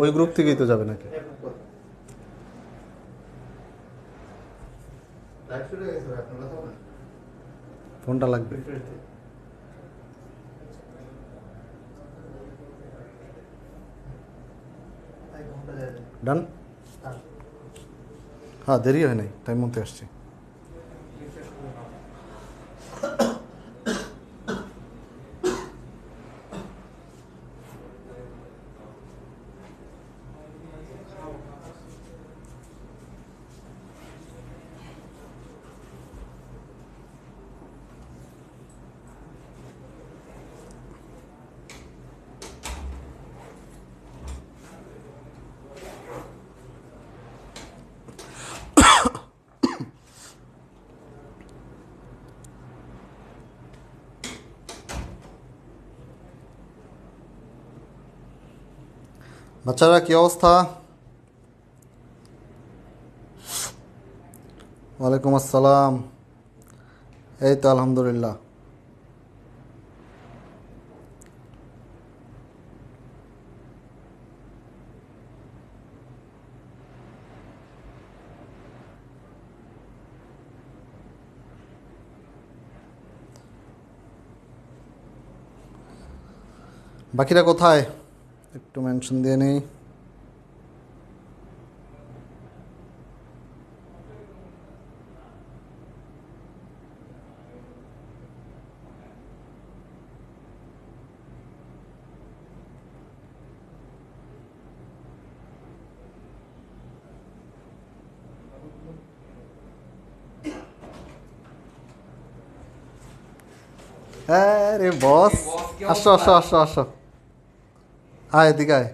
ওই গ্রুপ থেকেই তো যাবে নাকি? ফোনটা লাগবে। ডান। হ্যাঁ, দেরি হয় নাই, টাইম মতো আসছি। বাচ্চারা কি অবস্থা? ওয়ালাইকুম আসসালাম। এই তো আলহামদুলিল্লাহ। বাকিরা কোথায় একটু মেনশন দিয়ে নেই। হ্যাঁ রে বস, আসো আসো আসো আসো, আয় এদিকে আয়।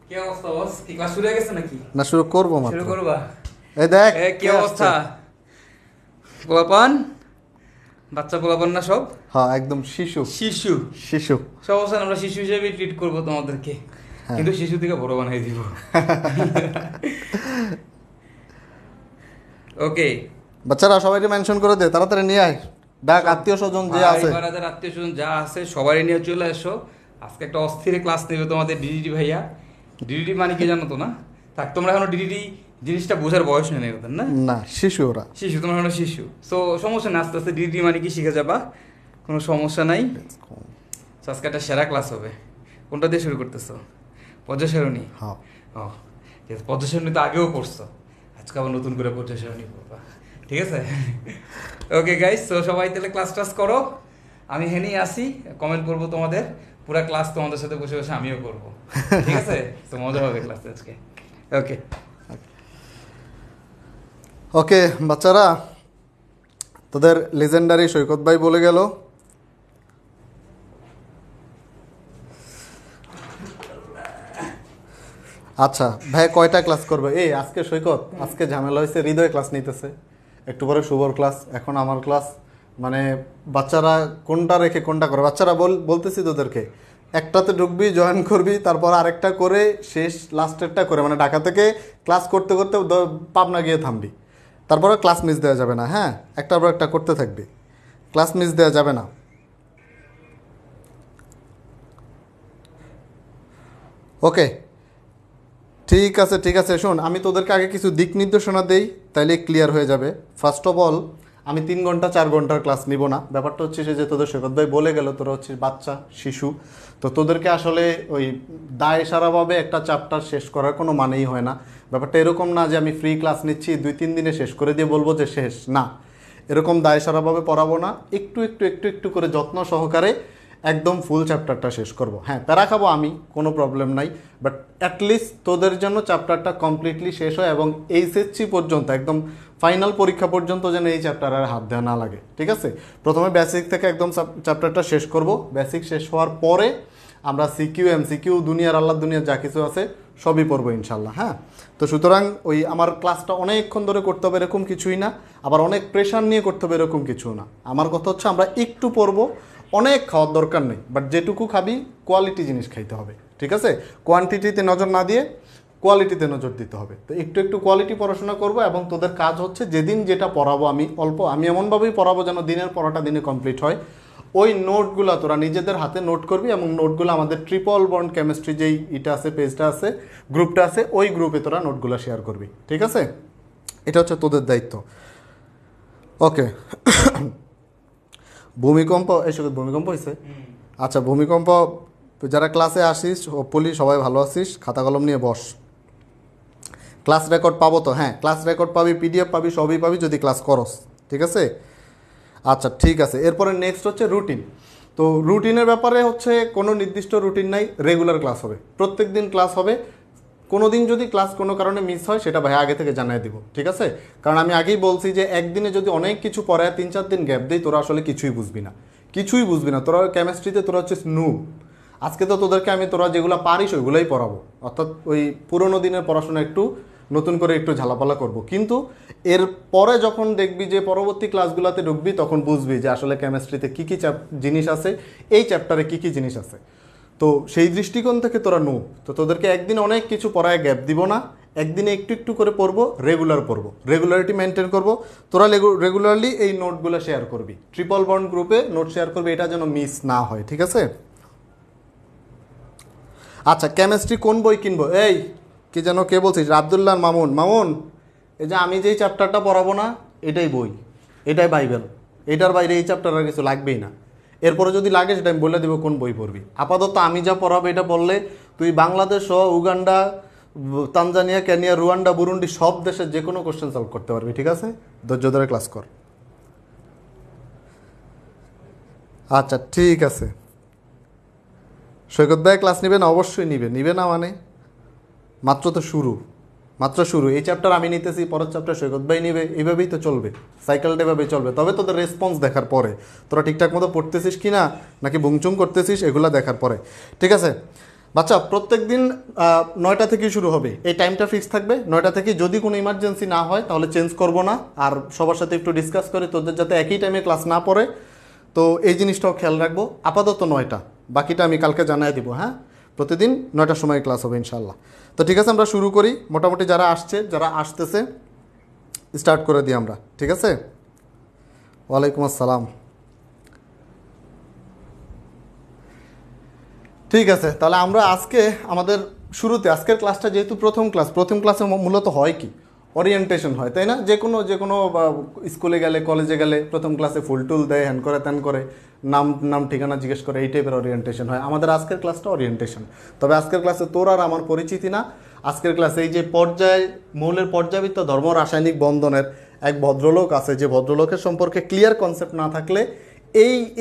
কি অবস্থা বস? কি ক্লাস শুরু হয়ে গেছে নাকি? না, শুরু করবো মাত্র। শুরু করবা? এই দেখ কি অবস্থা? পোলাপান, বাচ্চা পোলাপান না সব? হ্যাঁ, একদম শিশু শিশু। শিশু। সব অবস্থা আমরা শিশু হিসেবে ট্রিট করবো তোমাদেরকে, হ্যাঁ। কিন্তু শিশু থেকে বড় বানিয়ে দিব। ওকে বাচ্চারা সবাইকে মেনশন করে দে, তাড়াতাড়ি নিয়ে আয়। ডাক আত্মীয় স্বজন যে আছে। আত্মীয় স্বজন যা আছে সবাই নিয়ে চলে এসো। আজকে একটা অস্থির ক্লাস নেবে তোমাদের ডিডিটি ভাইয়া। ডিডিটি মানে কি জানো তো না? থাক, তোমরা এখনো ডিডিটি জিনিসটা বোঝার বয়স নেই ওদের, না না, শিশু ওরা। শিশু, তোমরা এখনো শিশু। তো সমস্যা না, আস্তে আস্তে ডিডিটি মানে কি শিখে যাবা, কোনো সমস্যা নাই। তো আজকে একটা সেরা ক্লাস হবে। কোনটা দিয়ে শুরু করতেছো? পর্যায় সারণী? হ্যাঁ। ও ঠিক আছে, পর্যায় সারণী তো আগেও পড়ছো, আজকে আবার নতুন করে পর্যায় সারণী পড়বা, ঠিক আছে? ওকে গাইস, তো সবাই তাহলে ক্লাস টাস করো। আমি হেনেই আসি, কমেন্ট করবো তোমাদের। পুরো ক্লাস তোমাদের সাথে বসে বসে আমিও করবো, ঠিক আছে? তো মজা হবে ক্লাস আজকে। ওকে ওকে বাচ্চারা, তোদের লেজেন্ডারি সৈকত ভাই বলে গেল আচ্ছা ভাই কয়টা ক্লাস করবে? এই আজকে সৈকত, আজকে ঝামেলা হয়েছে, হৃদয় ক্লাস নিতেছে, একটু পরে শুভর ক্লাস, এখন আমার ক্লাস। মানে বাচ্চারা কোনটা রেখে কোনটা করে? বাচ্চারা বলতেছি তোদেরকে, একটাতে ঢুকবি, জয়েন করবি, তারপর আরেকটা করে শেষ লাস্টেরটা করে, মানে ঢাকা থেকে ক্লাস করতে করতে পাবনা গিয়ে থামবি। তারপরে ক্লাস মিস দেওয়া যাবে না, হ্যাঁ? একটার পর একটা করতে থাকবি, ক্লাস মিস দেওয়া যাবে না। ওকে ঠিক আছে ঠিক আছে, শোন, আমি তোদেরকে আগে কিছু দিক নির্দেশনা দেই, তাইলে ক্লিয়ার হয়ে যাবে। ফার্স্ট অফ অল, আমি 3 ঘন্টা 4 ঘন্টার ক্লাস নিব না। ব্যাপারটা হচ্ছে সে যে তোদের সৈকত ভাই বলে গেল, তোরা হচ্ছে বাচ্চা শিশু, তো তোদেরকে আসলে ওই দায় সারাভাবে একটা চ্যাপ্টার শেষ করার কোনো মানেই হয় না। ব্যাপারটা এরকম না যে আমি ফ্রি ক্লাস নিচ্ছি 2-3 দিনে শেষ করে দিয়ে বলবো যে শেষ, না, এরকম দায় সারাভাবে পড়াবো না। একটু একটু একটু একটু করে যত্ন সহকারে একদম ফুল চ্যাপ্টারটা শেষ করব। হ্যাঁ, প্যারা খাবো আমি, কোনো প্রবলেম নাই, বাট অ্যাটলিস্ট তোদের জন্য চ্যাপ্টারটা কমপ্লিটলি শেষ হয় এবং এইচএসসি পর্যন্ত একদম ফাইনাল পরীক্ষা পর্যন্ত যেন এই চ্যাপ্টারের হাত দেওয়া না লাগে, ঠিক আছে? প্রথমে বেসিক থেকে একদম চ্যাপ্টারটা শেষ করব। বেসিক শেষ হওয়ার পরে আমরা সিকিউ এমসিকিউ দুনিয়ার আল্লাহ দুনিয়ার যা কিছু আছে সবই পড়বো ইনশাল্লাহ, হ্যাঁ? তো সুতরাং ওই আমার ক্লাসটা অনেকক্ষণ ধরে করতে হবে এরকম কিছুই না, আবার অনেক প্রেশার নিয়ে করতে হবে এরকম কিছু না। আমার কথা হচ্ছে আমরা একটু পড়বো, অনেক খাওয়ার দরকার নেই, বাট যেটুকু খাবি কোয়ালিটি জিনিস খাইতে হবে, ঠিক আছে? কোয়ান্টিটিতে নজর না দিয়ে কোয়ালিটিতে নজর দিতে হবে। তো একটু একটু কোয়ালিটি পড়াশোনা করব এবং তোদের কাজ হচ্ছে যেদিন যেটা পড়াবো আমি এমনভাবেই পড়াবো যেন দিনের পড়াটা দিনে কমপ্লিট হয়। ওই নোটগুলো তোরা নিজেদের হাতে নোট করবি এবং নোটগুলো আমাদের ট্রিপল বন্ড কেমিস্ট্রি যেই এটা আছে, পেজটা আছে, গ্রুপটা আছে, ওই গ্রুপে তোরা নোটগুলো শেয়ার করবি, ঠিক আছে? এটা হচ্ছে তোদের দায়িত্ব। ওকে। ভূমিকম্প, এসব ভূমিকম্প হয়েছে? আচ্ছা, ভূমিকম্প, যারা ক্লাসে আসিস হোপফুলি সবাই ভালো আছিস, খাতা কলম নিয়ে বস। ক্লাস রেকর্ড পাবো তো? হ্যাঁ, ক্লাস রেকর্ড পাবি, পিডিএফ পাবি, সবই পাবি যদি ক্লাস করস, ঠিক আছে? আচ্ছা ঠিক আছে, এরপরে নেক্সট হচ্ছে রুটিন। তো রুটিনের ব্যাপারে হচ্ছে কোনো নির্দিষ্ট রুটিন নাই, রেগুলার ক্লাস হবে, প্রত্যেক দিন ক্লাস হবে। কোনো দিন যদি ক্লাস কোনো কারণে মিস হয় সেটা ভাই আগে থেকে জানিয়ে দিব, ঠিক আছে? কারণ আমি আগেই বলছি যে একদিনে যদি অনেক কিছু পড়ায় 3-4 দিন গ্যাপ দিই, তোরা আসলে কিছুই বুঝবি না, কিছুই বুঝবি না। তোরা কেমিস্ট্রিতে তোরা হচ্ছে স্নুব। আজকে তো তোদেরকে আমি তোরা যেগুলো পারিস ওইগুলোই পড়াবো, অর্থাৎ ওই পুরোনো দিনের পড়াশোনা একটু নতুন করে একটু ঝালাপালা করব। কিন্তু এর পরে যখন দেখবি যে পরবর্তী ক্লাসগুলোতে ঢুকবি, তখন বুঝবি যে আসলে কেমিস্ট্রিতে কী কী জিনিস আছে, এই চ্যাপ্টারে কী কী জিনিস আছে। তো সেই দৃষ্টিকোণ থেকে তোরা নো, তো তোদেরকে একদিন অনেক কিছু পড়ায় গ্যাপ দিব না, একদিনে একটু একটু করে পড়বো, রেগুলার পড়বো, রেগুলারিটি মেনটেন করবো। তোরা রেগুলারলি এই নোটগুলো শেয়ার করবি, ট্রিপল বন্ড গ্রুপে নোট শেয়ার করবি, এটা যেন মিস না হয়, ঠিক আছে? আচ্ছা, কেমিস্ট্রি কোন বই কিনবো? এই কি যেন কে বলছিস? আবদুল্লাহ মামুন। মামুন, এই যে আমি যেই চ্যাপ্টারটা পড়াবো না, এটাই বই, এটাই বাইবেল, এটার বাইরে এই চ্যাপ্টার আর কিছু লাগবেই না। এরপরে যদি লাগে সেটা আমি বলে দেবো কোন বই পড়বি। আপাতত আমি যা পড়াবো এটা পড়লে তুই বাংলাদেশ সহ Uganda, Tanzania, Kenya, Rwanda, Burundi সব দেশের যে কোনো কোশ্চেন সলভ করতে পারবি, ঠিক আছে? ধৈর্য ধরে ক্লাস কর। আচ্ছা ঠিক আছে। সৈকত ভাই ক্লাস নেবে না? অবশ্যই নিবে, নিবে না মানে? মাত্র তো শুরু, মাত্র শুরু। এই চ্যাপ্টার আমি নিতেছি, পরের চ্যাপ্টার সৈকত ভাই নিবে, এইভাবেই তো চলবে, সাইকেলটা এভাবেই চলবে। তবে তোদের রেসপন্স দেখার পরে, তোরা ঠিকঠাক মতো পড়তেছিস কি না, নাকি বুংচুং করতেছিস, এগুলো দেখার পরে, ঠিক আছে? বাচ্চা, প্রত্যেক দিন 9টা থেকেই শুরু হবে, এই টাইমটা ফিক্স থাকবে 9টা থেকে। যদি কোনো ইমার্জেন্সি না হয় তাহলে চেঞ্জ করব না। আর সবার সাথে একটু ডিসকাস করে তোদের যাতে একই টাইমে ক্লাস না পড়ে, তো এই জিনিসটাও খেয়াল রাখবো। আপাতত 9টা, বাকিটা আমি কালকে জানাই দিব। হ্যাঁ, প্রতিদিন 9টার সময় ক্লাস হবে ইনশাল্লাহ। তো ঠিক আছে, আমরা শুরু করি। মোটামুটি যারা আসছে, যারা আসতেছে, স্টার্ট করে দিই আমরা, ঠিক আছে? ওয়ালাইকুম আসসালাম। ঠিক আছে, তাহলে আমরা আজকে আমাদের শুরুতে, আজকের ক্লাসটা যেহেতু প্রথম ক্লাস, প্রথম ক্লাসে মূলত হয় কি, ওরিয়েন্টেশন হয়, তাই না? যে কোনো স্কুলে গেলে, কলেজে গেলে প্রথম ক্লাসে ফুল টুল দেয়, হ্যান করে ত্যান করে, নাম নাম ঠিকানা জিজ্ঞেস করে, এই টাইপের ওরিয়েন্টেশন হয়। আমাদের আজকের ক্লাসটা ওরিয়েন্টেশন। তবে আজকের ক্লাসে তোর আর আমার পরিচিতি না। আজকের ক্লাসে এই যে মৌলের পর্যায়বৃত্ত ধর্ম রাসায়নিক বন্ধনের এক ভদ্রলোক আছে, যে ভদ্রলোকের সম্পর্কে ক্লিয়ার কনসেপ্ট না থাকলে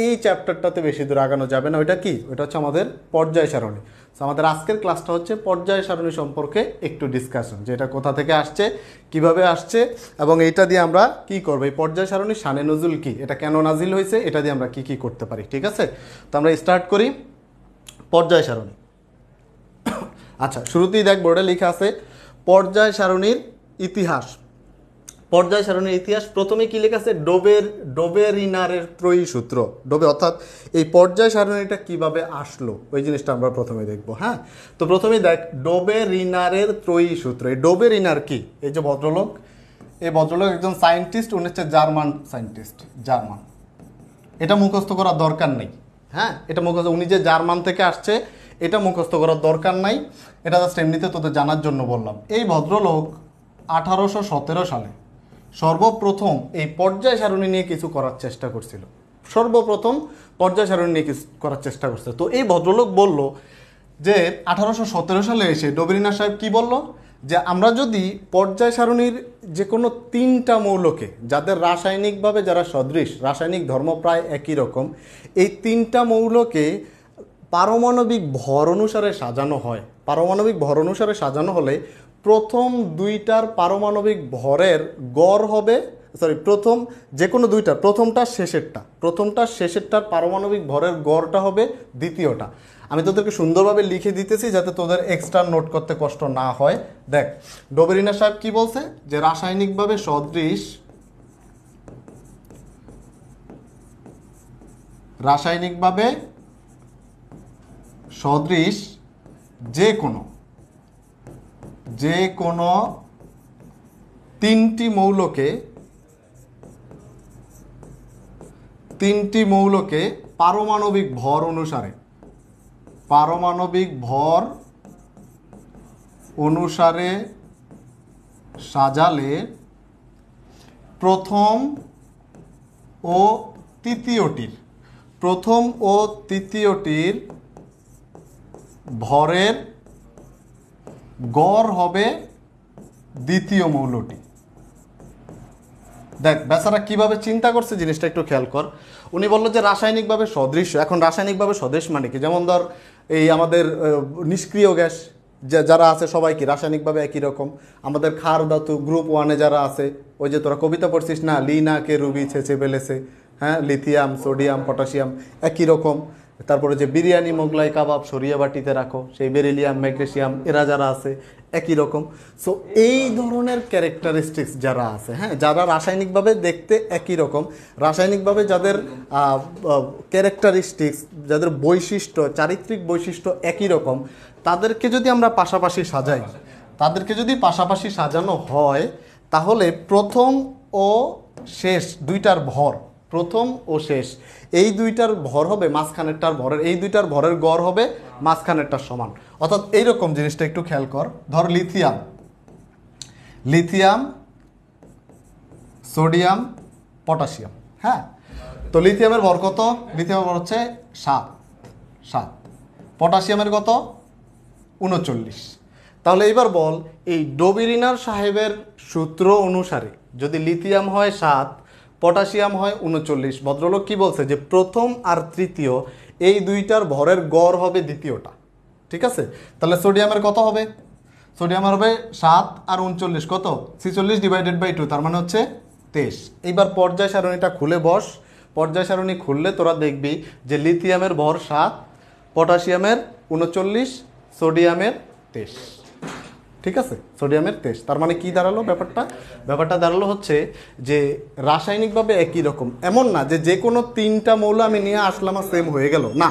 এই চ্যাপ্টারটাতে বেশি দূর আগানো যাবে না। ওইটা কি? ওইটা হচ্ছে আমাদের পর্যায় সারণী। তো আমাদের আজকের ক্লাসটা হচ্ছে পর্যায় সারণী সম্পর্কে একটু ডিসকাশন, যে এটা কোথা থেকে আসছে, কিভাবে আসছে, এবং এইটা দিয়ে আমরা কি করব, এই পর্যায় সারণী শানে নজুল কি, এটা কেন নাজিল হয়েছে, এটা দিয়ে আমরা কি কি করতে পারি, ঠিক আছে? তো আমরা স্টার্ট করি পর্যায় সারণী। আচ্ছা, শুরুতেই দেখ বোর্ডে লেখা আছে পর্যায় সারণীর ইতিহাস। পর্যায় সারণীর ইতিহাস প্রথমে কি লেখা আছে? ডোবেরিনারের ত্রয়ী সূত্র। ডোবে অর্থাৎ এই পর্যায় সারণীটা কিভাবে আসলো, ওই জিনিসটা আমরা প্রথমে দেখব। হ্যাঁ, তো প্রথমেই দেখ ডোবেরিনারের ত্রয়ী সূত্র। এই ডোবেরিনার কি? এই যে ভদ্রলোক, এই ভদ্রলোক একজন সায়েন্টিস্ট, উনি হচ্ছে জার্মান সায়েন্টিস্ট, জার্মান। এটা মুখস্থ করার দরকার নেই। হ্যাঁ, এটা মুখস্থ, উনি যে জার্মান থেকে আসছে এটা মুখস্থ করার দরকার নাই, এটা জাস্ট এমনিতে তোদের জানার জন্য বললাম। এই ভদ্রলোক 1817 সালে সর্বপ্রথম এই পর্যায় সারণী নিয়ে কিছু করার চেষ্টা করছিল। সর্বপ্রথম পর্যায় সারণী নিয়ে কিছু করার চেষ্টা করছে। তো এই ভদ্রলোক বলল যে 1817 সালে এসে ডোবেরিনার সাহেব কি বলল, যে আমরা যদি পর্যায় সারণীর যে কোনো 3টা মৌলকে, যাদের রাসায়নিকভাবে যারা সদৃশ, রাসায়নিক ধর্ম প্রায় একই রকম, এই 3টা মৌলকে পারমাণবিক ভর অনুসারে সাজানো হয়, পারমাণবিক ভর অনুসারে সাজানো হলে প্রথম 2টার পারমাণবিক ভরের গড় হবে, প্রথম যে কোনো 2টার, প্রথমটার শেষেরটার পারমাণবিক ভরের গড়টা হবে দ্বিতীয়টা। আমি তোদেরকে সুন্দরভাবে লিখে দিতেছি যাতে তোদের এক্সট্রা নোট করতে কষ্ট না হয়। দেখ ডোবেরিনার সাহেব কি বলছে, যে রাসায়নিকভাবে সদৃশ যে কোনো 3টি মৌলকে পারমাণবিক ভর অনুসারে, পারমাণবিক ভর অনুসারে সাজালে প্রথম ও তৃতীয়টির ভরের গড় হবে দ্বিতীয় মৌলটি। দেখ বেচারা কিভাবে চিন্তা করছে জিনিসটা একটু খেয়াল কর। উনি বললো যে রাসায়নিকভাবে সদৃশ্য। এখন রাসায়নিকভাবে সদৃশ মানে কি? যেমন ধর এই আমাদের নিষ্ক্রিয় গ্যাস যারা আছে সবাই কি রাসায়নিকভাবে একই রকম। আমাদের ক্ষার ধাতু গ্রুপ 1-এ যারা আছে, ওই যে তোরা কবিতা পড়ছিস না, লিনা কে রুবি ছেঁচে বেলেছে, হ্যাঁ, লিথিয়াম সোডিয়াম পটাশিয়াম একই রকম। তারপরে যে বিরিয়ানি মোগলাই কাবাব সরিয়ে বাটিতে রাখো, সেই বেরিলিয়াম ম্যাগনেসিয়াম এরা যারা আছে একই রকম। সো এই ধরনের ক্যারেক্টারিস্টিক্স যারা আছে, হ্যাঁ, যারা রাসায়নিকভাবে দেখতে একই রকম, রাসায়নিকভাবে যাদের ক্যারেক্টারিস্টিক্স, যাদের বৈশিষ্ট্য, চারিত্রিক বৈশিষ্ট্য একই রকম, তাদেরকে যদি আমরা পাশাপাশি সাজাই, তাদেরকে যদি পাশাপাশি সাজানো হয়, তাহলে প্রথম ও শেষ দুইটার ভর, প্রথম ও শেষ এই দুইটার ভর হবে মাঝখানেরটার ভরের, এই দুইটার ভরের গড় হবে মাঝখানেরটার সমান। অর্থাৎ এইরকম জিনিসটা একটু খেয়াল কর। ধর লিথিয়াম সোডিয়াম পটাশিয়াম, হ্যাঁ, তো লিথিয়ামের ভর কত? লিথিয়ামের ভর হচ্ছে 7, পটাশিয়ামের কত? 39। তাহলে এবার বল, এই ডোবেরিনার সাহেবের সূত্র অনুসারে যদি লিথিয়াম হয় 7, পটাশিয়াম হয় 39, ভদ্রলোক কি বলছে যে প্রথম আর তৃতীয় এই দুইটার ভরের গড় হবে দ্বিতীয়টা। ঠিক আছে, তাহলে সোডিয়ামের কত হবে? সোডিয়ামের হবে 7 আর 39 কত? 46 ডিভাইডেড বাই 2, তার মানে হচ্ছে 23। এইবার পর্যায় সারণীটা খুলে বস। পর্যায় সারণী খুললে তোরা দেখবি যে লিথিয়ামের ভর 7, পটাশিয়ামের 39, সোডিয়ামের 23। ঠিক আছে, সোডিয়ামের 23। তার মানে কি দাঁড়ালো ব্যাপারটা দাঁড়ালো হচ্ছে যে রাসায়নিকভাবে একই রকম। এমন না যে যে কোনো 3টা মৌল আমি নিয়ে আসলাম আর সেম হয়ে গেল, না,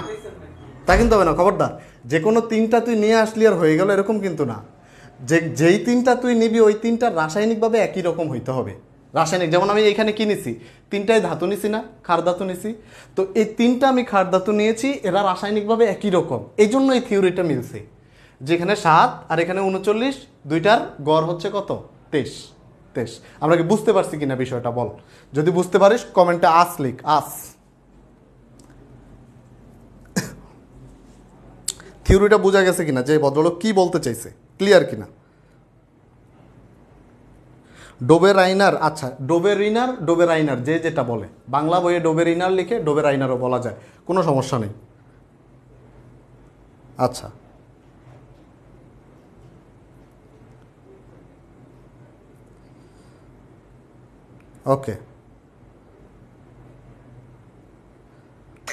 তা কিন্তু হবে না। খবরদার, যে কোনো 3টা তুই নিয়ে আসলি আর হয়ে গেল এরকম কিন্তু না। যেই 3টা তুই নিবি ওই 3টা রাসায়নিকভাবে একই রকম হইতে হবে। রাসায়নিক, যেমন আমি এখানে কি নিছি? 3টাই ধাতু নিছি না, ক্ষার ধাতু নিছি। তো এই 3টা আমি ক্ষার ধাতু নিয়েছি, এরা রাসায়নিকভাবে একই রকম, এই জন্য এই থিওরিটা মিলছে। যেখানে 7 আর এখানে 39, দুইটার গড় হচ্ছে কত? 23। আমরা কি বুঝতে পারছি কিনা বিষয়টা বল? যদি বুঝতে পারিস কমেন্টে আস লিখ, আস। থিওরিটা বোঝা গেছে কিনা, যে ভদ্রলোক কি বলতে চাইছে, ক্লিয়ার কিনা? ডোবেরাইনার, আচ্ছা ডোবেরাইনার যে যেটা বলে, বাংলা বইয়ে ডোবেরিনার লিখে ডোবেরাইনারও বলা যায়, কোনো সমস্যা নেই। আচ্ছা, ওকে,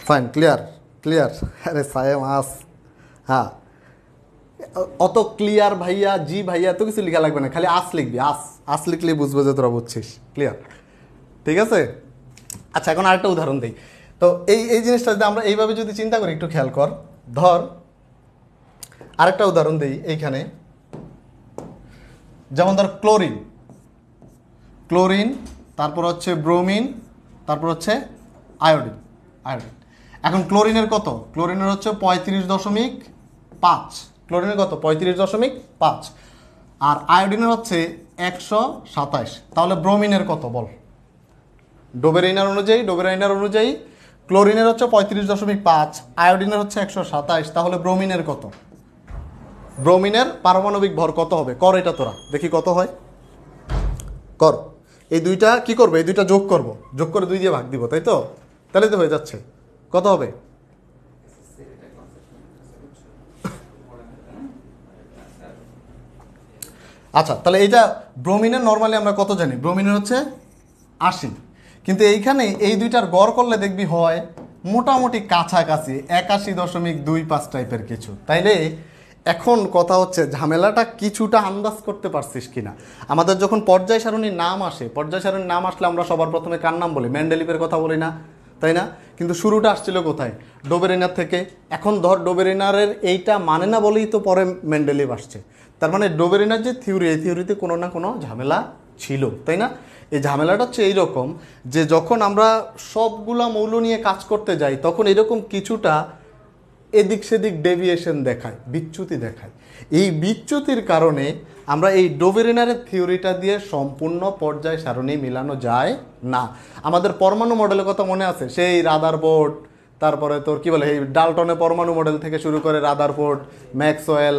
ফাইন, ক্লিয়ার। আরে সায়েম আস, হ্যাঁ, অত ক্লিয়ার ভাইয়া, জি ভাইয়া এত কিছু লেখা লাগবে না, খালি আস লিখবি, আস লিখলেই বুঝবো যে তোরা বুঝছিস। ক্লিয়ার, ঠিক আছে। আচ্ছা, এখন আরেকটা উদাহরণ দিই। তো এই জিনিসটা যদি আমরা এইভাবে যদি চিন্তা করি, একটু খেয়াল কর। ধর আরেকটা উদাহরণ দিই এইখানে, যেমন ধর ক্লোরিন, তারপর হচ্ছে ব্রোমিন, তারপর হচ্ছে আয়োডিন। এখন ক্লোরিনের কত? ক্লোরিনের হচ্ছে 35.5, ক্লোরিনের কত? 35.5, আর আয়োডিনের হচ্ছে 127। তাহলে ব্রোমিনের কত বল? ডোবেরাইনার অনুযায়ী ক্লোরিনের হচ্ছে 35.5, আয়োডিনের হচ্ছে 127, তাহলে ব্রোমিনের কত? ব্রোমিনের পারমাণবিক ভর কত হবে? কর এটা তোরা, দেখি কত হয়, কর। এই দুইটা কি করবে? এই দুইটা যোগ করে 2 দিয়ে ভাগ দিব, তাই তো? তাহলে তো হয়ে যাচ্ছে। কত হবে? আচ্ছা, তাহলে এইটা ব্রোমিনের নর্মালি আমরা কত জানি? ব্রোমিনের হচ্ছে 80, কিন্তু এইখানে এই দুইটার গড় করলে দেখবি হয় মোটামুটি কাছাকাছি 81.25 টাইপের কিছু। তাইলে এখন কথা হচ্ছে ঝামেলাটা কিছুটা আন্দাজ করতে পারছিস কিনা? আমাদের যখন পর্যায় সারণীর নাম আসে, পর্যায় সারণীর নাম আসলে আমরা সবার প্রথমে কার নাম বলি? মেন্ডেলিভের কথা বলি না, তাই না? কিন্তু শুরুটা আসছিল কোথায়? ডোবেরিনার থেকে। এখন ধর ডোবেরিনারের এইটা মানে না বলেই তো পরে মেন্ডেলিভ আসছে। তার মানে ডোবেরিনার যে থিওরি, এই থিওরিতে কোনো না কোনো ঝামেলা ছিল, তাই না? এই ঝামেলাটা হচ্ছে এইরকম যে যখন আমরা সবগুলা মৌল নিয়ে কাজ করতে যাই তখন এরকম কিছুটা এদিক সেদিক ডেভিয়েশন দেখায়, বিচ্যুতি দেখায়। এই বিচ্যুতির কারণে আমরা এই ডোবেরিনারের থিওরিটা দিয়ে সম্পূর্ণ পর্যায় সারণী মিলানো যায় না। আমাদের পরমাণু মডেলের কথা মনে আছে, সেই রাদারফোর্ড, তারপরে তোর কি বলে এই ডাল্টনের পরমাণু মডেল থেকে শুরু করে রাদারফোর্ড, ম্যাক্সওয়েল,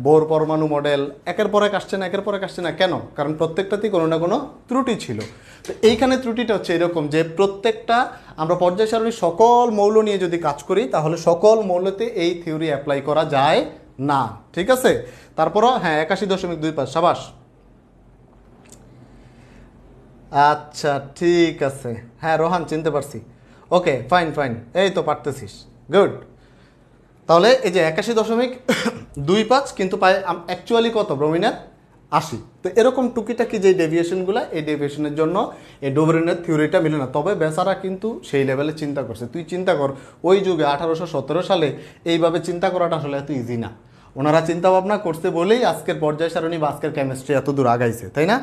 বোর পরমাণু মডেল, একের পর এক আসছে না, একের পর এক আসছে না। কেন? কারণ প্রত্যেকটাতেই কোনো না কোনো ত্রুটি ছিল। তো এইখানে ত্রুটিটা হচ্ছে এরকম যে প্রত্যেকটা আমরা পর্যায় সারণী সকল মৌল নিয়ে যদি কাজ করি তাহলে সকল মৌলতে এই থিওরি অ্যাপ্লাই করা যায় না। ঠিক আছে? তারপরও হ্যাঁ 81.25 সাবাস। আচ্ছা ঠিক আছে, হ্যাঁ রোহান চিনতে পারছি। ওকে ফাইন ফাইন, এই তো পারতেছিস, গুড। তাহলে এই যে 81.25 কিন্তু পায় অ্যাকচুয়ালি কত ব্রোমিনের 80। তো এরকম টুকিটাকি যে ডেভিয়েশনগুলো, এই ডেভিয়েশনের জন্য এই ডোবেরিনের থিওরিটা মিলে না। তবে বেচারা কিন্তু সেই লেভেলে চিন্তা করছে। তুই চিন্তা কর ওই যুগে 1817 সালে এইভাবে চিন্তা করাটা আসলে এত ইজি না। ওনারা চিন্তা ভাবনা করছে বলেই আজকের পর্যায় সারণী বা আজকের কেমিস্ট্রি এত দূর আগাইছে, তাই না?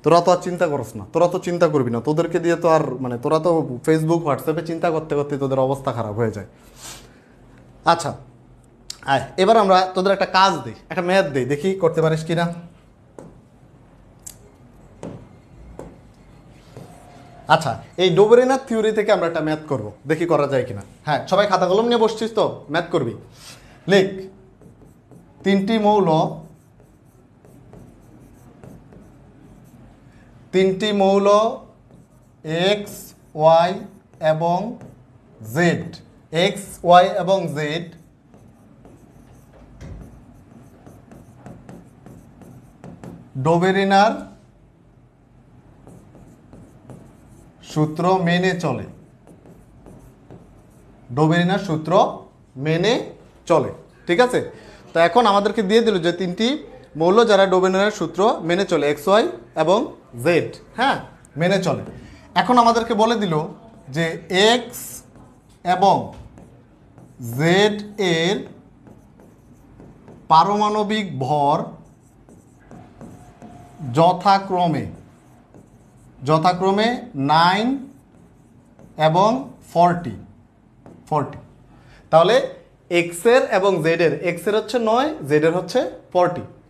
তোরা তো আর চিন্তা করস না, তোরা তো চিন্তা করবি না, তোদেরকে দিয়ে তো আর মানে তোরা তো ফেসবুক হোয়াটসঅ্যাপে চিন্তা করতে করতে তোদের অবস্থা খারাপ হয়ে যায়। আচ্ছা আয় এবার আমরা তোদের একটা কাজ দিই, একটা ম্যাথ দিই, দেখি করতে পারিস কিনা। আচ্ছা এই ডোবেরিনার থিওরি থেকে আমরা একটা ম্যাথ করব, দেখি করা যায় কিনা। হ্যাঁ সবাই খাতা কলম নিয়ে বসছিস তো, ম্যাথ করবি। লিখ তিনটি মৌল এক্স ওয়াই এবং জেড, এক্স ওয়াই এবং জেড ডোবেরিনার সূত্র মেনে চলে, ডোবেরিনার সূত্র মেনে চলে। ঠিক আছে? তো এখন আমাদেরকে দিয়ে দিল যে তিনটি মৌল যারা ডোবেরিনার সূত্র মেনে চলে, এক্স ওয়াই এবং জেড, হ্যাঁ মেনে চলে। এখন আমাদেরকে বলে দিল যে এক্স এবং জেড এর পারমাণবিক ভর যথাক্রমে 9 এবং 40। তাহলে এক্সের এবং জেডের, এক্সের হচ্ছে 9, জেডের হচ্ছে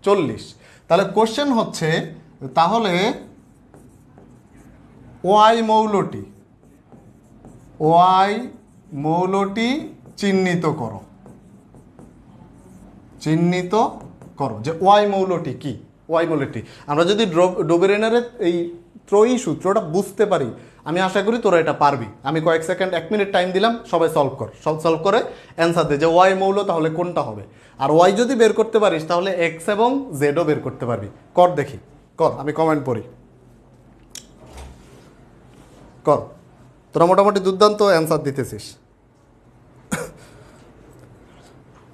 40। তাহলে কোশ্চেন হচ্ছে তাহলে ওয়াই মৌলটি চিহ্নিত করো যে ওয়াই মৌলটি কি। ওয়াই মৌলটি আমরা যদি ডোবেরিনারের এই ত্রয়ী সূত্রটা বুঝতে পারি, আমি আশা করি তোরা এটা পারবি। আমি কয়েক সেকেন্ড 1 মিনিট টাইম দিলাম, সবাই সলভ করে অ্যান্সার দে যে ওয়াই মৌল তাহলে কোনটা হবে। আর ওয়াই যদি বের করতে পারিস তাহলে এক্স এবং জেডও বের করতে পারবি। কর দেখি, কর, আমি কমেন্ট পড়ি, কর। তোরা মোটামুটি দুর্দান্ত অ্যান্সার দিতেছিস।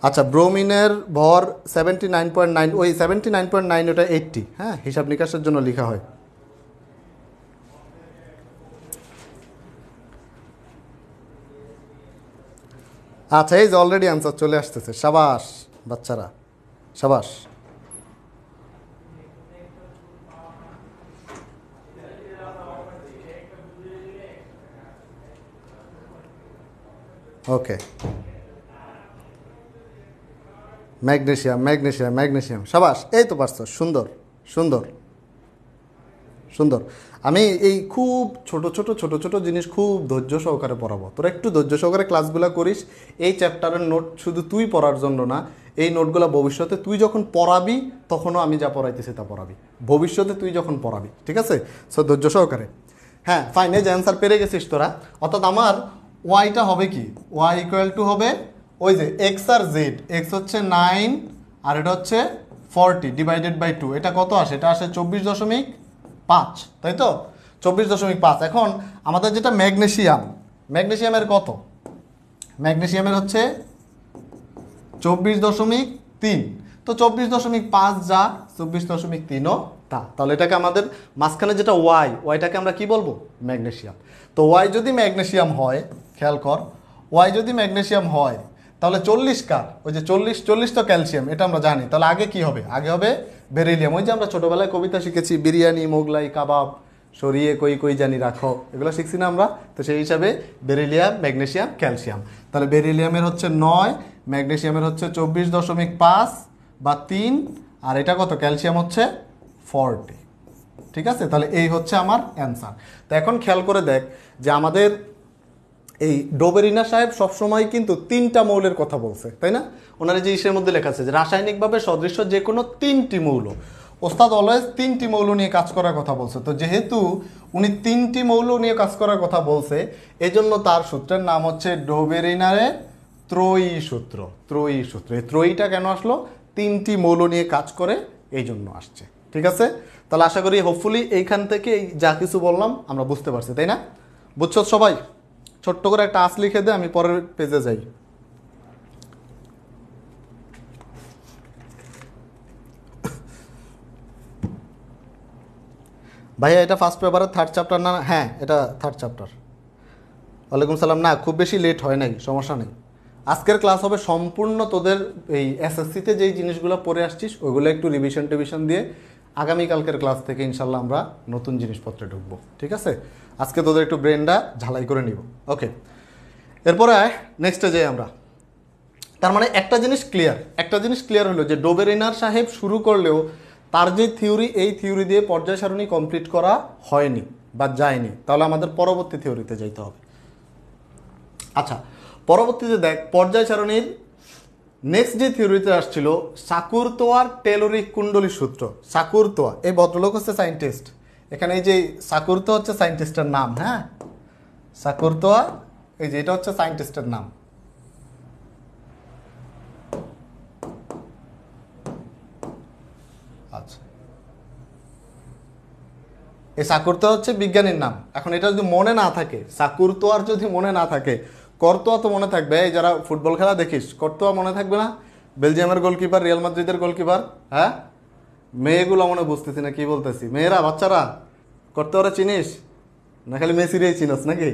আচ্ছা ব্রোমিনের ভর 79.9, ওই 79.9 ওটা 80, হ্যাঁ হিসাব নিকাশের জন্য লেখা হয়। আচ্ছা এই যে অলরেডি অ্যান্সার চলে আসতেছে, সাবাস বাচ্চারা, সাবাস। ওকে ম্যাগনেসিয়াম, সাবাস, এই তো পারছো, সুন্দর। আমি এই খুব ছোট জিনিস খুব ধৈর্য সহকারে পড়াবো। তোরা একটু ধৈর্য সহকারে ক্লাসগুলো করিস। এই চ্যাপ্টারের নোট শুধু তুই পড়ার জন্য না, এই নোটগুলো ভবিষ্যতে তুই যখন পড়াবি তখনও আমি যা পড়াইতেছি তা পড়াবি, ভবিষ্যতে তুই যখন পড়াবি। ঠিক আছে? সো ধৈর্য সহকারে। হ্যাঁ ফাইন, এই যে অ্যান্সার পেরে গেছিস তোরা। অর্থাৎ আমার ওয়াইটা হবে কি, ওয়াই ইকুয়াল টু হবে ওই যে এক্স আর জেড, এক্স হচ্ছে 9 আর এটা হচ্ছে 40 ডিভাইডেড বাই 2। এটা কত আসে? এটা আসে 24.5, তাই তো? 24.5। এখন আমাদের যেটা ম্যাগনেসিয়ামের কত? ম্যাগনেসিয়ামের হচ্ছে 24.3। তো 24.5 যা 24.3ও তা। তাহলে এটাকে আমাদের মাঝখানে যেটা ওয়াইটাকে আমরা কি বলবো? ম্যাগনেসিয়াম। তো ওয়াই যদি ম্যাগনেসিয়াম হয়, খেয়াল কর, ওয়াই যদি ম্যাগনেসিয়াম হয় তাহলে 40 কার? ওই যে 40 তো ক্যালসিয়াম, এটা আমরা জানি। তাহলে আগে কি হবে? আগে হবে বেরিলিয়াম। ওই যে আমরা ছোটোবেলায় কবিতা শিখেছি, বিরিয়ানি, মোগলাই, কাবাব, সরিয়ে কই কই জানি রাখো, এগুলো শিখছি না আমরা। তো সেই হিসাবে বেরিলিয়াম, ম্যাগনেসিয়াম, ক্যালসিয়াম। তাহলে বেরিলিয়ামের হচ্ছে 9, ম্যাগনেসিয়ামের হচ্ছে 24.5 বা 3, আর এটা কত, ক্যালসিয়াম হচ্ছে 40। ঠিক আছে, তাহলে এই হচ্ছে আমার অ্যান্সার। তো এখন খেয়াল করে দেখ যে আমাদের এই ডোবেরিনা সাহেব সবসময় কিন্তু 3টা মৌলের কথা বলছে, তাই না? ওনার যে ইসের মধ্যে লেখা আছে যে রাসায়নিকভাবে সদৃশ্য যে কোনো 3টি মৌল। ওস্তাদ অলওয়েজ 3টি মৌল নিয়ে কাজ করার কথা বলছে। তো যেহেতু উনি 3টি মৌল নিয়ে কাজ করার কথা বলছে, এজন্য তার সূত্রের নাম হচ্ছে ডোবেরিনারের ত্রয়ী সূত্র। ত্রয়ী সূত্র, এই ত্রয়ীটা কেন আসলো? 3টি মৌল নিয়ে কাজ করে, এই জন্য আসছে। ঠিক আছে, তাহলে আশা করি হোপফুলি এইখান থেকে এই যা কিছু বললাম আমরা বুঝতে পারছি, তাই না? বুঝছো সবাই? ছোট্ট করে একটা আস লিখে দে, আমি পরের পেজে যাই। ভাইয়া এটা ফার্স্ট পেপারের 3rd চ্যাপ্টার না? হ্যাঁ, এটা 3rd চ্যাপ্টার। ওয়ালাইকুম সালাম। না, খুব বেশি লেট হয় নাই, সমস্যা নেই। আজকের ক্লাস হবে সম্পূর্ণ তোদের এই এসএসসিতে যেই জিনিসগুলো পড়ে আসছিস ওইগুলো একটু রিভিশন দিয়ে আগামীকালকের ক্লাস থেকে ইনশাল্লাহ আমরা নতুন জিনিসপত্রে ঢুকবো। ঠিক আছে, আজকে তোদের একটু ব্রেনটা ঝালাই করে নিব। ওকে, এরপরে নেক্সটে যাই আমরা। তার মানে একটা জিনিস ক্লিয়ার হলো যে ডোবেরিনার সাহেব শুরু করলেও তার যে থিওরি, এই থিওরি দিয়ে পর্যায় সারণী কমপ্লিট করা হয়নি বা যায়নি। তাহলে আমাদের পরবর্তী থিওরিতে যাইতে হবে। আচ্ছা, পরবর্তীতে দেখ পর্যায় সারণীর নেক্সট যে থিওরিতে আসছিল সাকুরতোয়ার টেলরিক কুণ্ডলী সূত্র। সাকুরতোয়া, এই ভদ্রলোক হচ্ছে সায়েন্টিস্ট। এখানে এই যে সাকুরতোয়া হচ্ছে সায়েন্টিস্টের নাম। হ্যাঁ, সাকুরতোয়া, এই যে এটা হচ্ছে সায়েন্টিস্টের নাম। আচ্ছা, এই সাকুরতোয়া হচ্ছে বিজ্ঞানীর নাম। এখন এটা যদি মনে না থাকে, সাকুরতোয়ার যদি মনে না থাকে, কর্তোয়া তো মনে থাকবে। এই যারা ফুটবল খেলা দেখিস, কর্তোয়া মনে থাকবে না? বেলজিয়ামের গোলকিপার, রিয়াল মাদ্রিদের গোলকিপার। হ্যাঁ, মেয়েগুলো মনে বুঝতেছি না কি বলতেছি। মেয়েরা, বাচ্চারা, কর্তোয়ারা চিনিস না? খালি মেসিরেই চিনস নাকি?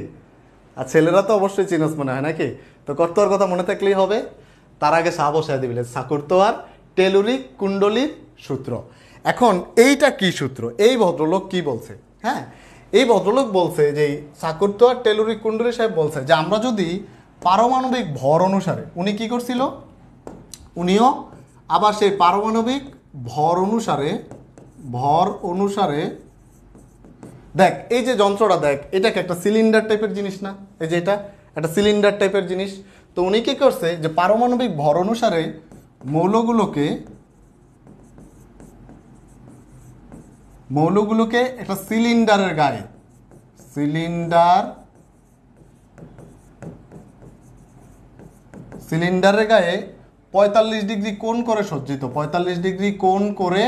আর ছেলেরা তো অবশ্যই চিনস মনে হয় নাকি? তো কর্তোয়ার কথা মনে থাকলেই হবে। তার আগে সা বসায় দিবি সাকুরতোয়ার টেলুরিক কুণ্ডলীর সূত্র। এখন এইটা কি সূত্র, এই ভদ্রলোক কি বলছে? হ্যাঁ, এই ভদ্রলোক বলছে যে সাকুরতোয়ার টেলুরিক কুণ্ডলী সাহেব বলছে যে আমরা যদি পারমাণবিক ভর অনুসারে, উনি কি করছিল, উনিও আবার সেই পারমাণবিক ভর অনুসারে দেখ এই যে যন্ত্রটা, দেখ এটাকে একটা সিলিন্ডার টাইপের জিনিস না? এই যে এটা একটা সিলিন্ডার টাইপের জিনিস। তো উনি কি করছে যে পারমাণবিক ভর অনুসারে মৌলগুলোকে একটা সিলিন্ডারের গায়ে, সিলিন্ডারের গায়ে 45 ডিগ্রি কোণ করে সজ্জিত, 45 ডিগ্রি কোণ করে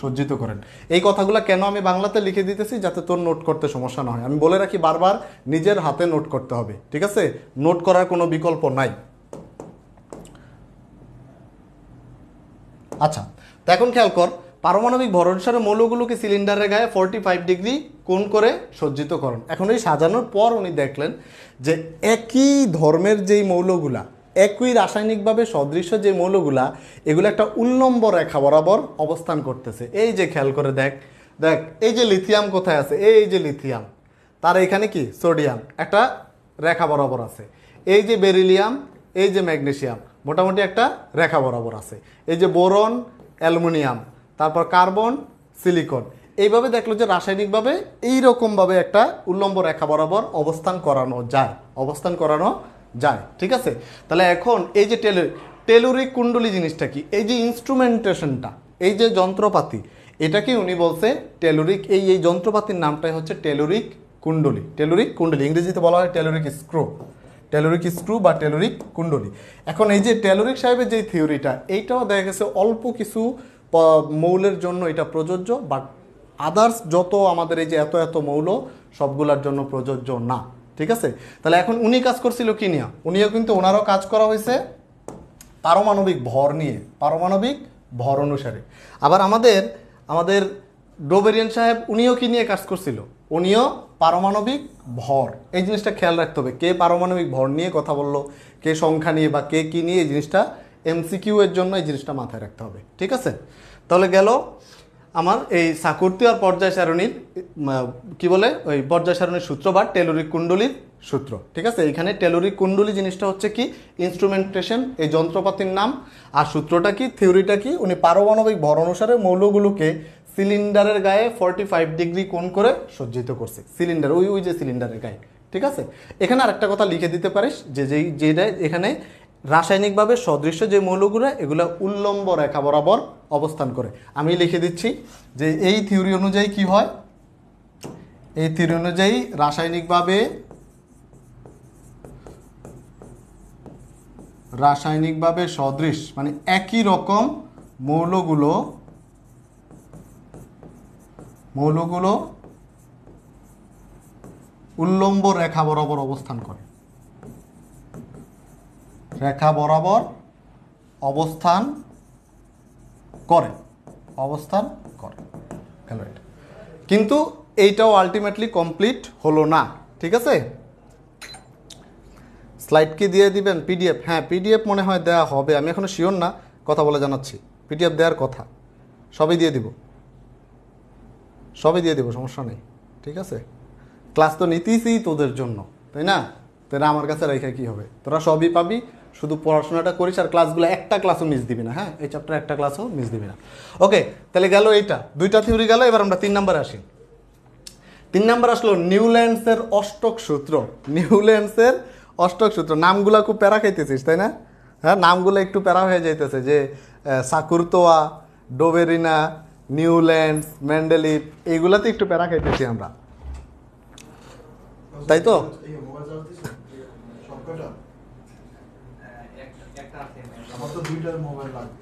সজ্জিত করেন। এই কথাগুলো কেন আমি বাংলাতে লিখে দিতেছি, যাতে তোর নোট করতে সমস্যা না হয়। আমি বলে রাখি বারবার, নিজের হাতে নোট করতে হবে। ঠিক আছে, নোট করার কোনো বিকল্প নাই। আচ্ছা, তো এখন খেয়াল কর, পারমাণবিক ভর অনুসারে মৌলগুলোকে সিলিন্ডারের গায়ে 45 ডিগ্রি কোণ করে সজ্জিত করেন। এখন এই সাজানোর পর উনি দেখলেন যে একই ধর্মের যেই মৌলগুলা, একই রাসায়নিকভাবে সদৃশ্য যে মৌলগুলা, এগুলো একটা উল্লম্ব রেখা বরাবর অবস্থান করতেছে। এই যে খেয়াল করে দেখ, এই যে লিথিয়াম কোথায় আছে, এই যে লিথিয়াম, তার এখানে কি সোডিয়াম একটা রেখা বরাবর আছে। এই যে বেরিলিয়াম, এই যে ম্যাগনেসিয়াম, মোটামুটি একটা রেখা বরাবর আছে। এই যে বোরন, অ্যালুমিনিয়াম, তারপর কার্বন, সিলিকন, এইভাবে দেখলো যে রাসায়নিকভাবে এইরকমভাবে একটা উল্লম্ব রেখা বরাবর অবস্থান করানো যায়। ঠিক আছে, তাহলে এখন এই যে টেলুরিক কুণ্ডলী জিনিসটা কি, এই যে ইনস্ট্রুমেন্টেশনটা, এই যে যন্ত্রপাতি, এটাকে উনি বলছে টেলুরিক, এই যন্ত্রপাতির নামটাই হচ্ছে টেলুরিক কুণ্ডলী। ইংরেজিতে বলা হয় টেলুরিক স্ক্রু বা টেলুরিক কুণ্ডলী। এখন এই যে টেলুরিক সাহেবের যে থিওরিটা, এইটাও দেখা গেছে অল্প কিছু মৌলের জন্য এটা প্রযোজ্য, বাট আদার্স যত আমাদের এই যে এত মৌল সবগুলোর জন্য প্রযোজ্য না। ঠিক আছে, তাহলে এখন উনি কাজ করছিল কি নিয়ে? উনিও কিন্তু ওনারও কাজ করা হয়েছে পারমাণবিক ভর নিয়ে, পারমাণবিক ভর অনুসারে। আবার আমাদের ডোবেরিয়ান সাহেব উনিও কি নিয়ে কাজ করছিল? উনিও পারমাণবিক ভর। এই জিনিসটা খেয়াল রাখতে হবে, কে পারমাণবিক ভর নিয়ে কথা বললো, কে সংখ্যা নিয়ে বা কে কি নিয়ে, এই জিনিসটা MCQ এর জন্য এই জিনিসটা মাথায় রাখতে হবে, ঠিক আছে? তাহলে গেল আমার এই সাকুর্তি আর পর্যায় সারণীর কি বলে ওই পর্যায় সারণীর সূত্র বা টেলরিক কুণ্ডলীর সূত্র, ঠিক আছে? এইখানে টেলরিক কুণ্ডলী জিনিসটা হচ্ছে কি ইনস্ট্রুমেন্টেশন, এই যন্ত্রপাতির নাম। আর সূত্রটা কি, থিওরিটা কি, উনি পারমাণবিক ভর অনুসারে মৌলগুলোকে সিলিন্ডারের গায়ে 45 ডিগ্রি কোণ করে সজ্জিত করছে। সিলিন্ডার ওই যে সিলিন্ডারের গায়ে, ঠিক আছে? এখানে আরেকটা কথা লিখে দিতে পারিস যে যেটা এখানে রাসায়নিকভাবে সদৃশ্য যে মৌলগুলো এগুলো উল্লম্ব রেখা বরাবর অবস্থান করে। আমি লিখে দিচ্ছি যে এই থিওরি অনুযায়ী কি হয়, এই থিওরি অনুযায়ী রাসায়নিকভাবে সদৃশ মানে একই রকম মৌলগুলো উল্লম্ব রেখা বরাবর অবস্থান করে, রেখা বরাবর অবস্থান করে গেল এটা। কিন্তু এইটাও আলটিমেটলি কমপ্লিট হলো না, ঠিক আছে? স্লাইড কি দিয়ে দিবেন? পিডিএফ, হ্যাঁ পিডিএফ মনে হয় দেওয়া হবে, আমি এখনো শিওর না, কথা বলে জানাচ্ছি। পিডিএফ দেওয়ার কথা, সবই দিয়ে দিব, সমস্যা নেই, ঠিক আছে? ক্লাস তো নিতেইছি তোদের জন্য, তাই না? তোরা আমার কাছে রেখে কি হবে, তোরা সবই পাবি, শুধু পড়াশোনাটা করিস আর ক্লাসগুলো একটা ক্লাসও মিস দিবি না, হ্যাঁ এই চ্যাপ্টার একটা ক্লাসও মিস দিবি না। ওকে, তাহলে গেল এইটা, দুইটা থিওরি গেল। এবার আমরা 3 নম্বরে আসি। 3 নম্বর আসলো নিউল্যান্ডসের অষ্টক সূত্র। নিউল্যান্ডসের অষ্টক সূত্র, নামগুলা খুব প্যারা খাইতেছিস তাই না? হ্যাঁ, নামগুলো একটু প্যারা হয়ে যাইতেছে, যে সাকুর্তোয়া, ডোবেরিনা, নিউল্যান্ডস, মেন্ডেলিভ, এইগুলাতে একটু প্যারা খাইতেছি আমরা, তাই তো?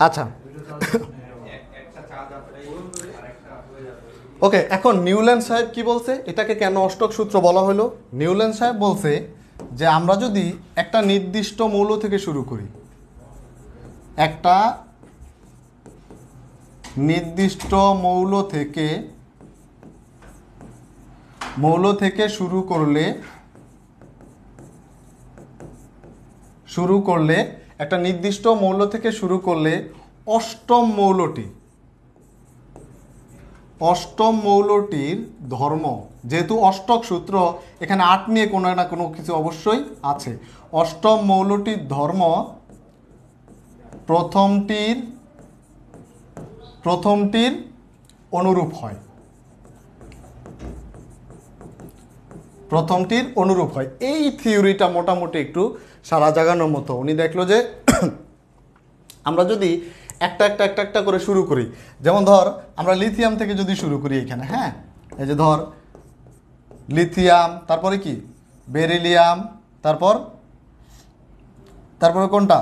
আচ্ছা ওকে, এখন নিউল্যান্ড সাহেব কি বলছে, এটাকে কেন অষ্টক সূত্র বলা হলো? নিউল্যান্ড সাহেব বলছে যে আমরা যদি একটা নির্দিষ্ট মৌল থেকে শুরু করি, একটা নির্দিষ্ট মৌল থেকে শুরু করলে একটা নির্দিষ্ট মৌল থেকে শুরু করলে অষ্টম মৌলটির ধর্ম, যেহেতু অষ্টক সূত্র এখানে 8 নিয়ে কোনো না কোনো কিছু অবশ্যই আছে, অষ্টম মৌলটির ধর্ম প্রথমটির অনুরূপ হয়, এই থিওরিটা মোটামুটি একটু সারা জাগানোর মতো। উনি দেখলো যে আমরা যদি একটা করে শুরু করি, যেমন ধর আমরা লিথিয়াম থেকে যদি শুরু করি এখানে, হ্যাঁ এই যে ধর লিথিয়াম, তারপরে কি বেরিলিয়াম, তারপরে কোনটা,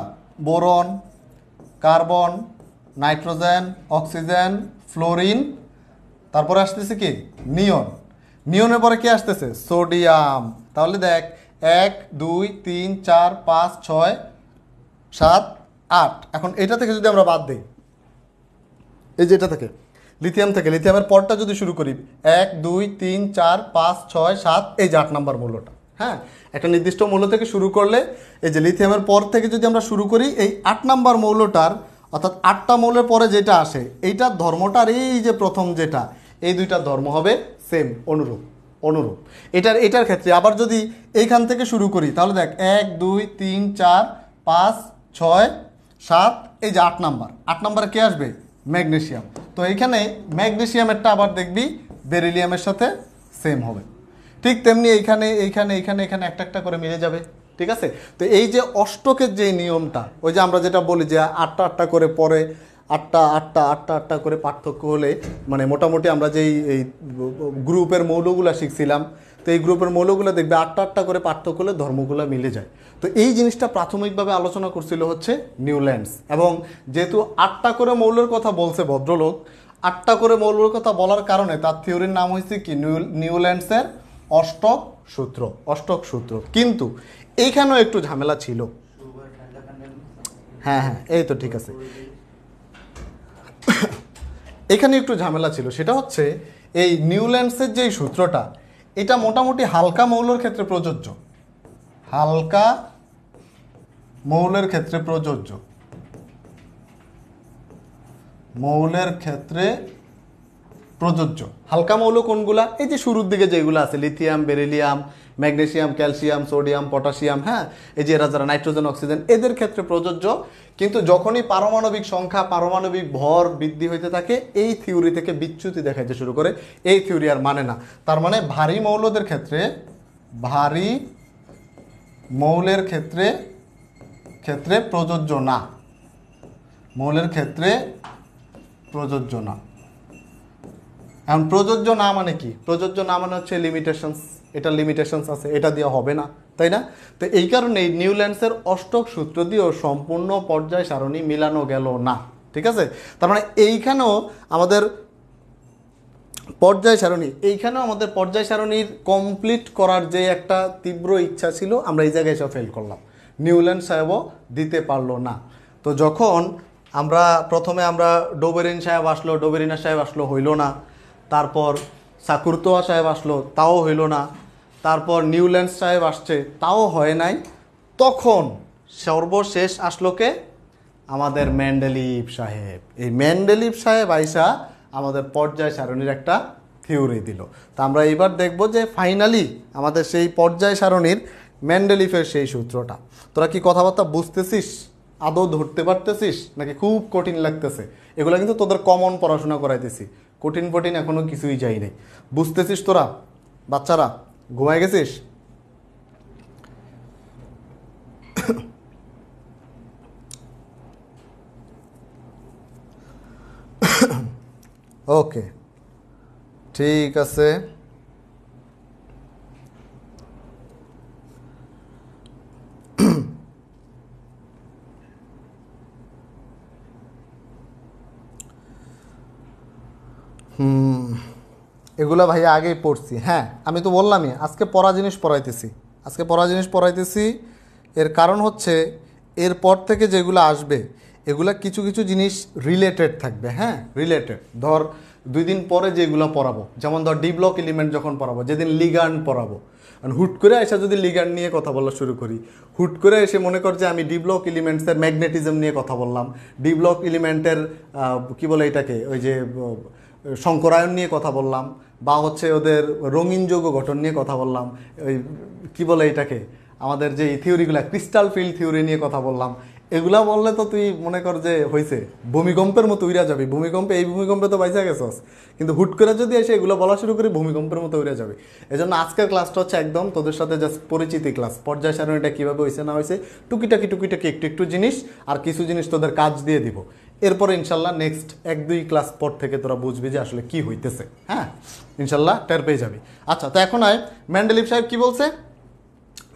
boron, carbon, nitrogen, oxygen, fluorine, তারপরে আসতেছে কি নিয়নের পরে কি আসতেছে, সোডিয়াম। তাহলে দেখ 1 2 3 4 5 6 7 8। এখন এটা থেকে যদি আমরা বাদ দিই, এই যে এটা থেকে লিথিয়ামের পরটা যদি শুরু করি 1 2 3 4 5 6 7, এই যে 8 নাম্বার মৌলটা, হ্যাঁ একটা নির্দিষ্ট মৌল থেকে শুরু করলে এই যে লিথিয়ামের পর থেকে যদি আমরা শুরু করি, এই 8 নাম্বার মৌলটার অর্থাৎ 8টা মৌলের পরে যেটা আসে এইটার ধর্মটার এই যে প্রথম যেটা, এই দুইটার ধর্ম হবে সেম, অনুরূপ। এটার ক্ষেত্রে আবার যদি এইখান থেকে শুরু করি তাহলে দেখ 1 2 3 4 5 6 7, এই যে 8 নাম্বার কে আসবে, ম্যাগনেসিয়াম। তো এইখানে ম্যাগনেসিয়ামেরটা আবার দেখবি বেরিলিয়ামের সাথে সেম হবে, ঠিক তেমনি এইখানে একটা করে মিলে যাবে, ঠিক আছে? তো এই যে অষ্টকের যে নিয়মটা, ওই যে আমরা যেটা বলি যে 8টা করে পরে 8টা করে পার্থক্য হলে, মানে মোটামুটি আমরা যেই এই গ্রুপের মৌলগুলো শিখছিলাম, তো এই গ্রুপের মৌলগুলো দেখবে 8টা করে পার্থক্য হলে ধর্মগুলো মিলে যায়। তো এই জিনিসটা প্রাথমিকভাবে আলোচনা করছিল হচ্ছে নিউল্যান্ডস, এবং যেহেতু 8টা করে মৌলের কথা বলছে ভদ্রলোক, 8টা করে মৌলের কথা বলার কারণে তার থিওরির নাম হয়েছে কি, নিউল্যান্ডসের অষ্টক সূত্র। কিন্তু এইখানেও একটু ঝামেলা ছিল, হ্যাঁ এই তো ঠিক আছে, এখানে একটু ঝামেলা ছিল। সেটা হচ্ছে এই নিউল্যান্ডসের যে সূত্রটা, এটা মোটামুটি হালকা মৌলের ক্ষেত্রে প্রযোজ্য, মৌলের ক্ষেত্রে প্রযোজ্য। হালকা মৌল কোনগুলা? এই যে শুরুর দিকে যেগুলো আছে, lithium, beryllium, magnesium, calcium, sodium, potassium, হ্যাঁ, এই যে এরা যারা নাইট্রোজেন, অক্সিজেন, এদের ক্ষেত্রে প্রযোজ্য। কিন্তু যখনই পারমাণবিক সংখ্যা, পারমাণবিক ভর বৃদ্ধি হইতে থাকে, এই থিওরি থেকে বিচ্যুতি দেখাইতে শুরু করে, এই থিওরি আর মানে না। তার মানে ভারী মৌলদের ক্ষেত্রে, ভারী মৌলের ক্ষেত্রে ক্ষেত্রে প্রযোজ্য না, মৌলের ক্ষেত্রে প্রযোজ্য না। এখন প্রযোজ্য না মানে কি? প্রযোজ্য না মানে হচ্ছে লিমিটেশনস, এটা লিমিটেশনস আছে, এটা দিয়ে হবে না, তাই না? তো এই কারণেই নিউল্যান্ডসের অষ্টক সূত্র দিয়েও সম্পূর্ণ পর্যায় সারণী মিলানো গেল না, ঠিক আছে? তার মানে এইখানেও আমাদের পর্যায় সারণী, এইখানেও আমাদের পর্যায় সারণীর কমপ্লিট করার যে একটা তীব্র ইচ্ছা ছিল, আমরা এই জায়গায় এসে ফেল করলাম। নিউল্যান্ড সাহেবও দিতে পারলো না। তো যখন আমরা প্রথমে ডোবেরিন সাহেব আসলো, ডোবেরিনা সাহেব আসলো, হইল না। তারপর সাকুরতোয়া সাহেব আসলো, তাও হইল না। তারপর নিউল্যান্ড সাহেব আসছে, তাও হয় নাই। তখন সর্বশেষ আসলো কে? আমাদের মেন্ডেলিভ সাহেব। এই মেন্ডেলিভ সাহেব আইসা আমাদের পর্যায় সারণীর একটা থিওরি দিল। তা আমরা এইবার দেখব যে ফাইনালি আমাদের সেই পর্যায় সারণীর মেন্ডেলিফের সেই সূত্রটা, তোরা কি কথাবার্তা বুঝতেছিস? আদৌ ধরতে পারতেছিস নাকি খুব কঠিন লাগতেছে? এগুলো কিন্তু তোদের কমন পড়াশোনা করাইতেছি, কঠিন ফটিন এখনো কিছুই যাই নাই। বুঝতেছিস তোরা? বাচ্চারা ঘুমায় গেছিস? ওকে, ঠিক আছে। এগুলা ভাইয়া আগেই পড়ছি। হ্যাঁ, আমি তো বললামই আজকে পড়া জিনিস পড়াইতেছি। এর কারণ হচ্ছে এরপর থেকে যেগুলো আসবে এগুলা কিছু কিছু জিনিস রিলেটেড থাকবে। হ্যাঁ, রিলেটেড। ধর 2 দিন পরে যেগুলো পড়াবো, যেমন ধর ডি ব্লক এলিমেন্ট যখন পড়াবো, যেদিন লিগ্যান্ড পড়াবো, হুট করে এসে যদি লিগ্যান্ড নিয়ে কথা বলা শুরু করি, হুট করে এসে মনে কর যে আমি ডি ব্লক এলিমেন্টসের ম্যাগনেটিজম নিয়ে কথা বললাম, ডি ব্লক এলিমেন্টের কী বলে এটাকে, ওই যে শঙ্করায়ন নিয়ে কথা বললাম, বা হচ্ছে ওদের রঙিন যৌগ গঠন নিয়ে কথা বললাম, ওই কী বলে এটাকে, আমাদের যে থিওরিগুলো ক্রিস্টাল ফিল্ড থিওরি নিয়ে কথা বললাম, এগুলা বললে তো তুই মনে কর যে হয়েছে ভূমিকম্পের মতো উড়া যাবে। এই ভূমিকম্পে তো বাইসা গেছস, কিন্তু হুট করে যদি এসে এগুলো বলা শুরু করি ভূমিকম্পের মতো উড়ে যাবে। এই জন্য আজকের ক্লাসটা হচ্ছে একদম তোদের সাথে জাস্ট পরিচিতি ক্লাস, পর্যায় সারণীটা কীভাবে হয়েছে না হয়েছে, টুকিটাকি একটু একটু জিনিস, আর কিছু জিনিস তোদের কাজ দিয়ে দিব। এরপরে ইনশাল্লাহ নেক্সট 1-2 ক্লাস পর থেকে তোরা বুঝবি যে আসলে কি হইতেছে। হ্যাঁ, ইনশাল্লাহ টের পেয়ে যাবি। আচ্ছা, তো এখন আয়, মেন্ডেলিভ সাহেব কি বলছে?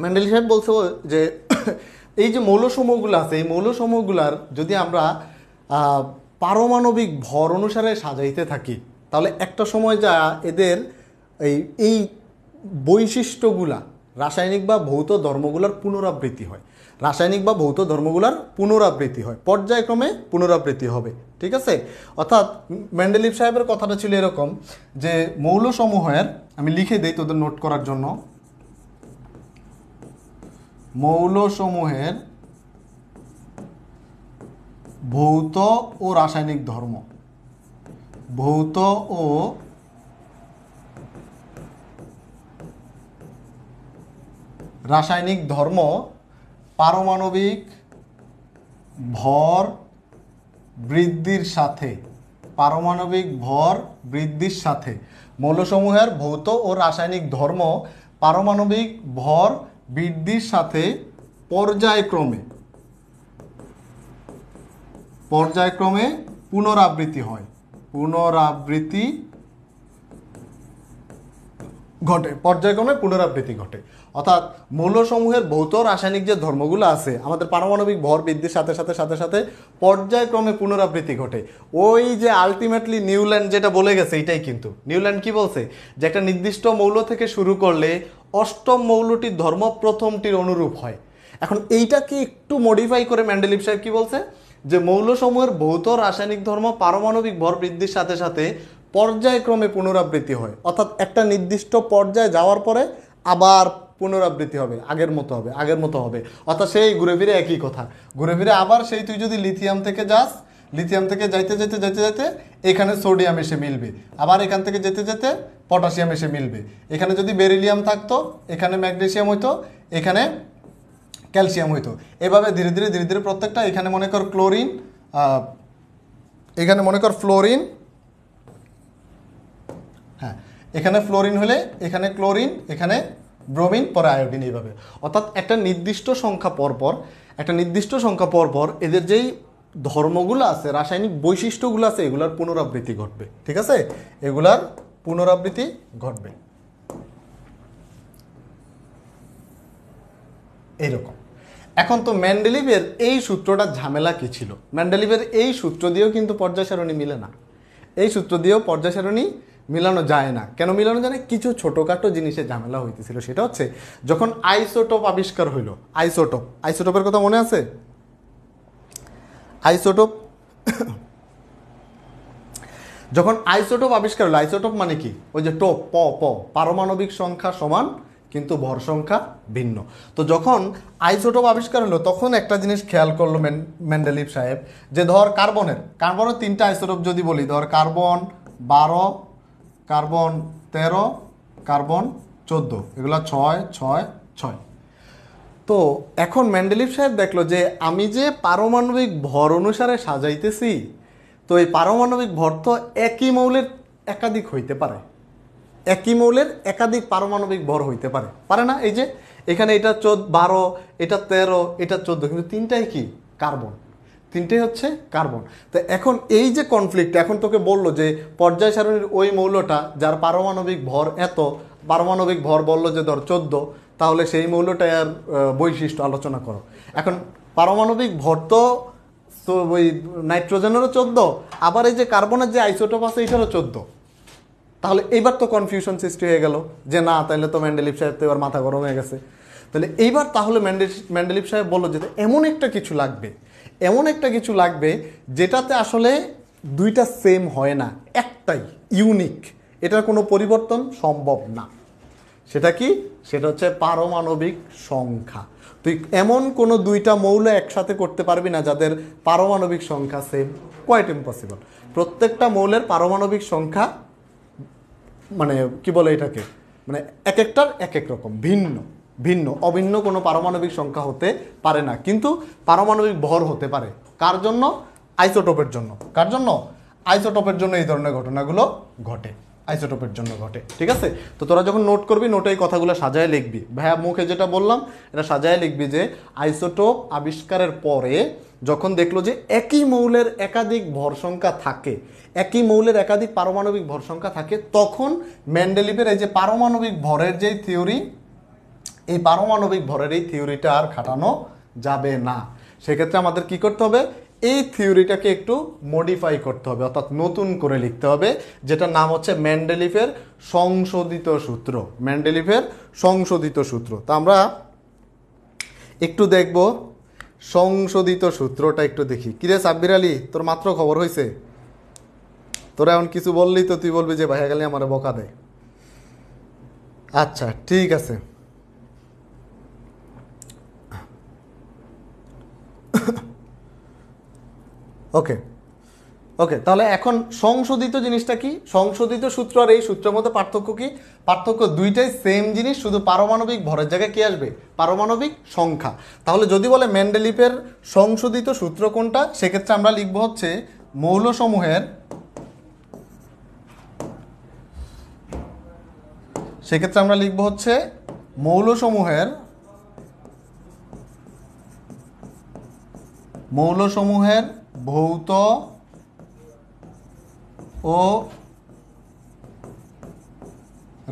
মেন্ডেলিভ সাহেব বলছে যে এই যে মৌলসমূহগুলো আছে, এই মৌলসমূহগুলার যদি আমরা পারমাণবিক ভর অনুসারে সাজাইতে থাকি, তাহলে একটা সময় যা এদের এই বৈশিষ্ট্যগুলা, রাসায়নিক বা ভৌত ধর্মগুলার পুনরাবৃত্তি হয়, পর্যায়ক্রমে পুনরাবৃত্তি হবে। ঠিক আছে? অর্থাৎ মেন্ডেলিভ সাহেবের কথাটা ছিল এরকম যে মৌলসমূহের, আমি লিখে দেই তোদের নোট করার জন্য, মৌলসমূহের ভৌত ও রাসায়নিক ধর্ম, ভৌত ও রাসায়নিক ধর্ম পারমাণবিক ভর বৃদ্ধির সাথে, মৌলসমূহের ভৌত ও রাসায়নিক ধর্ম পারমাণবিক ভর বৃদ্ধির সাথে পর্যায়ক্রমে পুনরাবৃত্তি ঘটে। অর্থাৎ মৌলসমূহের ভৌত রাসায়নিক যে ধর্মগুলো আছে, আমাদের পারমাণবিক ভর বৃদ্ধির সাথে সাথে পর্যায়ক্রমে পুনরাবৃত্তি ঘটে। ওই যে আলটিমেটলি নিউল্যান্ড যেটা বলে গেছে, এটাই কিন্তু নিউল্যান্ড কি বলছে, যে একটা নির্দিষ্ট মৌল থেকে শুরু করলে অষ্টম মৌলটির ধর্ম প্রথমটির অনুরূপ হয়। এখন এইটাকে একটু মডিফাই করে মেন্ডেলিভ সাহেব কি বলছে, যে মৌলসমূহের ভৌত রাসায়নিক ধর্ম পারমাণবিক ভর বৃদ্ধির সাথে সাথে পর্যায়ক্রমে পুনরাবৃত্তি হয়। অর্থাৎ একটা নির্দিষ্ট পর্যায়ে যাওয়ার পরে আবার পুনরাবৃত্তি হবে, আগের মতো হবে। অর্থাৎ সেই ঘুরে ফিরে একই কথা, ঘুরে ফিরে আবার সেই তুই যদি লিথিয়াম থেকে যাস, লিথিয়াম থেকে যাইতে যাইতে যাইতে যাইতে এখানে সোডিয়াম এসে মিলবে, আবার এখান থেকে যেতে যেতে পটাশিয়াম এসে মিলবে। এখানে যদি বেরিলিয়াম থাকতো এখানে ম্যাগনেসিয়াম হইতো, এখানে ক্যালসিয়াম হইতো। এভাবে ধীরে ধীরে ধীরে ধীরে প্রত্যেকটা, এখানে মনে কর ক্লোরিন, এখানে মনে কর ফ্লোরিন, হ্যাঁ এখানে ফ্লোরিন হলে এখানে ক্লোরিন, এখানে ব্রোমিন, পরে আয়োডিন, এইভাবে। অর্থাৎ একটা নির্দিষ্ট সংখ্যা পরপর, একটা নির্দিষ্ট সংখ্যা পরপর এদের যেই ধর্মগুলো আছে, রাসায়নিক বৈশিষ্ট্যগুলো আছে, এগুলার পুনরাবৃত্তি ঘটবে। ঠিক আছে, এগুলার পুনরাবৃত্তি ঘটবে এইরকম। এখন তো মেন্ডেলিভের এই সূত্রটা ঝামেলা কি ছিল? মেন্ডেলিভের এই সূত্র দিয়েও কিন্তু পর্যায় সারণী মিলে না, এই সূত্র দিয়েও পর্যায় সারণী মিলানো যায় না। কেন মিলানো যায় না? কিছু ছোটোখাটো জিনিসে ঝামেলা হইতেছিল। সেটা হচ্ছে যখন আইসোটোপ আবিষ্কার হইল, আইসোটোপের কথা মনে আছে? আইসোটোপ যখন আইসোটোপ আবিষ্কার হলো, আইসোটোপ মানে কি? ওই যে টোপ, পারমাণবিক সংখ্যা সমান কিন্তু ভর সংখ্যা ভিন্ন। তো যখন আইসোটোপ আবিষ্কার হলো তখন একটা জিনিস খেয়াল করলো মেন্ডেলিভ সাহেব, যে ধর কার্বনের 3টা আইসোটোপ যদি বলি, ধর কার্বন 12, কার্বন 13, কার্বন 14, এগুলা 6, 6, 6। তো এখন মেন্ডেলিভ সাহেব দেখলো যে আমি যে পারমাণবিক ভর অনুসারে সাজাইতেছি, তো এই পারমাণবিক ভর তো একই মৌলের একাধিক হইতে পারে, একই মৌলের একাধিক পারমাণবিক ভর হইতে পারে, পারে না? এই যে এখানে এটা 12, এটা 13, এটা 14, কিন্তু তিনটাই কি? কার্বন, তিনটেই হচ্ছে কার্বন। তো এখন এই যে কনফ্লিক্ট, এখন তোকে বললো যে পর্যায় সারণীর ওই মৌলটা যার পারমাণবিক ভর এত, পারমাণবিক ভর বললো যে ধর 14, তাহলে সেই মৌলটার বৈশিষ্ট্য আলোচনা করো। এখন পারমাণবিক ভর তো ওই নাইট্রোজেনেরও 14, আবার এই যে কার্বনের যে আইসোটোপ আছে এটারও 14। তাহলে এইবার তো কনফিউশন সৃষ্টি হয়ে গেল যে না, তাহলে তো মেন্ডেলিভ সাহেব তো এবার মাথা গরম হয়ে গেছে। তাহলে এইবার তাহলে মেন্ডেলিভ সাহেব বললো যে এমন একটা কিছু লাগবে, এমন একটা কিছু লাগবে যেটাতে আসলে দুইটা সেম হয় না, একটাই ইউনিক, এটার কোনো পরিবর্তন সম্ভব না। সেটা কি? সেটা হচ্ছে পারমাণবিক সংখ্যা। তুই এমন কোনো দুইটা মৌল একসাথে করতে পারবি না যাদের পারমাণবিক সংখ্যা সেম, কোয়াইট ইম্পসিবল। প্রত্যেকটা মৌলের পারমাণবিক সংখ্যা মানে কি বলে এটাকে, মানে এক একটার এক এক রকম, ভিন্ন ভিন্ন, অভিন্ন কোনো পারমাণবিক সংখ্যা হতে পারে না। কিন্তু পারমাণবিক ভর হতে পারে। কার জন্য? আইসোটোপের জন্য। কার জন্য? আইসোটোপের জন্য এই ধরনের ঘটনাগুলো ঘটে, আইসোটোপের জন্য ঘটে। ঠিক আছে, তো তোরা যখন নোট করবি, নোটে এই কথাগুলো সাজায় লিখবি। ভাইয়া মুখে যেটা বললাম এটা সাজায় লিখবি যে আইসোটোপ আবিষ্কারের পরে যখন দেখলো যে একই মৌলের একাধিক ভর সংখ্যা থাকে, একই মৌলের একাধিক পারমাণবিক ভর সংখ্যা থাকে, তখন মেন্ডেলিভের এই যে পারমাণবিক ভরের যে থিওরি, এই পারমাণবিক ভরের এই থিওরিটা আর খাটানো যাবে না। সেক্ষেত্রে আমাদের কি করতে হবে? এই থিওরিটাকে একটু মডিফাই করতে হবে, অর্থাৎ নতুন করে লিখতে হবে, যেটার নাম হচ্ছে মেন্ডেলিভের সংশোধিত সূত্র। মেন্ডেলিভের সংশোধিত সূত্র। তা আমরা একটু দেখব সংশোধিত সূত্রটা, একটু দেখি। কিরে সাব্বির আলী, তোর মাত্র খবর হয়েছে? তোরা এখন কিছু বললি তো তুই বলবি যে ভাইয়া গেলে আমার বকা দেয়। আচ্ছা ঠিক আছে, ওকে ওকে। তাহলে এখন সংশোধিত জিনিসটা কি? সংশোধিত সূত্র আর এই সূত্রের মধ্যে পার্থক্য কি? পার্থক্য দুইটাই সেম জিনিস, শুধু পারমাণবিক ভরের জায়গায় কি আসবে? পারমাণবিক সংখ্যা। তাহলে যদি বলে মেন্ডেলিভের সংশোধিত সূত্র কোনটা, সেক্ষেত্রে আমরা লিখব হচ্ছে মৌলসমূহের, সেক্ষেত্রে আমরা লিখব হচ্ছে মৌলসমূহের ভৌত ও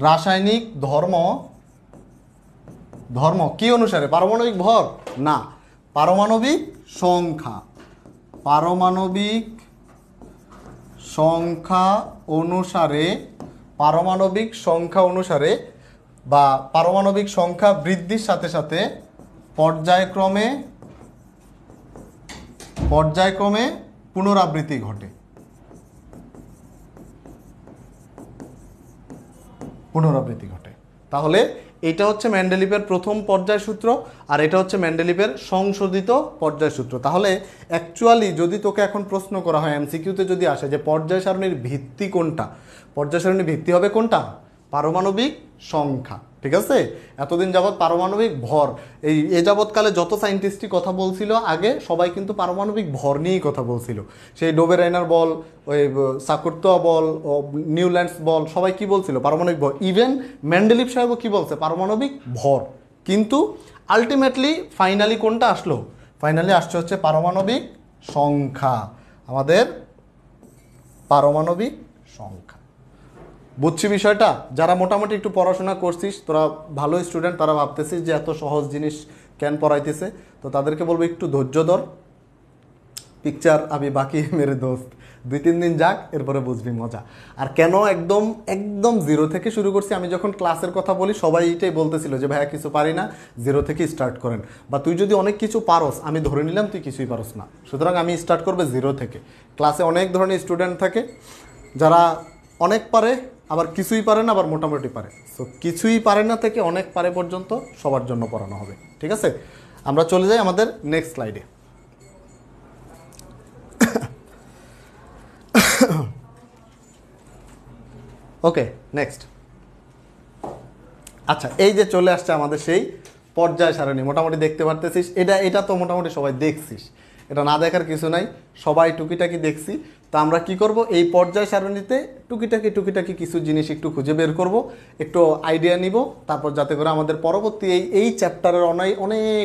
রাসায়নিক ধর্ম কি অনুসারে? পারমাণবিক ভর না, পারমাণবিক সংখ্যা। পারমাণবিক সংখ্যা অনুসারে, পারমাণবিক সংখ্যা অনুসারে বা পারমাণবিক সংখ্যা বৃদ্ধির সাথে সাথে পর্যায়ক্রমে পুনরাবৃত্তি ঘটে। পুনরাবৃত্তি ঘটে। তাহলে এটা হচ্ছে মেন্ডেলিভের প্রথম পর্যায় সূত্র, আর এটা হচ্ছে মেন্ডেলিভের সংশোধিত পর্যায় সূত্র। তাহলে অ্যাকচুয়ালি যদি তোকে এখন প্রশ্ন করা হয় এমসিকিউতে যদি আসে যে পর্যায় সারণীর ভিত্তি কোনটা, পর্যায় সারণীর ভিত্তি হবে কোনটা? পারমাণবিক সংখ্যা। ঠিক আছে, এতদিন যাবৎ পারমাণবিক ভর, এ যাবৎকালে যত সায়েন্টিস্টই কথা বলছিল আগে সবাই কিন্তু পারমাণবিক ভর নিয়েই কথা বলছিল। সেই ডোবেরাইনার বল, ওই সাকুর্তোয়া বল, নিউল্যান্ডস বল, সবাই কি বলছিল? পারমাণবিক ভর। ইভেন মেন্ডেলিভ সাহেবও কি বলছে? পারমাণবিক ভর। কিন্তু আলটিমেটলি ফাইনালি কোনটা আসলো? ফাইনালি আসছে হচ্ছে পারমাণবিক সংখ্যা, আমাদের পারমাণবিক সংখ্যা। বুঝছি বিষয়টা? যারা মোটামুটি একটু পড়াশোনা করছিস, তোরা ভালো স্টুডেন্ট, তারা ভাবতেছিস যে এত সহজ জিনিস কেন পড়াইতেছে, তো তাদেরকে বলবো একটু ধৈর্য ধর, পিকচার আমি বাকি মেরে দোস্ত, 2-3 দিন যাক, এরপরে বুঝবি মজা। আর কেন একদম একদম জিরো থেকে শুরু করছি? আমি যখন ক্লাসের কথা বলি সবাই এটাই বলতেছিল যে ভাইয়া কিছু পারি না, জিরো থেকে স্টার্ট করেন, বা তুই যদি অনেক কিছু পারস, আমি ধরে নিলাম তুই কিছুই পারস না, সুতরাং আমি স্টার্ট করবে জিরো থেকে। ক্লাসে অনেক ধরনের স্টুডেন্ট থাকে, যারা অনেক পারে, আবার কিছুই পারে না, আবার মোটামুটি পারে। সো কিছুই পারে না থেকে অনেক পারে পর্যন্ত সবার জন্য পড়ানো হবে। ঠিক আছে, আমরা চলে যাই আমাদের নেক্সট স্লাইডে। ওকে, নেক্সট। আচ্ছা, এই যে চলে আসছে আমাদের সেই পর্যায় সারণী, মোটামুটি দেখতে পারতেছিস। এটা তো মোটামুটি সবাই দেখছিস, এটা না দেখার কিছু নাই, সবাই টুকিটাকি দেখছি। তা আমরা কি করব? এই পর্যায় সারণীতে টুকিটাকি কিছু জিনিস একটু খুঁজে বের করব, একটু আইডিয়া নিব, তারপর যাতে করে আমাদের পরবর্তী এই চ্যাপ্টারের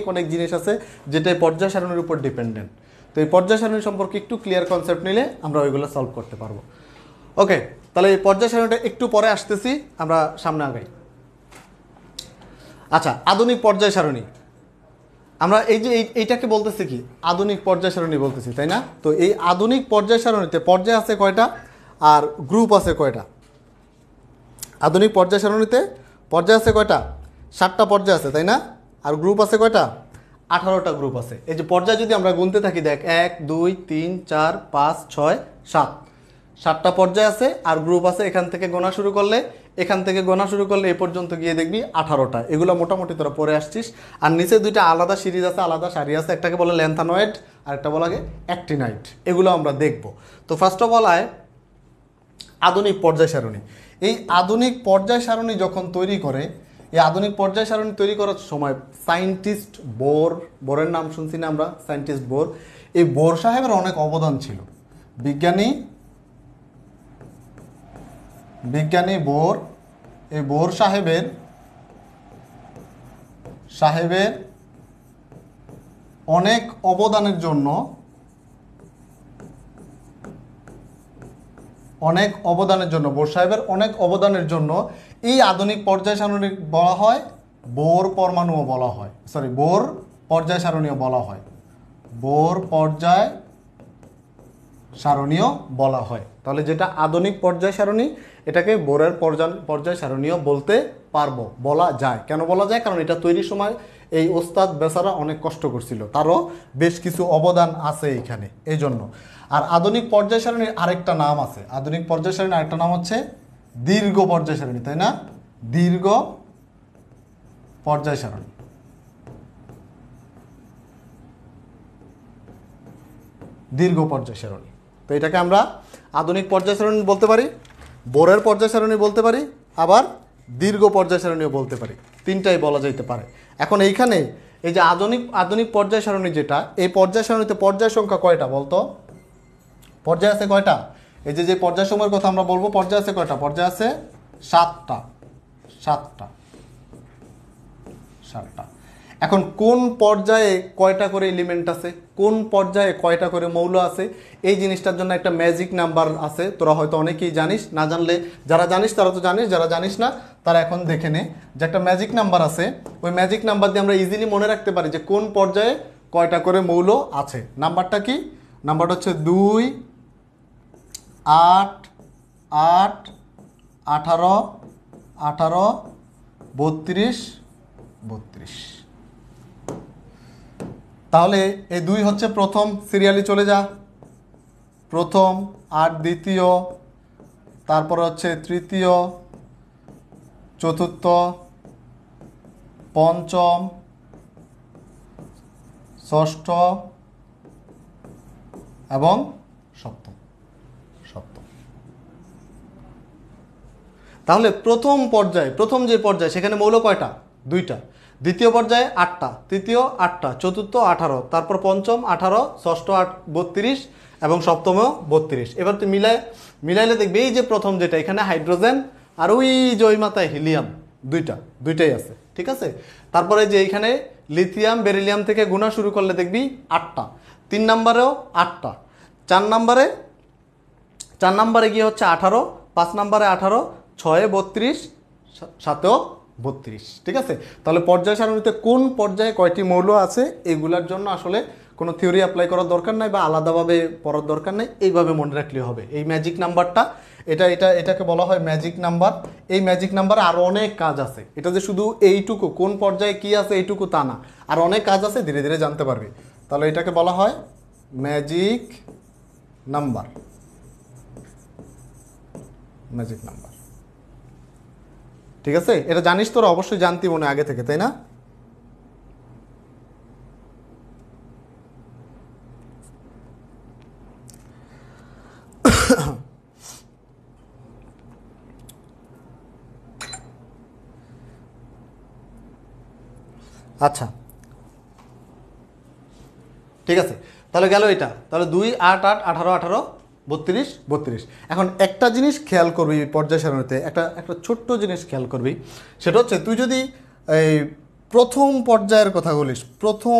অনেক জিনিস আছে যেটা এই পর্যায় সারণীর উপর ডিপেন্ডেন্ট। তো এই পর্যায় সারণী সম্পর্কে একটু ক্লিয়ার কনসেপ্ট নিলে আমরা ওইগুলো সলভ করতে পারবো। ওকে, তাহলে এই পর্যায় সারণীটা একটু পরে আসতেছি, আমরা সামনে আগাই। আচ্ছা, আধুনিক পর্যায় সারণী, আমরা এই যে এইটাকে বলতেছি কি? আধুনিক পর্যায় সারণী বলতেছি, তাই না? তো এই আধুনিক পর্যায় সারণীতে পর্যায় আছে কয়টা আর গ্রুপ আছে কয়টা? আধুনিক পর্যায় সারণীতে পর্যায় আছে কয়টা? 7টা পর্যায় আছে, তাই না? আর গ্রুপ আছে কয়টা? 18টা গ্রুপ আছে। এই যে পর্যায় যদি আমরা গুনতে থাকি, দেখ 1 2 3 4 5 6 7, 7টা পর্যায় আছে, আর গ্রুপ আছে এখান থেকে গোনা শুরু করলে, এই পর্যন্ত গিয়ে দেখবি 18টা। এগুলো মোটামুটি তোরা পড়ে আসছিস। আর নিচে 2টা আলাদা সিরিজ আছে, আলাদা সারি আছে, একটাকে বলে ল্যান্থানয়েড আর একটা বলা হয় অ্যাক্টিনাইট। এগুলো আমরা দেখব। তো ফার্স্ট অফ অল আধুনিক পর্যায় সারণী। এই আধুনিক পর্যায় সারণী যখন তৈরি করে, এই আধুনিক পর্যায় সারণী তৈরি করার সময় সায়েন্টিস্ট বোরের নাম শুনছি না আমরা? Scientist bore. এই বোর সাহেবের অনেক অবদান ছিল। বিজ্ঞানী বোর, এই বোর সাহেবের অনেক অবদানের জন্য বোর সাহেবের অনেক অবদানের জন্য এই আধুনিক পর্যায় সারণী বলা হয় বোর পরমাণুও বলা হয়, বোর পর্যায় সারণীও বলা হয়, বোর পর্যায় সারণীও বলা হয়। তাহলে যেটা আধুনিক পর্যায় সারণী, এটাকে বোরের পর্যায় সারণীও বলতে পারবো, বলা যায়। কেন বলা যায়? কারণ এটা তৈরির সময় এই ওস্তাদ বেচারা অনেক কষ্ট করছিল, তারও বেশ কিছু অবদান আছে এখানে, এই জন্য। আর আধুনিক পর্যায় সারণীর আরেকটা নাম আছে, আধুনিক পর্যায় সারণীর আরেকটা নাম হচ্ছে দীর্ঘ পর্যায় সারণী, তাই না? দীর্ঘ পর্যায় সারণী। দীর্ঘ পর্যায় সারণী। তো এটাকে আমরা আধুনিক পর্যায় সারণী বলতে পারি, বোরের পর্যায় সারণী বলতে পারি, আবার দীর্ঘ পর্যায় সারণীও বলতে পারি, তিনটাই বলা যেতে পারে। এখন এইখানে এই যে আধুনিক পর্যায় সারণী যেটা, এই পর্যায় সারণীতে পর্যায় সংখ্যা কয়টা বলতো? পর্যায় আছে কয়টা? এই যে পর্যায় সময়ের কথা আমরা বলবো, পর্যায় আছে কয়টা? পর্যায় আছে 7টা। এখন কোন পর্যায়ে কয়টা করে এলিমেন্ট আছে, কোন পর্যায়ে কয়টা করে মৌল আছে, এই জিনিসটার জন্য একটা ম্যাজিক নাম্বার আছে। তোরা হয়তো অনেকেই জানিস, না জানলে যারা জানিস তারা তো জানিস, যারা জানিস না তারা এখন দেখে নে যে একটা ম্যাজিক নাম্বার আছে। ওই ম্যাজিক নাম্বার দিয়ে আমরা ইজিলি মনে রাখতে পারি যে কোন পর্যায়ে কয়টা করে মৌল আছে। নাম্বারটা কি? নাম্বারটা হচ্ছে 2 8 8 18 18 32 32। তাহলে এই 2 হচ্ছে প্রথম, সিরিয়ালি চলে যা, প্রথম, আর দ্বিতীয়, তারপর হচ্ছে তৃতীয়, চতুর্থ, পঞ্চম, ষষ্ঠ এবং সপ্তম। তাহলে প্রথম পর্যায়ে, প্রথম যে পর্যায়ে সেখানে মৌল কয়টা? 2টা। দ্বিতীয় পর্যায়ে 8টা, তৃতীয় 8টা, চতুর্থ 18, তারপর পঞ্চম 18, ষষ্ঠ 32 এবং সপ্তমেও 32। এবার তুই মিলাইলে দেখবি এই যে প্রথম যেটা এখানে হাইড্রোজেন আর ওই যে ওই মাথায় হিলিয়াম, দুইটাই আছে, ঠিক আছে। তারপরে যে এখানে লিথিয়াম বেরিলিয়াম থেকে গুণা শুরু করলে দেখবি 8টা, 3 নম্বরেও 8টা, 4 নম্বরে গিয়ে হচ্ছে 18, 5 নম্বরে 18, 6 32, 7 32, ঠিক আছে। তাহলে পর্যায় সারণীতে কোন পর্যায়ে কয়টি মৌল আছে এগুলার জন্য আসলে কোনো থিওরি অ্যাপ্লাই করার দরকার নাই বা আলাদাভাবে পড়ার দরকার নেই, এইভাবে মনে রাখলে হবে। এই ম্যাজিক নাম্বারটা এটাকে বলা হয় ম্যাজিক নাম্বার। এই ম্যাজিক নাম্বারে আরও অনেক কাজ আছে, এটা যে শুধু এইটুকু কোন পর্যায়ে কি আছে এইটুকু তা না, আর অনেক কাজ আছে, ধীরে ধীরে জানতে পারবি। তাহলে এটাকে বলা হয় ম্যাজিক নাম্বার। ঠিক আছে, এটা জানিস, তোরা অবশ্যই জানতি মনে আগে থেকে, তাই না? আচ্ছা, ঠিক আছে, তাহলে গেল এটা। তাহলে 2, 8, 8, 18, 18, 32, 32। এখন একটা জিনিস খেয়াল করবি পর্যায় সারণীতে, একটা ছোট্ট জিনিস খেয়াল করবি, সেটা হচ্ছে তুই যদি এই প্রথম পর্যায়ের কথা বলিস, প্রথম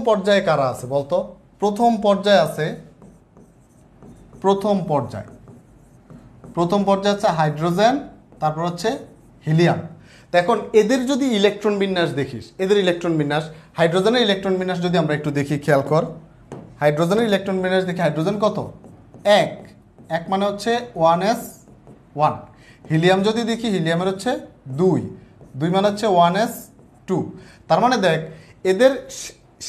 পর্যায়ে কারা আছে বলতো? প্রথম পর্যায়ে আছে, প্রথম পর্যায়ে আছে হাইড্রোজেন, তারপর হচ্ছে হিলিয়াম। তো এখন এদের যদি ইলেকট্রন বিন্যাস দেখিস, এদের ইলেকট্রন বিন্যাস, হাইড্রোজেনের ইলেকট্রন বিন্যাস যদি আমরা একটু দেখি, খেয়াল কর, হাইড্রোজেনের ইলেকট্রন বিন্যাস দেখি, হাইড্রোজেন কত? 1 মানে হচ্ছে 1s1। হিলিয়াম যদি দেখি, হিলিয়ামের হচ্ছে 2 মানে হচ্ছে 1s2। তার মানে দেখ এদের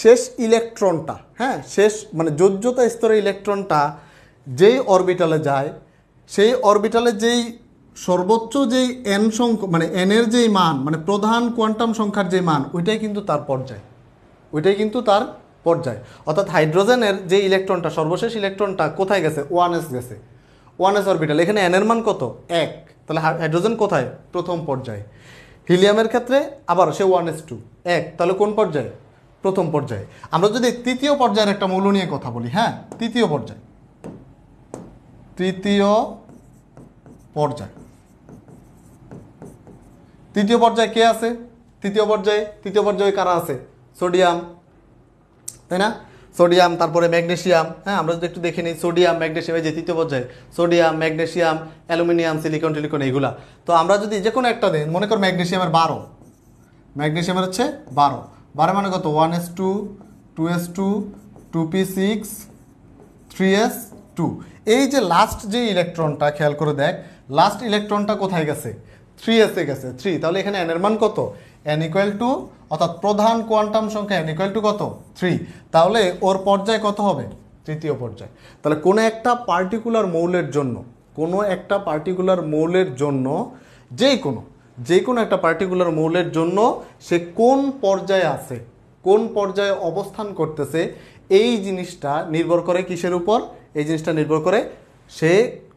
শেষ ইলেকট্রনটা, হ্যাঁ, শেষ মানে যোজ্যতা স্তরের ইলেকট্রনটা যেই অরবিটালে যায়, সেই অরবিটালে যেই সর্বোচ্চ যেই এন সংখ্যা মানে এনের যেই মান, মানে প্রধান কোয়ান্টাম সংখ্যার যেই মান, ওইটাই কিন্তু তার পর্যায়। অর্থাৎ হাইড্রোজেনের যে ইলেকট্রনটা, সর্বশেষ ইলেকট্রনটা কোথায় গেছে? 1s গেছে, 1s অরবিটাল। এখানে এনের মান কত? 1। তাহলে হাইড্রোজেন কোথায়? প্রথম পর্যায়ে। হিলিয়ামের ক্ষেত্রে আবার সে 1s2, 1। তাহলে কোন পর্যায়ে? প্রথম পর্যায়ে। আমরা যদি তৃতীয় পর্যায়ের একটা মৌল নিয়ে কথা বলি, হ্যাঁ, তৃতীয় পর্যায় কে আছে? তৃতীয় পর্যায়ে কারা আছে? সোডিয়াম, তাই না? সোডিয়াম, তারপরে ম্যাগনেসিয়াম, হ্যাঁ, আমরা যদি একটু দেখে নিই, সোডিয়াম ম্যাগনেসিয়াম, এই যে তৃতীয় পর্যায়ে সোডিয়াম ম্যাগনেসিয়াম অ্যালুমিনিয়াম সিলিকন টিলিকন এইগুলা। তো আমরা যদি যে কোনো একটা দিন মনে কর ম্যাগনেসিয়ামের 12, ম্যাগনেসিয়ামের হচ্ছে 12 মানে কত? 1s2, 2s2, 2p6, 3s2। এই যে লাস্ট যে ইলেকট্রনটা, খেয়াল করে দেখ, লাস্ট ইলেকট্রনটা কোথায় গেছে? 3s এ গেছে, 3। তাহলে এখানে n এর মান কত? n = অর্থাৎ প্রধান কোয়ান্টাম সংখ্যা n = কত? 3। তাহলে ওর পর্যায় কত হবে? তৃতীয় পর্যায়। তাহলে কোনো একটা পার্টিকুলার মৌলের জন্য যে কোনো একটা পার্টিকুলার মৌলের জন্য সে কোন পর্যায়ে আছে, কোন পর্যায়ে অবস্থান করতেছে, এই জিনিসটা নির্ভর করে কিসের উপর? এই জিনিসটা নির্ভর করে সে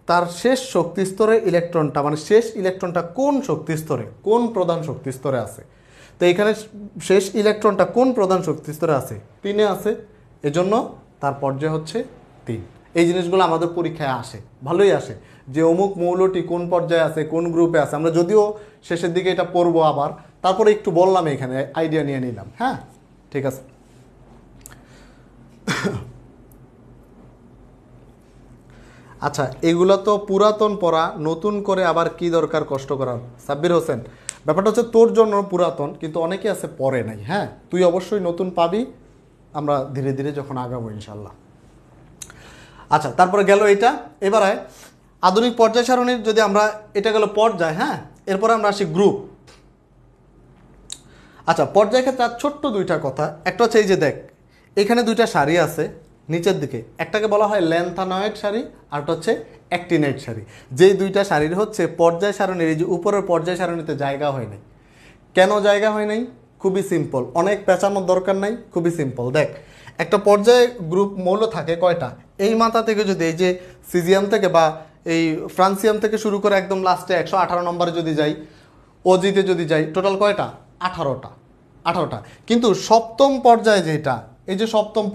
তার শেষ শক্তি স্তরে ইলেকট্রনটা, মানে শেষ ইলেকট্রনটা কোন শক্তি স্তরে, কোন প্রধান শক্তি স্তরে আছে। তো এখানে শেষ ইলেকট্রনটা কোন প্রধান শক্তি স্তরে আছে? 3-এ আছে, এজন্য তার পর্যায় হচ্ছে 3। এই জিনিসগুলো আমাদের পরীক্ষায় আসে, ভালোই আসে, যে অমুক মৌলটি কোন পর্যায়ে আছে, কোন গ্রুপে আছে। আমরা যদিও শেষের দিকে এটা পড়বো আবার, তারপরে একটু বললাম, এখানে আইডিয়া নিয়ে নিলাম, হ্যাঁ, ঠিক আছে। আচ্ছা, এগুলো তো পুরাতন পড়া, নতুন করে আবার কি দরকার কষ্ট করার? সাব্বির হোসেন, ব্যাপারটা হচ্ছে তোর জন্য পুরাতন, কিন্তু অনেকে আছে পড়ে নাই, হ্যাঁ, তুই অবশ্যই নতুন পাবি, আমরা ধীরে ধীরে যখন আগাবো ইনশাল্লাহ। আচ্ছা, তারপরে গেল এটা। এবারে আধুনিক পর্যায় সারণীর যদি আমরা, এটা গেল পর্যায়, হ্যাঁ, এরপরে আমরা আসি গ্রুপ। আচ্ছা, পর্যায় ক্ষেত্রে আর ছোট্ট 2টা কথা। একটা হচ্ছে এই যে দেখ, এখানে 2টা সারি আছে নিচের দিকে, একটাকে বলা হয় ল্যান্থানয়েড সারি, আরটা হচ্ছে অ্যাক্টিনাইড সারি। যেই 2টা সারির হচ্ছে পর্যায় সারণীর এই যে উপরের পর্যায় সারণীতে জায়গা হয় নাই। কেন জায়গা হয় নাই? খুবই সিম্পল, অনেক পেঁচানোর দরকার নাই, খুবই সিম্পল। দেখ, একটা পর্যায়ে গ্রুপ মৌল থাকে কয়টা? এই মাথা থেকে যদি এই যে সিজিয়াম থেকে বা এই ফ্রান্সিয়াম থেকে শুরু করে একদম লাস্টে 118 নম্বরে যদি যাই, ওজিতে যদি যাই, টোটাল কয়টা? 18টা। কিন্তু সপ্তম পর্যায়ে যেটা, এই যে সপ্তম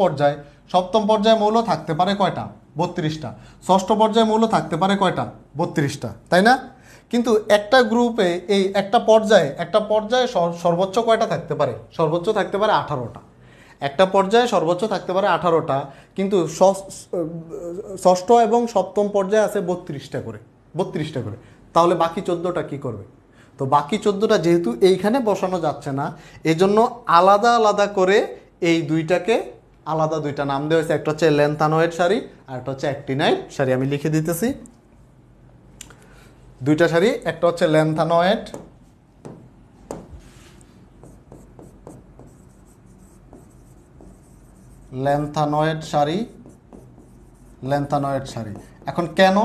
পর্যায়ে মৌল থাকতে পারে কয়টা? 32টা। ষষ্ঠ পর্যায়ে মৌল থাকতে পারে কয়টা? 32টা, তাই না? কিন্তু একটা গ্রুপে এই একটা পর্যায়ে সর্বোচ্চ কয়টা থাকতে পারে? সর্বোচ্চ থাকতে পারে 18টা। একটা পর্যায়ে সর্বোচ্চ থাকতে পারে 18টা, কিন্তু ষষ্ঠ এবং সপ্তম পর্যায়ে আছে 32টা করে। তাহলে বাকি 14টা কি করবে? তো বাকি 14টা যেহেতু এইখানে বসানো যাচ্ছে না, এজন্য আলাদা আলাদা করে এই দুইটাকে আলাদা দুইটা নাম দেওয়া হয়েছে। একটা হচ্ছে ল্যান্থানোয়েড সারি আর একটা হচ্ছে অ্যাক্টিনাইড সারি। আমি লিখে দিতেছি দুইটা সারি, একটা হচ্ছে ল্যান্থানোয়েড সারি। এখন কেন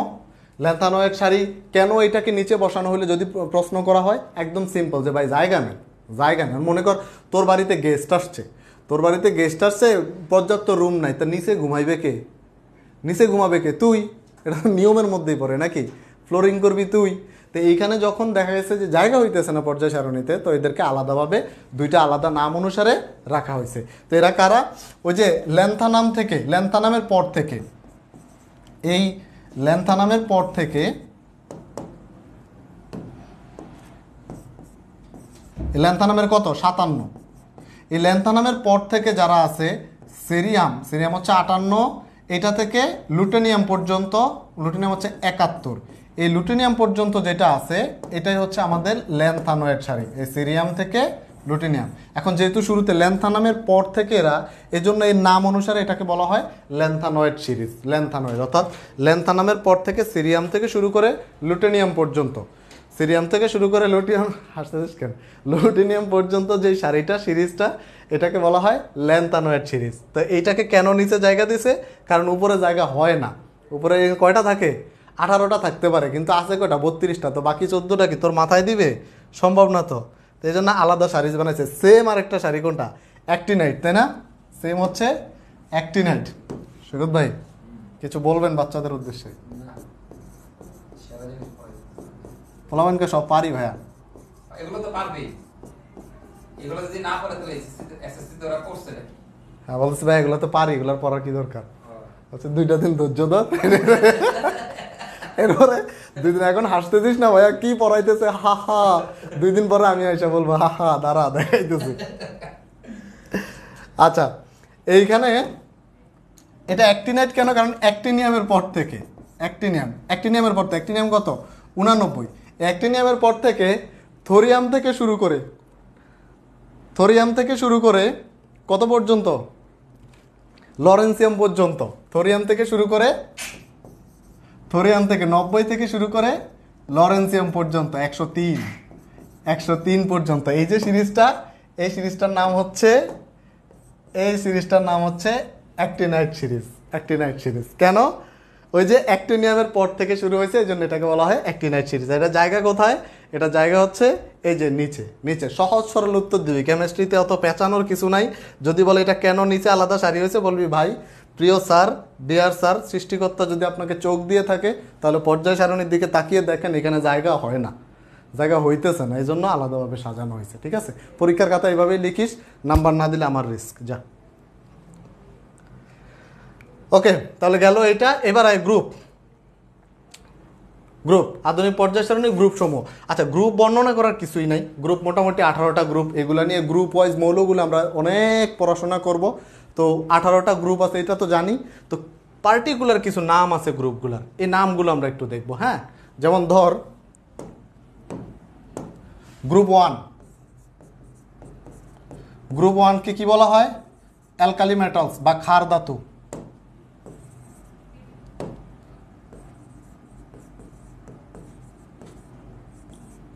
ল্যান্থানোয়েড সারি, কেন এটাকে নিচে বসানো হলে যদি প্রশ্ন করা হয়, একদম সিম্পল, যে ভাই জায়গা নেই। মনে কর তোর বাড়িতে গেস্ট আসছে, পর্যাপ্ত রুম নাই, তা নিচে ঘুমাবে কে? তুই। এটা নিয়মের মধ্যেই পড়ে নাকি? ফ্লোরিং করবি তুই। তো এইখানে যখন দেখা গেছে যে জায়গা হইতেছে না পর্যায় সারণীতে, তো এদেরকে আলাদাভাবে দুইটা আলাদা নাম অনুসারে রাখা হয়েছে। তো এরা কারা? ওই যে ল্যান্থানামের পর থেকে এই ল্যান্থানামের পর থেকে ল্যান্থানামের কত? 57। এই ল্যান্থানামের পর থেকে যারা আছে, সিরিয়াম হচ্ছে 58, এটা থেকে লুটেনিয়াম পর্যন্ত, লুটেনিয়াম হচ্ছে 71। এই লুটেনিয়াম পর্যন্ত যেটা আছে এটাই হচ্ছে আমাদের ল্যান্থানোয়েড সারি, এই সিরিয়াম থেকে লুটেনিয়াম। এখন যেহেতু শুরুতে ল্যান্থানামের পর থেকে এরা, এজন্য এই নাম অনুসারে এটাকে বলা হয় ল্যান্থানোয়েড সিরিজ। ল্যান্থানোয়েড অর্থাৎ ল্যান্থানামের পর থেকে সিরিয়াম থেকে শুরু করে লুটেনিয়াম পর্যন্ত, লুটেনিয়াম পর্যন্ত যে সিরিজটা, এটাকে বলা হয় ল্যান্থানোয়েড সিরিজ। তো এইটাকে কেন নিচে জায়গা দিছে? কারণ উপরে জায়গা হয় না। উপরে কয়টা থাকে? 18টা থাকতে পারে, কিন্তু আছে কয়টা? 32টা। তো বাকি 14টা কি তোর মাথায় দিবে? সম্ভব না। তো এই জন্য আলাদা সারিজ বানাইছে। সেম আরেকটা সারি কোনটা? অ্যাক্টিনাইড, তাই না? সেম হচ্ছে অ্যাক্টিনাইড। সৈকত ভাই কিছু বলবেন বাচ্চাদের উদ্দেশ্যে? ফলামানকে সব পারি ভাইয়া, এগুলো তো পারবে। এগুলো যদি না পারে তাহলে এসএসসি তো ওরা করছে নাকি? হ্যাঁ বলছি ভাই এগুলো তো পারি, এগুলোর পড়ার কি দরকার? আচ্ছা 2টা দিন ধৈর্য ধর, এরপরে 2 দিন এখন হাসতেছিস না ভাইয়া, কি পড়াইতেছে হা হা, 2 দিন পরে আমি এসে বলবো হা হা দাঁড়া দেখাইতেছি। আচ্ছা এইখানে এটা অ্যাক্টিনাইড কেন? কারণ অ্যাক্টিনিয়ামের পর থেকে, অ্যাক্টিনিয়ামের পর থেকে, অ্যাক্টিনিয়াম কত? 89। অ্যাক্টিনিয়ামের পর থেকে থোরিয়াম থেকে শুরু করে কত পর্যন্ত? লরেন্সিয়াম পর্যন্ত। থোরিয়াম থেকে 90 থেকে শুরু করে লরেন্সিয়াম পর্যন্ত 103 পর্যন্ত। এই যে সিরিজটা, এই সিরিজটার নাম হচ্ছে অ্যাক্টিনাইড সিরিজ। কেন? ওই যে অ্যাক্টিনিয়ামের পর থেকে শুরু হয়েছে, এই জন্য এটাকে বলা হয় অ্যাক্টিনাইড সিরিজ। এটা জায়গা কোথায়? এটা জায়গা হচ্ছে এই যে নিচে। সহজ সরল উত্তর দিবি, কেমিস্ট্রিতে অত পেঁচানোর কিছু নাই। যদি বলে এটা কেন নিচে আলাদা সারি হয়েছে, বলবি ভাই প্রিয় স্যার, ডিয়ার স্যার, সৃষ্টিকর্তা যদি আপনাকে চোখ দিয়ে থাকে তাহলে পর্যায় সারণীর দিকে তাকিয়ে দেখেন, এখানে জায়গা হয় না, জায়গা হইতেছে না, এই জন্য আলাদাভাবে সাজানো হয়েছে। ঠিক আছে, পরীক্ষার খাতা এইভাবেই লিখিস, নাম্বার না দিলে আমার রিস্ক। যা ওকে, তাহলে গেল এটা। এবার আয় গ্রুপ। আধুনিক পর্যায় সারণী গ্রুপ সমূহ। আচ্ছা, গ্রুপ বর্ণনা করার কিছুই নাই। গ্রুপ মোটামুটি 18টা গ্রুপ। এগুলা নিয়ে গ্রুপ ওয়াইজ মৌলগুলো আমরা অনেক পড়াশোনা করব। তো 18টা গ্রুপ আছে, এটা তো জানি। তো পার্টিকুলার কিছু নাম আছে গ্রুপগুলার, এই নামগুলো আমরা একটু দেখব। হ্যাঁ, যেমন ধর গ্রুপ 1। গ্রুপ 1কে কি বলা হয়? অ্যালকালি মেটালস বা ক্ষার ধাতু।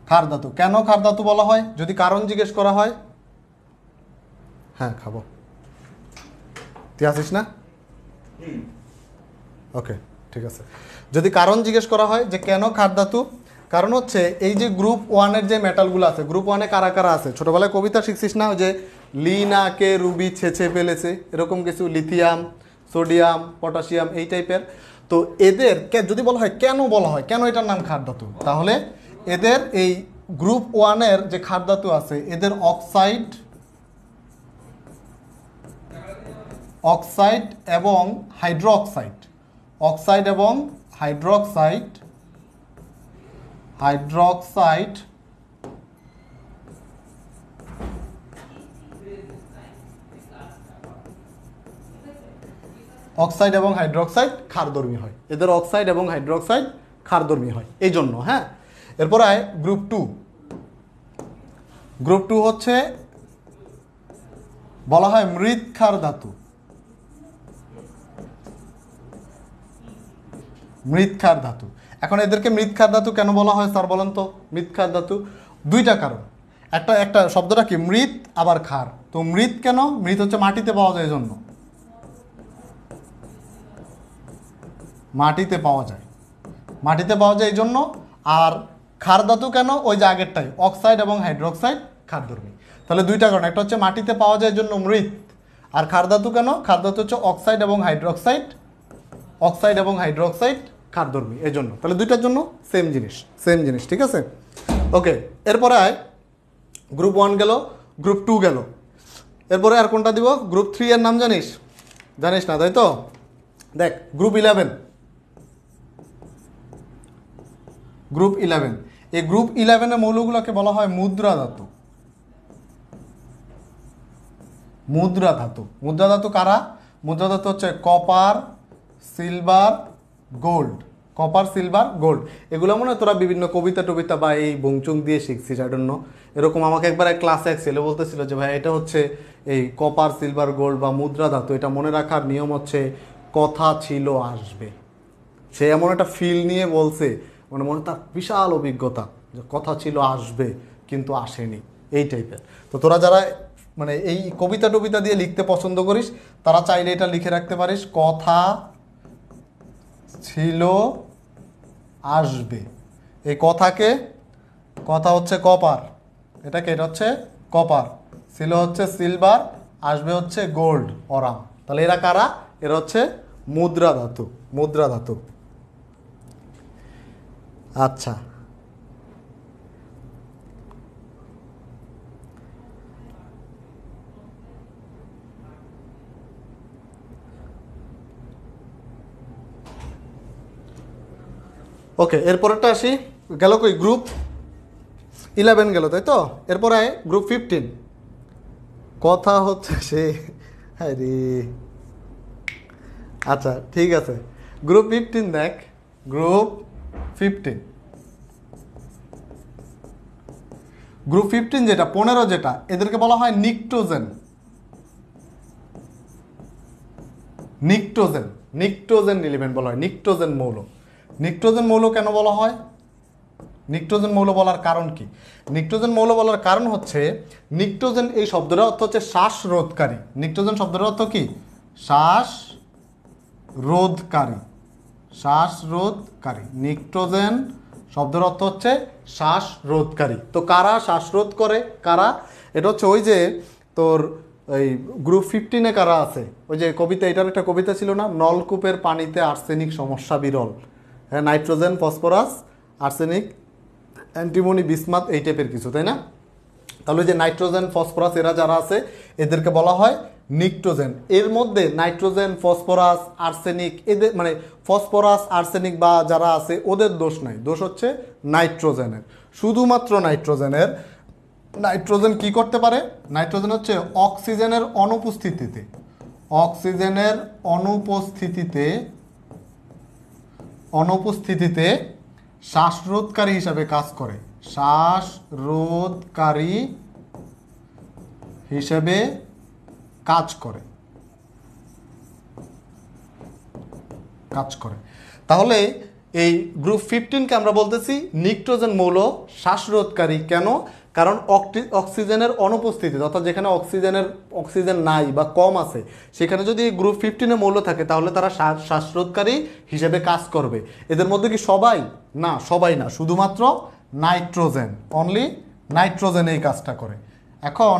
ক্ষার ধাতু। কেন ক্ষার ধাতু বলা হয়? যদি কারণ জিজ্ঞেস করা হয়, হ্যাঁ খাবো, তুই আসিস না? ওকে ঠিক আছে। যদি কারণ জিজ্ঞেস করা হয় যে কেন ক্ষার ধাতু, কারণ হচ্ছে এই যে গ্রুপ ওয়ানের যে মেটালগুলো আছে, গ্রুপ ওয়ানে কারা কারা আছে, ছোটোবেলায় কবিতা শিখছিস না, ওই যে লিনাকে রুবি ছেঁচে ফেলেছে, এরকম কিছু, লিথিয়াম, সোডিয়াম, পটাশিয়াম, এই টাইপের। তো এদের যদি বলা হয় কেন বলা হয়, কেন এটার নাম ক্ষার ধাতু, তাহলে এদের এই গ্রুপ ওয়ানের যে ক্ষার ধাতু আছে এদের অক্সাইড এবং হাইড্রোক্সাইড, অক্সাইড এবং হাইড্রোক্সাইড অক্সাইড এবং হাইড্রোক্সাইড ক্ষারধর্মী হয়, এদের অক্সাইড এবং হাইড্রোক্সাইড ক্ষারধর্মী হয় এই জন্য। হ্যাঁ, এরপর আয় গ্রুপ টু। গ্রুপ টু হচ্ছে বলা হয় মৃৎক্ষার ধাতু, মৃৎক্ষার ধাতু। এখন এদেরকে মৃৎক্ষার ধাতু কেন বলা হয় স্যার বলেন তো? মৃৎক্ষার ধাতু দুইটা কারণ, একটা শব্দটা কি মৃৎ আবার ক্ষার। তো মৃৎ কেন? মৃৎ হচ্ছে মাটিতে পাওয়া যায়, এই জন্য মাটিতে পাওয়া যায় এই জন্য। আর ক্ষার ধাতু কেন? ওই যে আগেরটাই, অক্সাইড এবং হাইড্রোক্সাইড ক্ষারধর্মী। তাহলে দুইটা কারণ, একটা হচ্ছে মাটিতে পাওয়া যায় জন্য মৃৎ, আর ক্ষার ধাতু কেন? ক্ষার ধাতু হচ্ছে অক্সাইড এবং হাইড্রোক্সাইড ক্ষারধর্মী এই জন্য। তাহলে দুইটার জন্য সেম জিনিস, ঠিক আছে? ওকে, এরপরে আয় গ্রুপ ওয়ান গেল, গ্রুপ টু গেল, এরপরে আর কোনটা দিব? গ্রুপ থ্রি এর নাম জানিস না, তাই তো? দেখ, গ্রুপ 11, এই গ্রুপ 11 এর মৌলগুলোকে বলা হয় মুদ্রা ধাতু। মুদ্রা ধাতু কারা? মুদ্রা ধাতু হচ্ছে কপার, সিলভার, গোল্ড। এগুলো মনে হয় তোরা বিভিন্ন কবিতা বা এই বংচুং দিয়ে শিখছিস, আই ডোন্ট নো। এরকম আমাকে একবার এক ক্লাসে এক ছেলে বলতেছিল যে ভাই এটা হচ্ছে এই কপার, সিলভার, গোল্ড বা মুদ্রা ধাতু, এটা মনে রাখার নিয়ম হচ্ছে কথা ছিল আসবে। সে এমন একটা ফিল নিয়ে বলছে, মনে তার বিশাল অভিজ্ঞতা যে কথা ছিল আসবে কিন্তু আসেনি, এই টাইপের। তো তোরা যারা মানে এই কবিতা দিয়ে লিখতে পছন্দ করিস তারা চাইলে এটা লিখে রাখতে পারিস, কথা ছিল আসবে। এই কথা হচ্ছে কপার, এটা হচ্ছে কপার, ছিল হচ্ছে সিলভার, আসবে হচ্ছে গোল্ড, অরাম। তাহলে এরা কারা? এরা হচ্ছে মুদ্রা ধাতু। আচ্ছা, ওকে, এরপরেরটা আসি। গেল কই? গ্রুপ 11 গেল, তাই তো? এরপরে গ্রুপ 15। কথা হচ্ছে সে, হ্যাঁ রে, আচ্ছা ঠিক আছে। গ্রুপ 15 দেখ, গ্রুপ 15 যেটা 15 যেটা, এদেরকে বলা হয় নিকটোজেন এলিমেন্ট বলা হয়, নিকটোজেন মৌল কেন বলা হয়? নিকটোজেন মৌল বলার কারণ কি? নিকটোজেন মৌল বলার কারণ হচ্ছে নিকটোজেন এই শব্দটার অর্থ হচ্ছে শ্বাসরোধকারী। নিকটোজেন শব্দটার অর্থ কি? শ্বাসরোধকারী। নিকটোজেন শব্দের অর্থ হচ্ছে শ্বাসরোধকারী। তো কারা শ্বাসরোধ করে? কারা? এটা হচ্ছে ওই যে তোর এই গ্রুপ 15-এ কারা আছে, ওই যে কবিতা, এটার একটা কবিতা ছিল না, নলকূপের পানিতে আর্সেনিক সমস্যা বিরল। হ্যাঁ, nitrogen, phosphorus, arsenic, antimony, bismuth, এই টাইপের কিছু, তাই না? তাহলে যে নাইট্রোজেন, ফসফরাস এরা যারা আছে এদেরকে বলা হয় নিকটোজেন। এর মধ্যে নাইট্রোজেন, ফসফরাস, আর্সেনিক, এদের মানে ফসফরাস, আর্সেনিক বা যারা আছে ওদের দোষ নাই, দোষ হচ্ছে নাইট্রোজেনের, শুধুমাত্র নাইট্রোজেনের। নাইট্রোজেন কি করতে পারে? নাইট্রোজেন হচ্ছে অক্সিজেনের অনুপস্থিতিতে শ্বাসরোধকারী হিসাবে কাজ করে। তাহলে এই গ্রুপ 15-কে আমরা বলতেছি নিকটোজেন মৌল শ্বাসরোধকারী। কেন? কারণ অক্সিজেনের অনুপস্থিতি, অর্থাৎ যেখানে অক্সিজেন নাই বা কম আছে, সেখানে যদি গ্রুপ 15-এ মৌল থাকে তাহলে তারা শ্বাসরোধকারী হিসেবে কাজ করবে। এদের মধ্যে কি সবাই? না, সবাই না, শুধুমাত্র নাইট্রোজেন, অনলি নাইট্রোজেন এই কাজটা করে। এখন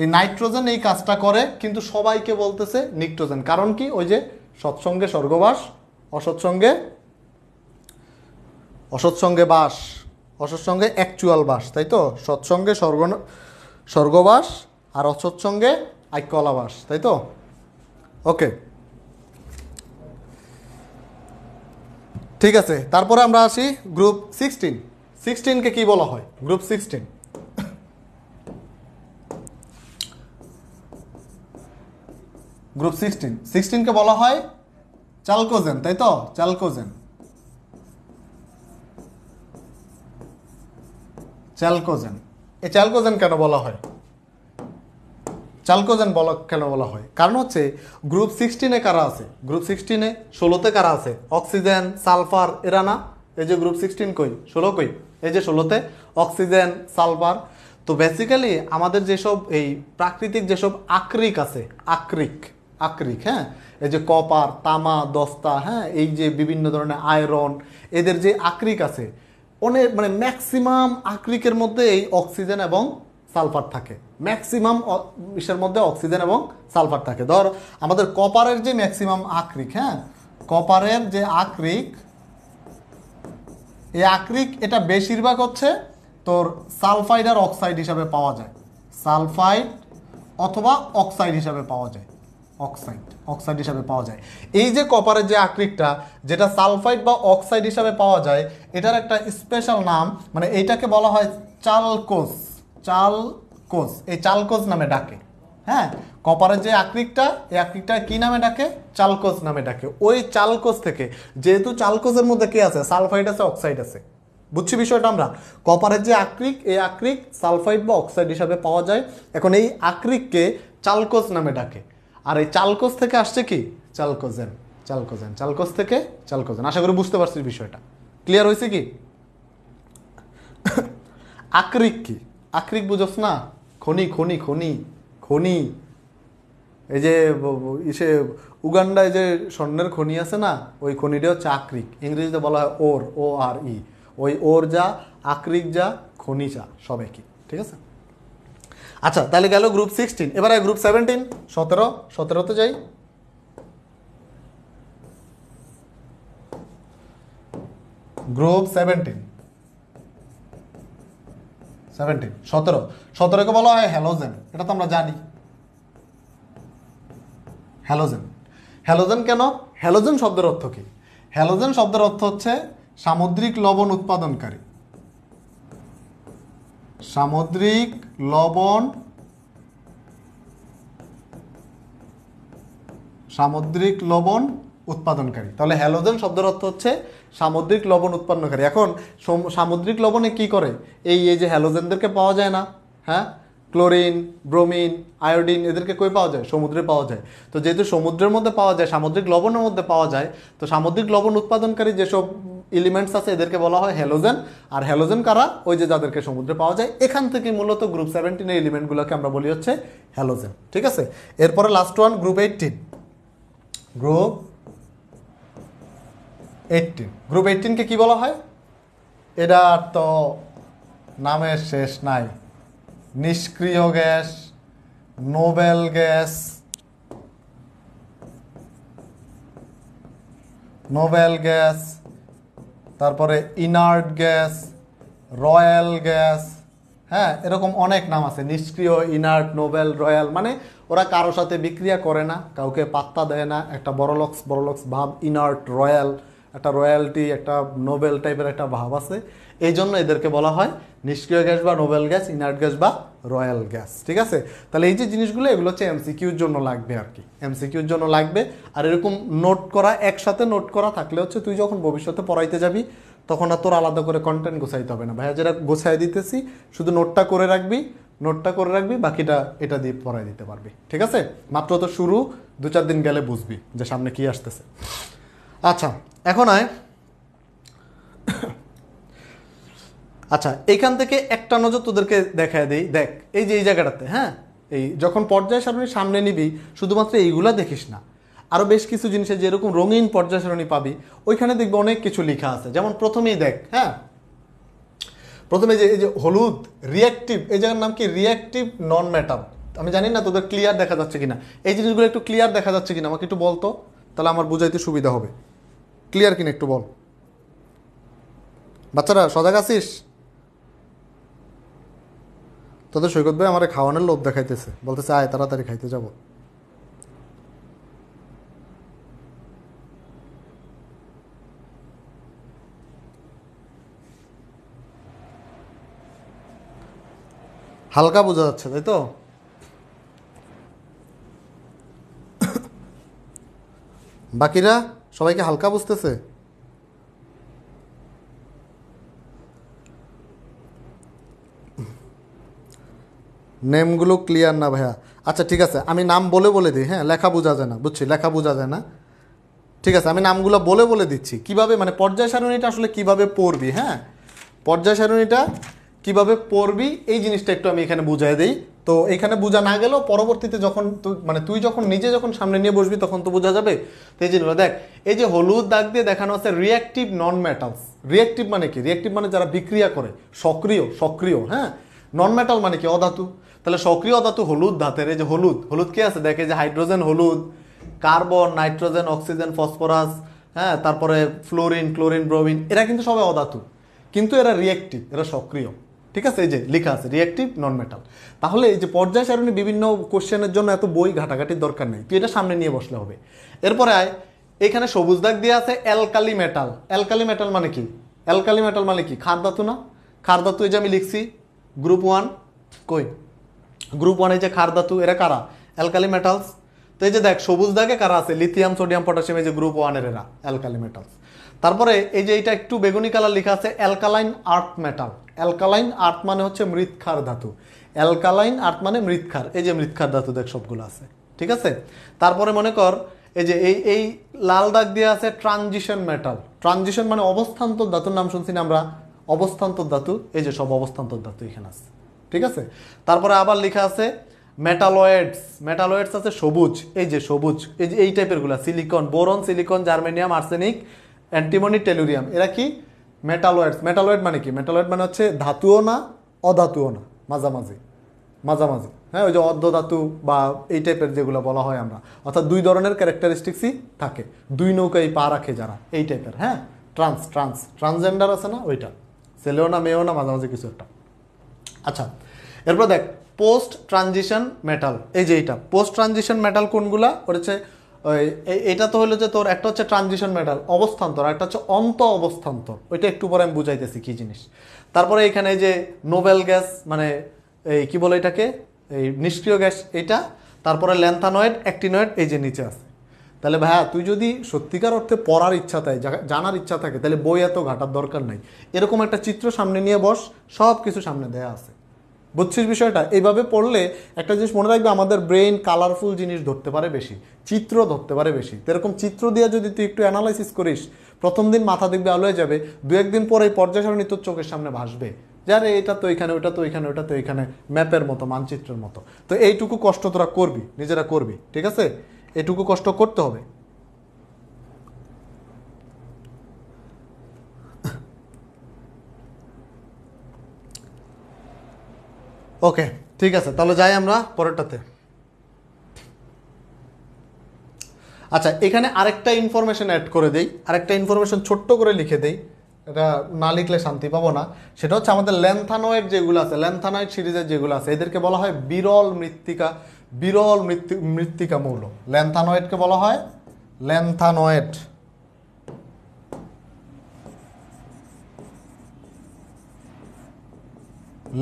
এই নাইট্রোজেন এই কাজটা করে, কিন্তু সবাইকে বলতেছে নিক্টোজেন। কারণ কি? ওই যে সৎসঙ্গে স্বর্গবাস, অসৎসঙ্গে বাস, অসৎসঙ্গে অ্যাকচুয়াল বাস, তাই তো? সৎসঙ্গে স্বর্গবাস আর অসৎসঙ্গে আইক্যলাবাস, তাই তো? ওকে, ঠিক আছে। তারপরে আমরা আসি গ্রুপ 16কে কি বলা হয়? গ্রুপ 16কে বলা হয় চালকোজেন, তাই তো? চালকোজেন এই চালকোজেন কেন বলা হয়? কেন বলা হয়? কারণ হচ্ছে গ্রুপ 16-এ কারা আছে? গ্রুপ 16-এ 16-তে কারা আছে? অক্সিজেন, সালফার, এরা না? এই যে গ্রুপ 16 কই, 16 কই? এই যে 16-তে অক্সিজেন, সালফার। তো বেসিক্যালি আমাদের যেসব এই প্রাকৃতিক যেসব আকরিক আছে, আকরিক, হ্যাঁ, এই যে কপার, তামা, দস্তা, হ্যাঁ, এই যে বিভিন্ন ধরনের আয়রন, এদের যে আকরিক আছে, অনেক মানে ম্যাক্সিমাম আকরিকের মধ্যে এই অক্সিজেন এবং সালফার থাকে। ম্যাক্সিমাম বিষয়ের মধ্যে অক্সিজেন এবং সালফার থাকে। ধর আমাদের কপারের যে ম্যাক্সিমাম আকরিক, হ্যাঁ, কপারের যে আকরিক, এই আকরিক এটা বেশিরভাগ হচ্ছে তোর সালফাইড আর অক্সাইড হিসাবে পাওয়া যায়। সালফাইড অথবা অক্সাইড হিসাবে পাওয়া যায়। অক্সাইড হিসাবে পাওয়া যায়। এই যে কপারের যে আকরিকটা, যেটা সালফাইড বা অক্সাইড হিসাবে পাওয়া যায়, এটার একটা স্পেশাল নাম, মানে এইটাকে বলা হয় চালকোজ। এই চালকোজ নামে ডাকে। হ্যাঁ, কপারের যে আকরিকটা, এই আকরিকটা কি নামে ডাকে? চালকোজ নামে ডাকে। ওই চালকোজ থেকে, যেহেতু চালকোজের মধ্যে কি আছে? সালফাইড আছে, অক্সাইড আছে। বুঝছি বিষয়টা আমরা? কপারের যে আকরিক, এই আকরিক সালফাইড বা অক্সাইড হিসাবে পাওয়া যায়। এখন এই আকরিককে চালকোজ নামে ডাকে। আর এই চালকোজ থেকে আসছে কি? চালকোজেন। চালকোজ থেকে চালকোজেন। আশা করি বুঝতে পারছিস বিষয়টা। ক্লিয়ার হয়েছে কি? আকরিক কি? আকরিক বুঝোস না? খনি। এই যে ইসে উগান্ডায় যে স্বর্ণের খনি আছে না, ওই খনিটা হচ্ছে আকরিক। ইংরেজিতে বলা হয় ORE। ওই ওর যা, আকরিক যা, খনি যা, সব একই। ঠিক আছে? আচ্ছা, তাহলে গেল গ্রুপ 16। এবারে গ্রুপ 17, 17তে যাই। গ্রুপ 17, 17কে বলা হয় হ্যালোজেন। এটা তো আমরা জানি। হ্যালোজেন কেন? হ্যালোজেন শব্দের অর্থ কি? হ্যালোজেন শব্দের অর্থ হচ্ছে সামুদ্রিক লবণ উৎপাদনকারী। সামুদ্রিক লবণ উৎপাদনকারী। তাহলে হ্যালোজেন শব্দের অর্থ হচ্ছে সামুদ্রিক লবণ উৎপন্নকারী। এখন সামুদ্রিক লবণে কি করে? এই যে হ্যালোজেনদেরকে পাওয়া যায় না? হ্যাঁ, ক্লোরিন, ব্রোমিন, আয়োডিন, এদেরকে কই পাওয়া যায়? সমুদ্রে পাওয়া যায়। তো যেহেতু সমুদ্রের মধ্যে পাওয়া যায়, সামুদ্রিক লবণের মধ্যে পাওয়া যায়, তো সামুদ্রিক লবণ উৎপাদনকারী যেসব এলিমেন্টস আছে এদেরকে বলা হয় হ্যালোজেন। আর হ্যালোজেন কারা? ওই যে যাদেরকে সমুদ্রে পাওয়া যায়। এখান থেকে মূলত গ্রুপ 17 এলিমেন্টগুলোকে আমরা বলি হচ্ছে হ্যালোজেন। ঠিক আছে? এরপরে লাস্ট ওয়ান, গ্রুপ 18। গ্রুপ 18কে কি বলা হয়? এটা তো নামের শেষ নাই। নিষ্ক্রিয় গ্যাস, নোবেল গ্যাস, তারপরে ইনার্ট গ্যাস, রয়্যাল গ্যাস, হ্যাঁ, এরকম অনেক নাম আছে। নিষ্ক্রিয়, ইনার্ট, নোবেল, রয়্যাল, মানে ওরা কারো সাথে বিক্রিয়া করে না, কাউকে পাত্তা দেয় না, একটা বড়লক্স ভাব। ইনার্ট, রয়্যাল, একটা রয়্যালটি, একটা নোবেল টাইপের একটা ভাব আছে। এই জন্য এদেরকে বলা হয় নিষ্ক্রিয় গ্যাস বা নোবেল গ্যাস, ইনার্ট গ্যাস বা রয়্যাল গ্যাস। ঠিক আছে? তাহলে এই যে জিনিসগুলো, এগুলো হচ্ছে এমসিকিউর জন্য লাগবে আর কি। এমসিকিউর জন্য লাগবে। আর এরকম নোট করা, একসাথে নোট করা থাকলে হচ্ছে তুই যখন ভবিষ্যতে পড়াইতে যাবি তখন আর তোর আলাদা করে কন্টেন্ট গোছাইতে হবে না। ভাইয়া যেটা গোছাই দিতেছি, শুধু নোটটা করে রাখবি, বাকিটা এটা দিয়ে পড়াই দিতে পারবি। ঠিক আছে? মাত্র তো শুরু, 2-4 দিন গেলে বুঝবি যে সামনে কি আসতেছে। আচ্ছা, এখন আচ্ছা, এখান থেকে একটা নজর তোদেরকে দেখায় দেই। দেখ এই যে এই জায়গাটাতে, হ্যাঁ, এই যখন পর্যায় সারণী সামনে নিবি শুধুমাত্র এইগুলা দেখিস না, আরও বেশ কিছু জিনিসের যেরকম রঙিন পর্যায় সারণী পাবি, ওইখানে দেখবি অনেক কিছু লেখা আছে। যেমন প্রথমেই দেখ, হ্যাঁ, প্রথমে যে এই যে হলুদ রিয়াক্টিভ, এই জায়গার নাম কি? রিয়াক্টিভ নন মেটাল। আমি জানি না তোদের ক্লিয়ার দেখা যাচ্ছে কিনা, এই জিনিসগুলো একটু ক্লিয়ার দেখা যাচ্ছে কিনা আমাকে একটু বলতো, তাহলে আমার বুঝাইতে সুবিধা হবে। ক্লিয়ার কিনা একটু বল। বাচ্চারা সজাগ আছিস? তোদের সৈকত ভাই আমার খাওয়ানোর লোভ দেখাইতেছে, বলতেছে আয় তাড়াতাড়ি খাইতে যাব। হালকা বোঝা যাচ্ছে তাই তো? বাকিরা সবাইকে হালকা বুঝতেছে? নেমগুলো ক্লিয়ার না ভাইয়া? আচ্ছা ঠিক আছে, আমি নাম বলে বলে দিই। হ্যাঁ, লেখা বোঝা যায় না, বুঝছি, লেখা বোঝা যায় না। ঠিক আছে, আমি নামগুলো বলে বলে দিচ্ছি কিভাবে, মানে পর্যায় সারণীটা আসলে কিভাবে পড়বি। হ্যাঁ, পর্যায় সারণীটা কিভাবে পড়বি এই জিনিসটা একটু আমি এখানে বুঝাই দিই। তো এখানে বোঝা না গেলেও পরবর্তীতে যখন তুই যখন নিজে যখন সামনে নিয়ে বসবি তখন তো বোঝা যাবে। তো এই জিনিসগুলো দেখ, এই যে হলুদ দাগ দিয়ে দেখানো আছে রিয়াক্টিভ নন মেটালস। রিয়াক্টিভ মানে কি? রিয়াক্টিভ মানে যারা বিক্রিয়া করে, সক্রিয় সক্রিয়। হ্যাঁ, নন মেটাল মানে কি? অধাতু। তাহলে সক্রিয় অধাতু হলুদ ধাতের। এই যে হলুদ, হলুদ কি আছে দেখে, যে হাইড্রোজেন হলুদ, কার্বন, নাইট্রোজেন, অক্সিজেন, ফসফরাস, হ্যাঁ, তারপরে ফ্লোরিন, ক্লোরিন, ব্রোমিন, এরা কিন্তু সবাই অধাতু, কিন্তু এরা রিয়েক্টিভ, এরা সক্রিয়। ঠিক আছে, এই যে লেখা আছে রিয়েক্টিভ নন মেটাল। তাহলে এই যে পর্যায় সারণী বিভিন্ন কোশ্চেনের জন্য এত বই ঘাটাঘাটির দরকার নেই, তুই এটা সামনে নিয়ে বসলে হবে। এরপরে আয়, এখানে সবুজ দাগ দিয়ে আছে অ্যালকালি মেটাল। অ্যালকালি মেটাল মানে কি? অ্যালকালি মেটাল মানে কি? ক্ষার ধাতু না? ক্ষার ধাতু এই যে আমি লিখছি গ্রুপ 1, কই গ্রুপ 1 এই যে ক্ষার ধাতু, এরা কারা? Alkali metals. তো এই যে দেখ সবুজ দাগে কারা আছে? লিথিয়াম, সোডিয়াম, পটাশিয়াম, এই যে গ্রুপ 1 এর এরা অ্যালকালি মেটালস। তারপরে এই যে এটা একটু বেগুনি কালার লেখা আছে অ্যালকালাইন আর্থ মেটাল। অ্যালকালাইন আর্থ মানে হচ্ছে মৃৎক্ষার ধাতু। অ্যালকালাইন আর্থ মানে মৃৎক্ষার, এই যে মৃৎক্ষার ধাতু দেখ সবগুলো আছে। ঠিক আছে, তারপরে মনে কর এই যে এই লাল দাগ দিয়ে আছে ট্রানজিশন মেটাল। ট্রানজিশন মানে অবস্থান্তর ধাতুর নাম শুনছি না আমরা? অবস্থান্তর ধাতু, এই যে সব অবস্থান্তর ধাতু এখানে আছে। ঠিক আছে, তারপরে আবার লেখা আছে মেটালয়েডস। মেটালয়েডস আছে সবুজ, এই যে সবুজ, এই যে এই টাইপের গুলা, silicon, boron, silicon, germanium, arsenic, antimony, tellurium, এরা কি? মেটালয়েডস। মেটালয়েড মানে কি? মেটালয়েড মানে হচ্ছে ধাতুও না অধাতুও না, মাঝামাঝি, মাঝামাঝি। হ্যাঁ, ওই যে অর্ধ ধাতু বা এই টাইপের যেগুলো বলা হয় আমরা, অর্থাৎ দুই ধরনের ক্যারেক্টারিস্টিক্সই থাকে, দুই নৌকায় পা রাখে যারা, এই টাইপের। হ্যাঁ, ট্রান্সজেন্ডার আছে না, ওইটা, ছেলেও না মেয়েও না, মাঝামাঝি কিছু একটা। আচ্ছা, এরপর দেখ পোস্ট ট্রানজিশন মেটাল। এই যে এইটা পোস্ট ট্রানজিশন মেটাল কোনগুলা? হচ্ছে এটা তো হলো যে তোর একটা হচ্ছে ট্রানজিশন মেটাল অবস্থান্তর, একটা হচ্ছে অন্ত অবস্থান্তর, ওইটা একটু পরে আমি বুঝাইতেছি কি জিনিস। তারপরে এখানে যে নোবেল গ্যাস, মানে এই কি বলে এটাকে, এই নিষ্ক্রিয় গ্যাস এইটা। তারপরে ল্যান্থানয়েড, অ্যাক্টিনয়েড, এই যে নিচে আছে। তাহলে ভাইয়া তুই যদি সত্যিকার অর্থে পড়ার ইচ্ছা থাকে, জানার ইচ্ছা থাকে, তাহলে বই এত ঘাটার দরকার নাই, এরকম একটা চিত্র সামনে নিয়ে বস, সব কিছু সামনে দেয়া আছে। বুঝছিস বিষয়টা? এইভাবে পড়লে একটা জিনিস মনে রাখবে, আমাদের ব্রেন কালারফুল জিনিস ধরতে পারে বেশি, চিত্র ধরতে পারে বেশি। এরকম চিত্র দিয়ে যদি তুই একটু অ্যানালাইসিস করিস, প্রথম দিন মাথা দেখবে আলো হয়ে যাবে, দু একদিন পরে এই পর্যায় সারণী তোর চোখের সামনে ভাসবে, যারে এটা তো এখানে, ওটা তো এখানে, ওটা তো এখানে, ম্যাপের মতো, মানচিত্রের মতো। তো এইটুকু কষ্ট তোরা করবি, নিজেরা করবি। ঠিক আছে, এটুকু কষ্ট করতে হবে। ওকে, ঠিক আছে, তাহলে যাই আমরা পরেরটাতে। আচ্ছা, এখানে আরেকটা ইনফরমেশন অ্যাড করে দেই, আরেকটা ইনফরমেশন ছোট্ট করে লিখে দেই, এটা না লিখলে শান্তি পাবো না। সেটা হচ্ছে আমাদের ল্যান্থানয়েড যেগুলো আছে, ল্যান্থানয়েড সিরিজের যেগুলো আছে, এদেরকে বলা হয় বিরল মৃত্তিকা, বিরল মৃত্তিকা মৌল। ল্যান্থানয়েডকে বলা হয় ল্যান্থানয়েড।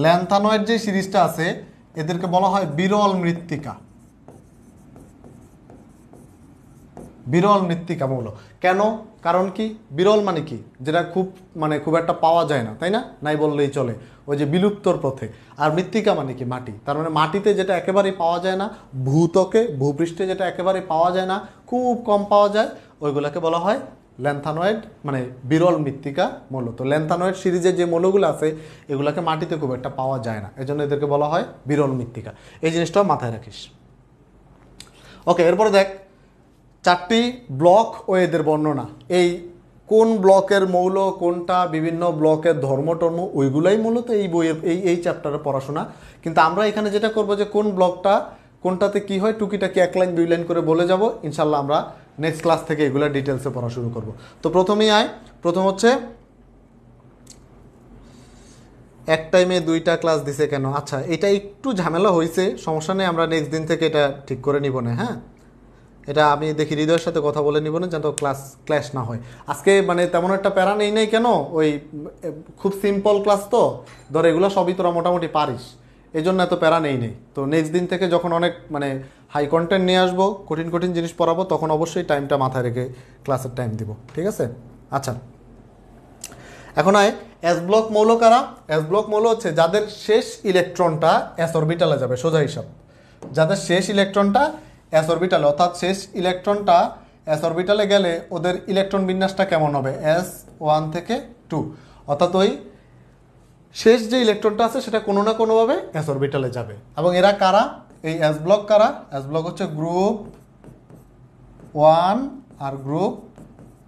ল্যান্থানয়েড যে সিরিজটা আছে এদেরকে বলা হয় বিরল মৃত্তিকা, বিরল মৃত্তিকা মৌল। কেন? কারণ কি? বিরল মানে কি? যেটা খুব একটা পাওয়া যায় না, তাই না? নাই বললেই চলে, ওই যে বিলুপ্তর পথে। আর মৃত্তিকা মানে কি? মাটি। তার মানে মাটিতে যেটা একেবারেই পাওয়া যায় না, ভূত্বকে, ভূপৃষ্ঠে যেটা একেবারেই পাওয়া যায় না, খুব কম পাওয়া যায়, ওইগুলোকে বলা হয় ল্যান্থানয়েড মানে বিরল মৃত্তিকা মৌল। তো ল্যান্থানয়েড সিরিজের যে মৌলগুলো আছে এগুলাকে মাটিতে খুব একটা পাওয়া যায় না, এজন্য এদেরকে বলা হয় বিরল মৃত্তিকা। এই জিনিসটাও মাথায় রাখিস। ওকে, এরপরে দেখ 4টি ব্লক ও এদের বর্ণনা। এই কোন ব্লকের মৌল কোনটা, বিভিন্ন ব্লকের ধর্মটর্ম, ওইগুলাই মূলত এই বইয়ের এই চ্যাপ্টারে পড়াশোনা। কিন্তু আমরা এখানে যেটা করব যে কোন ব্লকটা কোনটাতে কি হয় টুকিটাকি 1 লাইন 2 লাইন করে বলে যাব। ইনশাল্লাহ আমরা নেক্সট ক্লাস থেকে এগুলো ডিটেলসে পড়া শুরু করব। তো প্রথমেই প্রথম হচ্ছে এক টাইমে 2টা ক্লাস দিছে কেন? আচ্ছা, এটা একটু ঝামেলা হয়েছে, সমস্যা নেই, আমরা নেক্সট দিন থেকে এটা ঠিক করে নিব না। হ্যাঁ, এটা আমি দেখি হৃদয়ের সাথে কথা বলে নিব না, যেন ক্লাস না হয়। আজকে মানে তেমন একটা প্যারা নেই নাই কেন, ওই খুব সিম্পল ক্লাস তো, ধর এগুলো সবই তোরা মোটামুটি পারিস, এই জন্য এত প্যারা নেই। তো নেক্সট দিন থেকে যখন অনেক মানে হাই কন্টেন্ট নিয়ে আসবো, কঠিন কঠিন জিনিস পড়াবো, তখন অবশ্যই টাইমটা মাথায় রেখে ক্লাসের টাইম দিব, ঠিক আছে? আচ্ছা, এখন এস ব্লক মৌল কারা? এস ব্লক মৌল হচ্ছে যাদের শেষ ইলেকট্রনটা এস অরবিটালে যাবে, সোজা হিসাব। যাদের শেষ ইলেকট্রনটা এস অরবিটালে, অর্থাৎ শেষ ইলেকট্রনটা এস অরবিটালে গেলে ওদের ইলেকট্রন বিন্যাসটা কেমন হবে? S1 থেকে 2, অর্থাৎ ওই শেষ যে ইলেকট্রনটা আছে সেটা কোনো না কোনোভাবে এস অরবিটালে যাবে। এবং এরা কারা? এই এস ব্লক কারা? এস ব্লক হচ্ছে গ্রুপ 1 আর গ্রুপ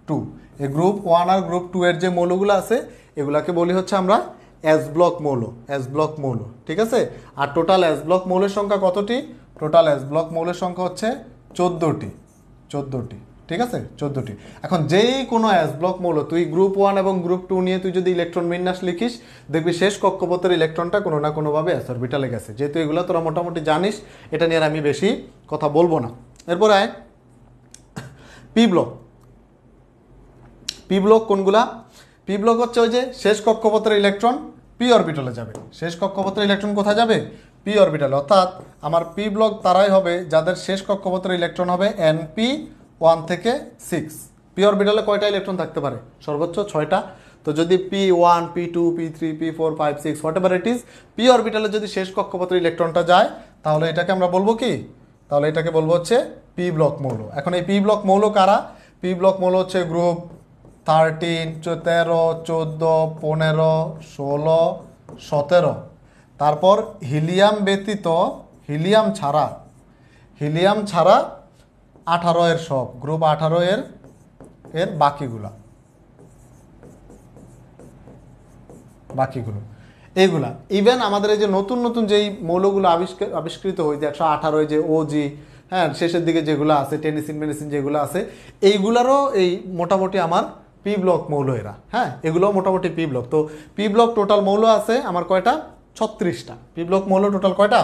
2। এই গ্রুপ 1 আর গ্রুপ 2 এর যে মৌলগুলো আছে এগুলাকে বলি হচ্ছে আমরা এস ব্লক মৌল, এস ব্লক মৌল, ঠিক আছে? আর টোটাল এস ব্লক মৌলের সংখ্যা কতটি? টোটাল এস ব্লক মৌলের সংখ্যা হচ্ছে 14টি, ঠিক আছে? 14টি। এখন যেই কোনো এস ব্লক মৌল তুই গ্রুপ 1 এবং গ্রুপ 2 নিয়ে তুই যদি ইলেকট্রন বিন্যাস লিখিস, দেখবি শেষ কক্ষপথের ইলেকট্রনটা কোনো না কোনোভাবে এস অরবিটালে গেছে। যেহেতু এগুলো তোরা মোটামুটি জানিস, এটা নিয়ে আমি বেশি কথা বলবো না। এরপরে পি ব্লক। পি ব্লক কোনগুলা? পি ব্লক হচ্ছে ওই যে শেষ কক্ষপথের ইলেকট্রন পি অরবিটালে যাবে। শেষ কক্ষপথের ইলেকট্রন কোথায় যাবে? পি অরবিটালে। অর্থাৎ আমার পি ব্লক তারাই হবে যাদের শেষ কক্ষপথের ইলেকট্রন হবে NP1 থেকে 6। পি অরবিটালে কয়টা ইলেকট্রন থাকতে পারে? সর্বোচ্চ 6টা। তো যদি P1, P2, P3, P4, 5, 6 whatever it is, P অরবিটালে যদি শেষ কক্ষপথের ইলেকট্রনটা যায়, তাহলে এটাকে আমরা বলবো কি? তাহলে এটাকে বলবো হচ্ছে পি ব্লক মৌল। এখন এই পি ব্লক মৌল কারা? পি ব্লক মৌল হচ্ছে গ্রুপ 13, 13, 14, 15, 16, 17। তারপর হিলিয়াম ব্যতীত, হিলিয়াম ছাড়া 18 এর সব, গ্রুপ 18 এর বাকিগুলো এইগুলা। ইভেন আমাদের এই যে নতুন নতুন যেই মৌলগুলো আবিষ্কৃত হয়েছে 118 যে ওজি, হ্যাঁ, শেষের দিকে যেগুলো আছে টেনিসিন মেনিসিন যেগুলো আছে, এইগুলারও এই মোটামুটি আমার পি ব্লক মৌল এরা। হ্যাঁ, এগুলো মোটামুটি পি ব্লক। তো পি ব্লক টোটাল মৌল আছে আমার কয়টা? 36টা। পি ব্লক মৌল টোটাল কয়টা?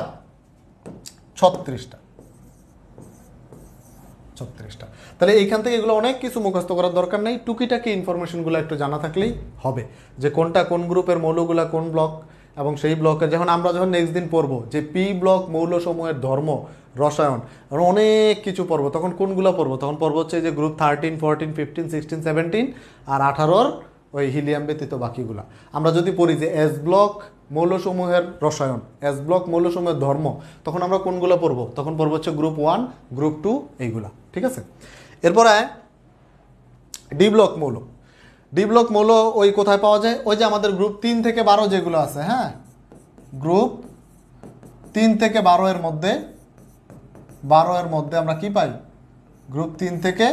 36টা। তাহলে এইখান থেকে এগুলো অনেক কিছু মুখস্থ করার দরকার নেই, টুকিটাকি ইনফরমেশনগুলো একটু জানা থাকলেই হবে, যে কোনটা কোন গ্রুপের মৌলগুলা কোন ব্লক, এবং সেই ব্লকের যখন আমরা নেক্সট দিন পড়বো যে পি ব্লক মৌলসমূহের ধর্ম, রসায়ন, অনেক কিছু পড়বো, তখন কোনগুলো পড়বো? তখন পড়বো হচ্ছে যে গ্রুপ 13, 14, 15, 16, 17 আর 18 ওই হিলিয়াম ব্যতীত বাকিগুলা। আমরা যদি পড়ি যে এস ব্লক মৌলসমূহের রসায়ন, এস ব্লক মৌলসমূহের ধর্ম, তখন আমরা কোনগুলো পড়বো? তখন পড়বো হচ্ছে গ্রুপ 1, গ্রুপ 2 এইগুলা, ঠিক আছে? এরপরে ডি ব্লক মৌল। ডি ব্লক মৌল ওই কোথায় পাওয়া যায়? ওই যে আমাদের গ্রুপ 3 থেকে 12 যেগুলো আছে, হ্যাঁ, গ্রুপ 3 থেকে 12 এর মধ্যে আমরা কি পাই? গ্রুপ 3 থেকে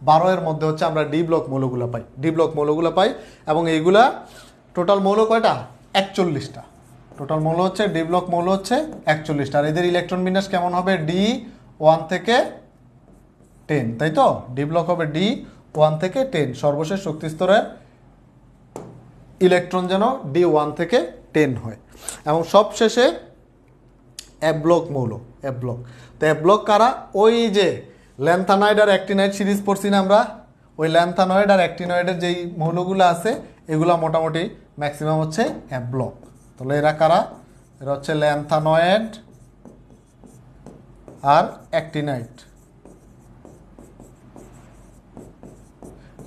12 এর মধ্যে হচ্ছে আমরা ডি ব্লক মৌলগুলো পাই, ডি ব্লক মৌলগুলো পাই। এবং এইগুলা টোটাল মৌল কয়টা? 41টা। টোটাল মৌল হচ্ছে ডি ব্লক মৌল হচ্ছে 41টা। আর এদের ইলেকট্রন বিন্যাস কেমন হবে? D1 থেকে 10, তাই তো? ডি ব্লক হবে D1 থেকে 10। সর্বশেষ শক্তি স্তরের ইলেকট্রন যেন D1 থেকে 10 হয়। এবং সবশেষে এফ ব্লক মৌল, এফ ব্লক। তো এফ ব্লক কারা? ওই যে ল্যান্থানয়েড আর অ্যাক্টিনয়েড সিরিজ পড়ছি না আমরা, ওই ল্যান্থানয়েড আর অ্যাক্টিনয়েডের যেই মৌলগুলো আছে এগুলো মোটামুটি ম্যাক্সিমাম হচ্ছে এফ ব্লক। তাহলে এরা কারা? এরা হচ্ছে ল্যান্থানয়েড আর অ্যাক্টিনয়েড।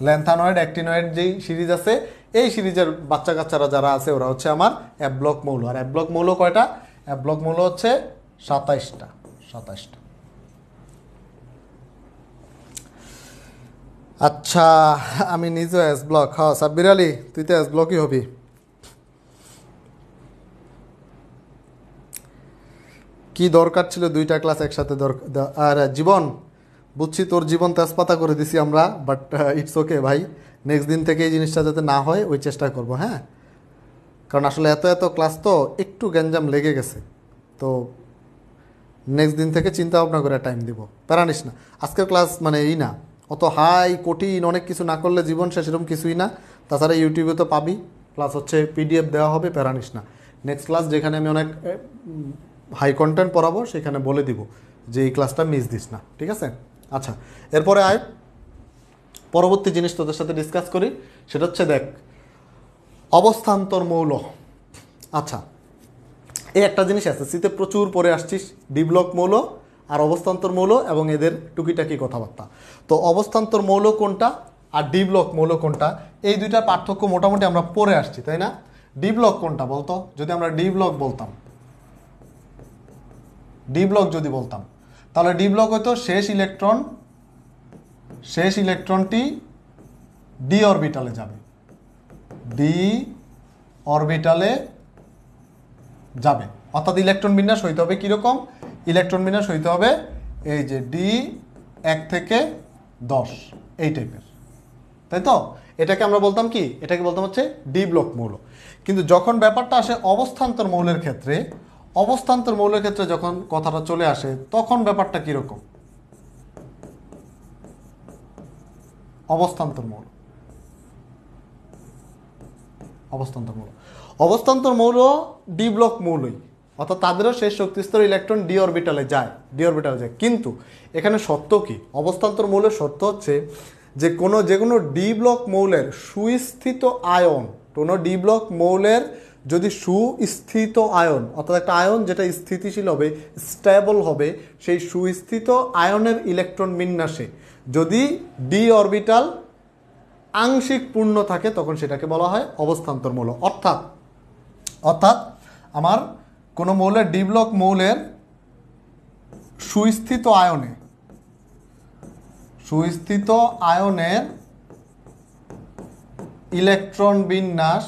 ল্যান্থানয়েড অ্যাক্টিনয়েড যেই সিরিজ আছে, এই সিরিজের বাচ্চা কাচ্চারা যারা আছে ওরা হচ্ছে আমার এফ ব্লক মৌল। আর এফ ব্লক মৌল কয়টা? এফ ব্লক মৌল হচ্ছে 27টা। আচ্ছা, আমি নিজে এস ব্লক। হ্যাঁ সাব্বির আলী, তুই তো এস ব্লকই হবি। কি দরকার ছিল দুইটা ক্লাস একসাথে আর জীবন, বুঝছি তোর জীবন তেজপাতা করে দিছি আমরা, বাট ইটস ওকে ভাই। নেক্সট দিন থেকে এই জিনিসটা যাতে না হয় ওই চেষ্টা করব, হ্যাঁ। কারণ আসলে এত এত ক্লাস তো একটু গ্যাঞ্জাম লেগে গেছে, তো নেক্সট দিন থেকে চিন্তা ভাবনা করে টাইম দিব, প্যারা নিস না। আজকের ক্লাস মানে এই না, অত হাই কঠিন অনেক কিছু না করলে জীবন শেষ, এরকম কিছুই না। তাছাড়া ইউটিউবে তো পাবি, প্লাস হচ্ছে পিডিএফ দেওয়া হবে, প্যারা নিস না। নেক্সট ক্লাস যেখানে আমি অনেক হাই কন্টেন্ট পড়াবো সেখানে বলে দিব যে এই ক্লাসটা মিস দিস না, ঠিক আছে? আচ্ছা, এরপরে আয় পরবর্তী জিনিস তোদের সাথে ডিসকাস করি, সেটা হচ্ছে দেখ অবস্থান্তর মৌল। আচ্ছা, এই একটা জিনিস এসএসসিতে প্রচুর পড়ে আসছিস, ডি ব্লক মৌল আর অবস্থান্তর মৌল এবং এদের টুকিটাকি কথাবার্তা। তো অবস্থান্তর মৌল কোনটা আর ডি ব্লক মৌল কোনটা, এই দুইটার পার্থক্য মোটামুটি আমরা পড়ে আসছি, তাই না? ডি ব্লক কোনটা বলতো? যদি আমরা ডি ব্লক বলতাম, ডি ব্লক যদি বলতাম, তাহলে ডি ব্লক হয়তো শেষ ইলেকট্রনটি ডি অরবিটালে যাবে, ডি অরবিটালে যাবে। অর্থাৎ ইলেকট্রন বিন্যাস হইতে হবে কীরকম? ইলেকট্রন বিন্যাস হইতে হবে এই যে ডি 1 থেকে 10 এই টাইপের, তাই তো? এটাকে আমরা বলতাম কি? এটাকে বলতাম হচ্ছে ডি ব্লক মৌল। কিন্তু যখন ব্যাপারটা আসে অবস্থান্তর মৌলের ক্ষেত্রে, অবস্থান্তর মৌলের ক্ষেত্রে যখন কথাটা চলে আসে তখন ব্যাপারটা কীরকম? অবস্থান্তর মৌল, অবস্থান্তর মৌল, অবস্থান্তর মৌল ডি ব্লক মৌলই, অর্থাৎ তাদেরও শেষ শক্তিস্তর ইলেকট্রন ডি অরবিটালে যায়, কিন্তু এখানে শর্ত কি? অবস্থান্তর মৌলের শর্ত হচ্ছে যে যে কোনো ডি ব্লক মৌলের সুস্থিত আয়ন, কোনো ডি ব্লক মৌলের যদি সুস্থিত আয়ন, অর্থাৎ একটা আয়ন যেটা স্থিতিশীল হবে, স্টেবল হবে, সেই সুস্থিত আয়নের ইলেকট্রন বিন্যাসে যদি ডি অরবিটাল আংশিক পূর্ণ থাকে তখন সেটাকে বলা হয় অবস্থান্তর মৌল। অর্থাৎ আমার কোনো মৌলের ডি ব্লক মৌলের সুস্থিত আয়নের ইলেকট্রন বিন্যাস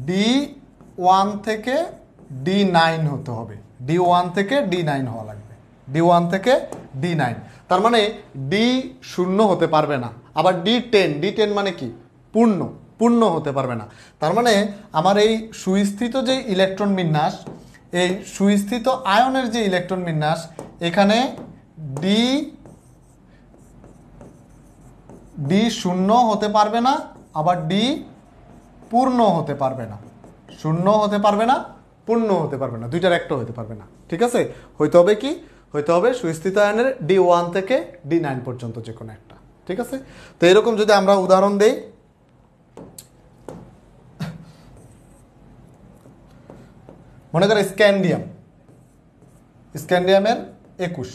D1 থেকে D9 হতে হবে, D1 থেকে D9 হওয়া লাগবে, D1 থেকে D9। তার মানে D0 হতে পারবে না, আবার D10 মানে কি? পূর্ণ হতে পারবে না। তার মানে আমার এই সুস্থিত যে ইলেকট্রন বিন্যাস, এই সুস্থিত আয়নের যে ইলেকট্রন বিন্যাস, এখানে D0 হতে পারবে না, আবার D পূর্ণ হতে পারবে না, 0 হতে পারবে না, পূর্ণ হতে পারবে না, দুইটার একটা হতে পারবে না, ঠিক আছে? হইতে হবে কি? হইতে হবে সুস্থিত আয়নের D1 থেকে D9 পর্যন্ত যে কোনো একটা, ঠিক আছে? তো এরকম যদি আমরা উদাহরণ দেই, মনে করে স্ক্যান্ডিয়ামের 21,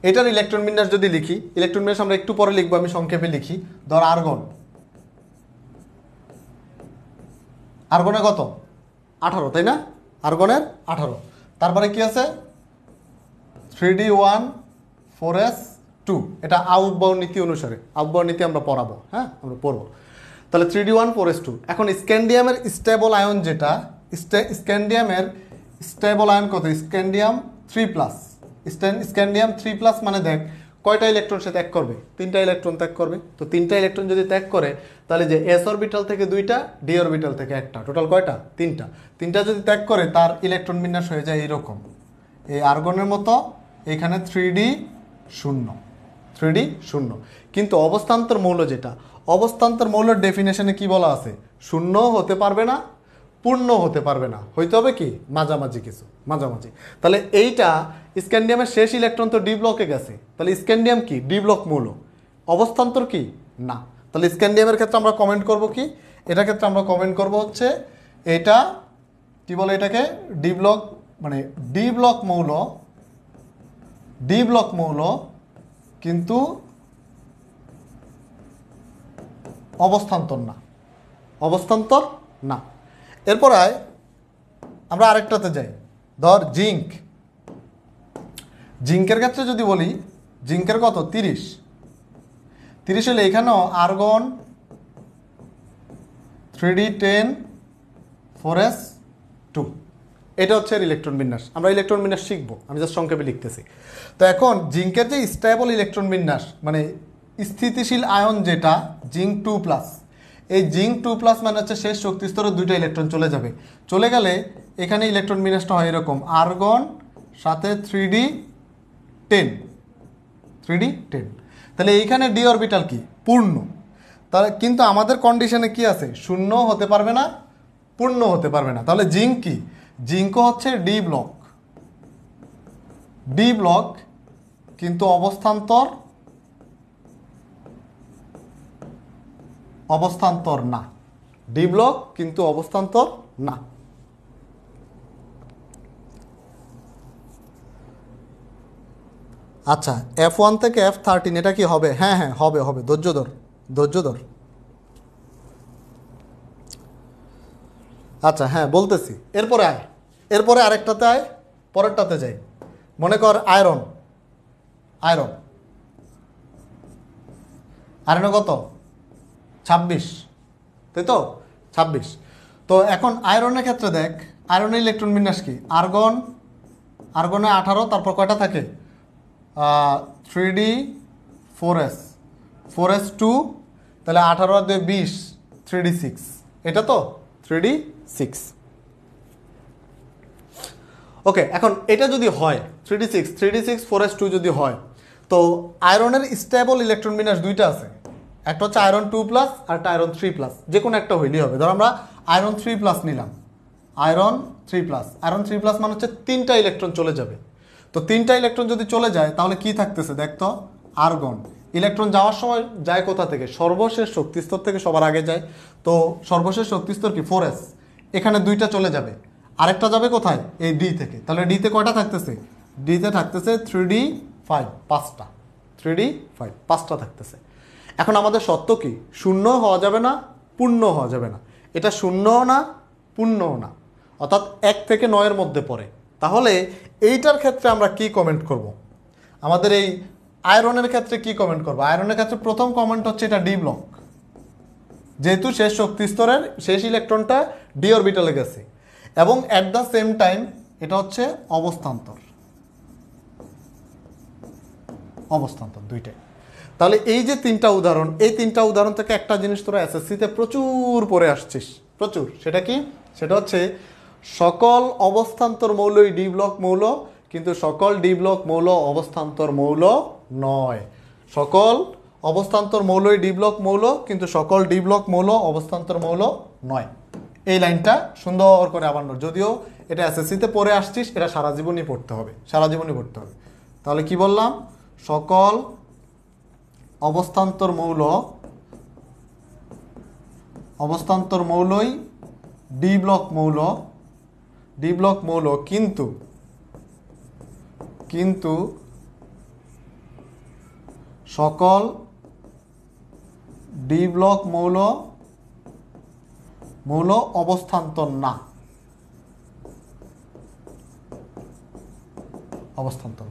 এটার ইলেকট্রন বিন্যাস যদি লিখি, ইলেকট্রন বিন্যাস আমরা একটু পরে লিখবো, আমি সংক্ষেপে লিখি। ধর আর্গনে কত? 18, তাই না? আর্গনের 18। তারপরে কি আছে? 3D1 4S2, এটা আউটবাউন্ড নীতি অনুসারে, আউটবাউন্ড নীতি আমরা পড়াবো, হ্যাঁ আমরা পড়বো। তাহলে 3D1 4S2। এখন স্ক্যান্ডিয়ামের স্টেবল আয়ন যেটা, স্ক্যান্ডিয়ামের স্টেবল আয়ন কত? স্ক্যান্ডিয়াম 3+। স্ক্যান্ডিয়াম 3+ মানে দেখ কয়টা ইলেকট্রন সে ত্যাগ করবে? 3টা ইলেকট্রন ত্যাগ করবে। তো 3টা ইলেকট্রন যদি ত্যাগ করে, তাহলে যে এস অরবিটাল থেকে 2টা, ডি অরবিটাল থেকে 1টা, টোটাল কয়টা? 3টা যদি ত্যাগ করে তার ইলেকট্রন বিন্যাস হয়ে যায় এইরকম, এই আর্গনের মতো, এখানে 3D0। কিন্তু অবস্থান্তর মৌল যেটা, অবস্থান্তর মৌলের ডেফিনেশনে কি বলা আছে? 0 হতে পারবে না, পূর্ণ হতে পারবে না, হইতে হবে কি? মাঝামাঝি কিছু, মাঝামাঝি। তাহলে এইটা স্ক্যান্ডিয়ামের শেষ ইলেকট্রন তো ডি ব্লকে গেছে, তাহলে স্ক্যান্ডিয়াম কি? ডি ব্লক মৌল। অবস্থান্তর কি? না। তাহলে স্ক্যান্ডিয়ামের ক্ষেত্রে আমরা কমেন্ট করব কি? এটার ক্ষেত্রে আমরা কমেন্ট করব হচ্ছে এটা কি বলে, এটাকে ডি ব্লক, মানে ডি ব্লক মৌল কিন্তু অবস্থান্তর না। এরপর আমরা আরেকটাতে যাই, ধর জিঙ্কের ক্ষেত্রে যদি বলি, জিঙ্কের কত 30, 30 হলে এখানেও আর্গন 3d10 4s2, এটা হচ্ছে ইলেকট্রন বিন্যাস। আমরা ইলেকট্রন বিন্যাস শিখবো, আমি জাস্ট সংক্ষেপে লিখতেছি। তো এখন জিঙ্কের যে স্টেবল ইলেকট্রন বিন্যাস মানে স্থিতিশীল আয়ন যেটা জিঙ্ক 2+, এই জিঙ্ক 2+ মানে হচ্ছে শেষ শক্তি স্তরে 2টা ইলেকট্রন চলে যাবে। চলে গেলে এখানে ইলেকট্রন বিন্যাসটা হয় এরকম, আর্গন সাথে 3d10, তাহলে এইখানে ডি অরবিটাল কি পূর্ণ। তাহলে কিন্তু আমাদের কন্ডিশনে কি আছে, শূন্য হতে পারবে না, পূর্ণ হতে পারবে না। তাহলে জিঙ্ক কি, জিঙ্কও হচ্ছে ডি ব্লক কিন্তু অবস্থান্তর না, ডি ব্লক কিন্তু অবস্থান্তর না। আচ্ছা F1 থেকে F13 এটা কি হবে? হ্যাঁ হবে, ধৈর্য ধর। আচ্ছা হ্যাঁ বলতেছি, এরপরে আরেকটাতে আয়, পরেরটাতে যাই। মনে কর আয়রন কত 26, তাই তো 26। তো এখন আয়রনের ক্ষেত্রে দেখ, আয়রনের ইলেকট্রন বিন্যাস কি, আর্গনে 18, তারপর কয়টা থাকে 3d4s 4s2, তাহলে 18 আর 2 20, 3d6, এটা তো 3d6। ওকে, এখন এটা যদি হয় 3d6 4s2 যদি হয়, তো আয়রনের স্টেবল ইলেকট্রন বিন্যাস দুইটা আছে, একটা হচ্ছে আয়রন 2+, আর একটা আয়রন 3+, যে কোনো একটা হইলেই হবে। ধর আমরা আয়রন 3+ নিলাম, আয়রন 3+ মানে হচ্ছে 3টা ইলেকট্রন চলে যাবে। তো 3টা ইলেকট্রন যদি চলে যায় তাহলে কি থাকতেছে দেখতো, আর্গন। ইলেকট্রন যাওয়ার সময় যায় কোথা থেকে, সর্বশেষ শক্তিস্তর থেকে সবার আগে যায়। তো সর্বশেষ শক্তিস্তর কি 4s, এখানে 2টা চলে যাবে, আরেকটা যাবে কোথায়, এই ডি থেকে। তাহলে ডিতে কয়টা থাকতেছে, ডিতে থাকতেছে 3d5, 5টা থাকতেছে। এখন আমাদের সত্য কি, শূন্য হওয়া যাবে না, পূর্ণ হওয়া যাবে না, এটা শূন্যও না পূর্ণও না, অর্থাৎ 1 থেকে 9-এর মধ্যে পড়ে। তাহলে এইটার ক্ষেত্রে আমরা কি কমেন্ট করব, আমাদের এই আয়রনের ক্ষেত্রে কি কমেন্ট করব? আয়রনের ক্ষেত্রে প্রথম কমেন্ট হচ্ছে এটা ডি ব্লক, যেহেতু শেষ শক্তি স্তরের শেষ ইলেকট্রনটা ডি অরবিটালে গেছে, এবং অ্যাট দ্য সেম টাইম এটা হচ্ছে অবস্থান্তর দুইটাই। তাহলে এই যে 3টা উদাহরণ, এই 3টা উদাহরণ থেকে একটা জিনিস তোরা এসএসসিতে প্রচুর পড়ে আসছিস, প্রচুর। সেটা কি, সেটা হচ্ছে সকল অবস্থান্তর মৌলই ডি ব্লক মৌল, কিন্তু সকল ডি ব্লক মৌল অবস্থান্তর মৌল নয়। সকল অবস্থান্তর মৌলই ডি ব্লক মৌল, কিন্তু সকল ডি ব্লক মৌল অবস্থান্তর মৌল নয়। এই লাইনটা সুন্দর করে আবার নোট, যদিও এটা এসএসসিতে পড়ে আসছিস, এটা সারা জীবনই পড়তে হবে। তাহলে কি বললাম, সকল অবস্থান্তর মৌলই ডি ব্লক মৌল, কিন্তু সকল ডি ব্লক মৌল অবস্থান্তর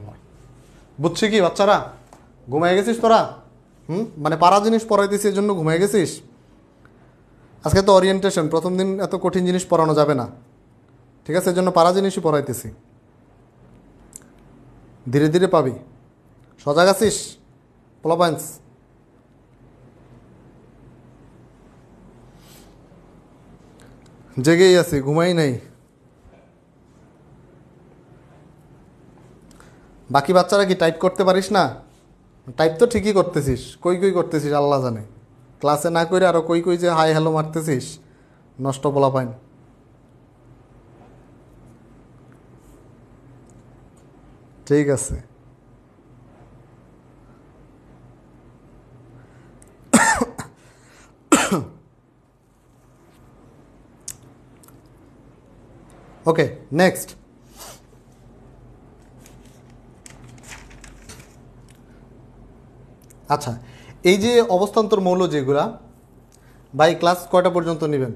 নয়। বুঝছি কি বাচ্চারা? ঘুমাই গেছিস তোরা? মানে পারা জিনিস পড়াইতেছি এর জন্য ঘুমাই গেছিস? আজকে তো ওরিয়েন্টেশন, প্রথম দিন এত কঠিন জিনিস পড়ানো যাবে না, ঠিক আছে? এর জন্য পারা জিনিসই পড়াইতেছি, ধীরে ধীরে পাবি। সজাগ আছিস পোলাপাইন্স? জেগেই আছি, ঘুমাই নাই। বাকি বাচ্চারা কি টাইপ করতে পারিস না? টাইপ তো ঠিকই করতেছিস, কই করতেছিস আল্লাহ জানে। ক্লাসে না করে আরো কই যে হাই হ্যালো মারতেছিস, নষ্ট পোলাপাইন। ঠিক আছে, ওকে নেক্সট। আচ্ছা, এই যে অবস্থান্তর মৌল যেগুলা, ভাই ক্লাস কয়টা পর্যন্ত নেবেন?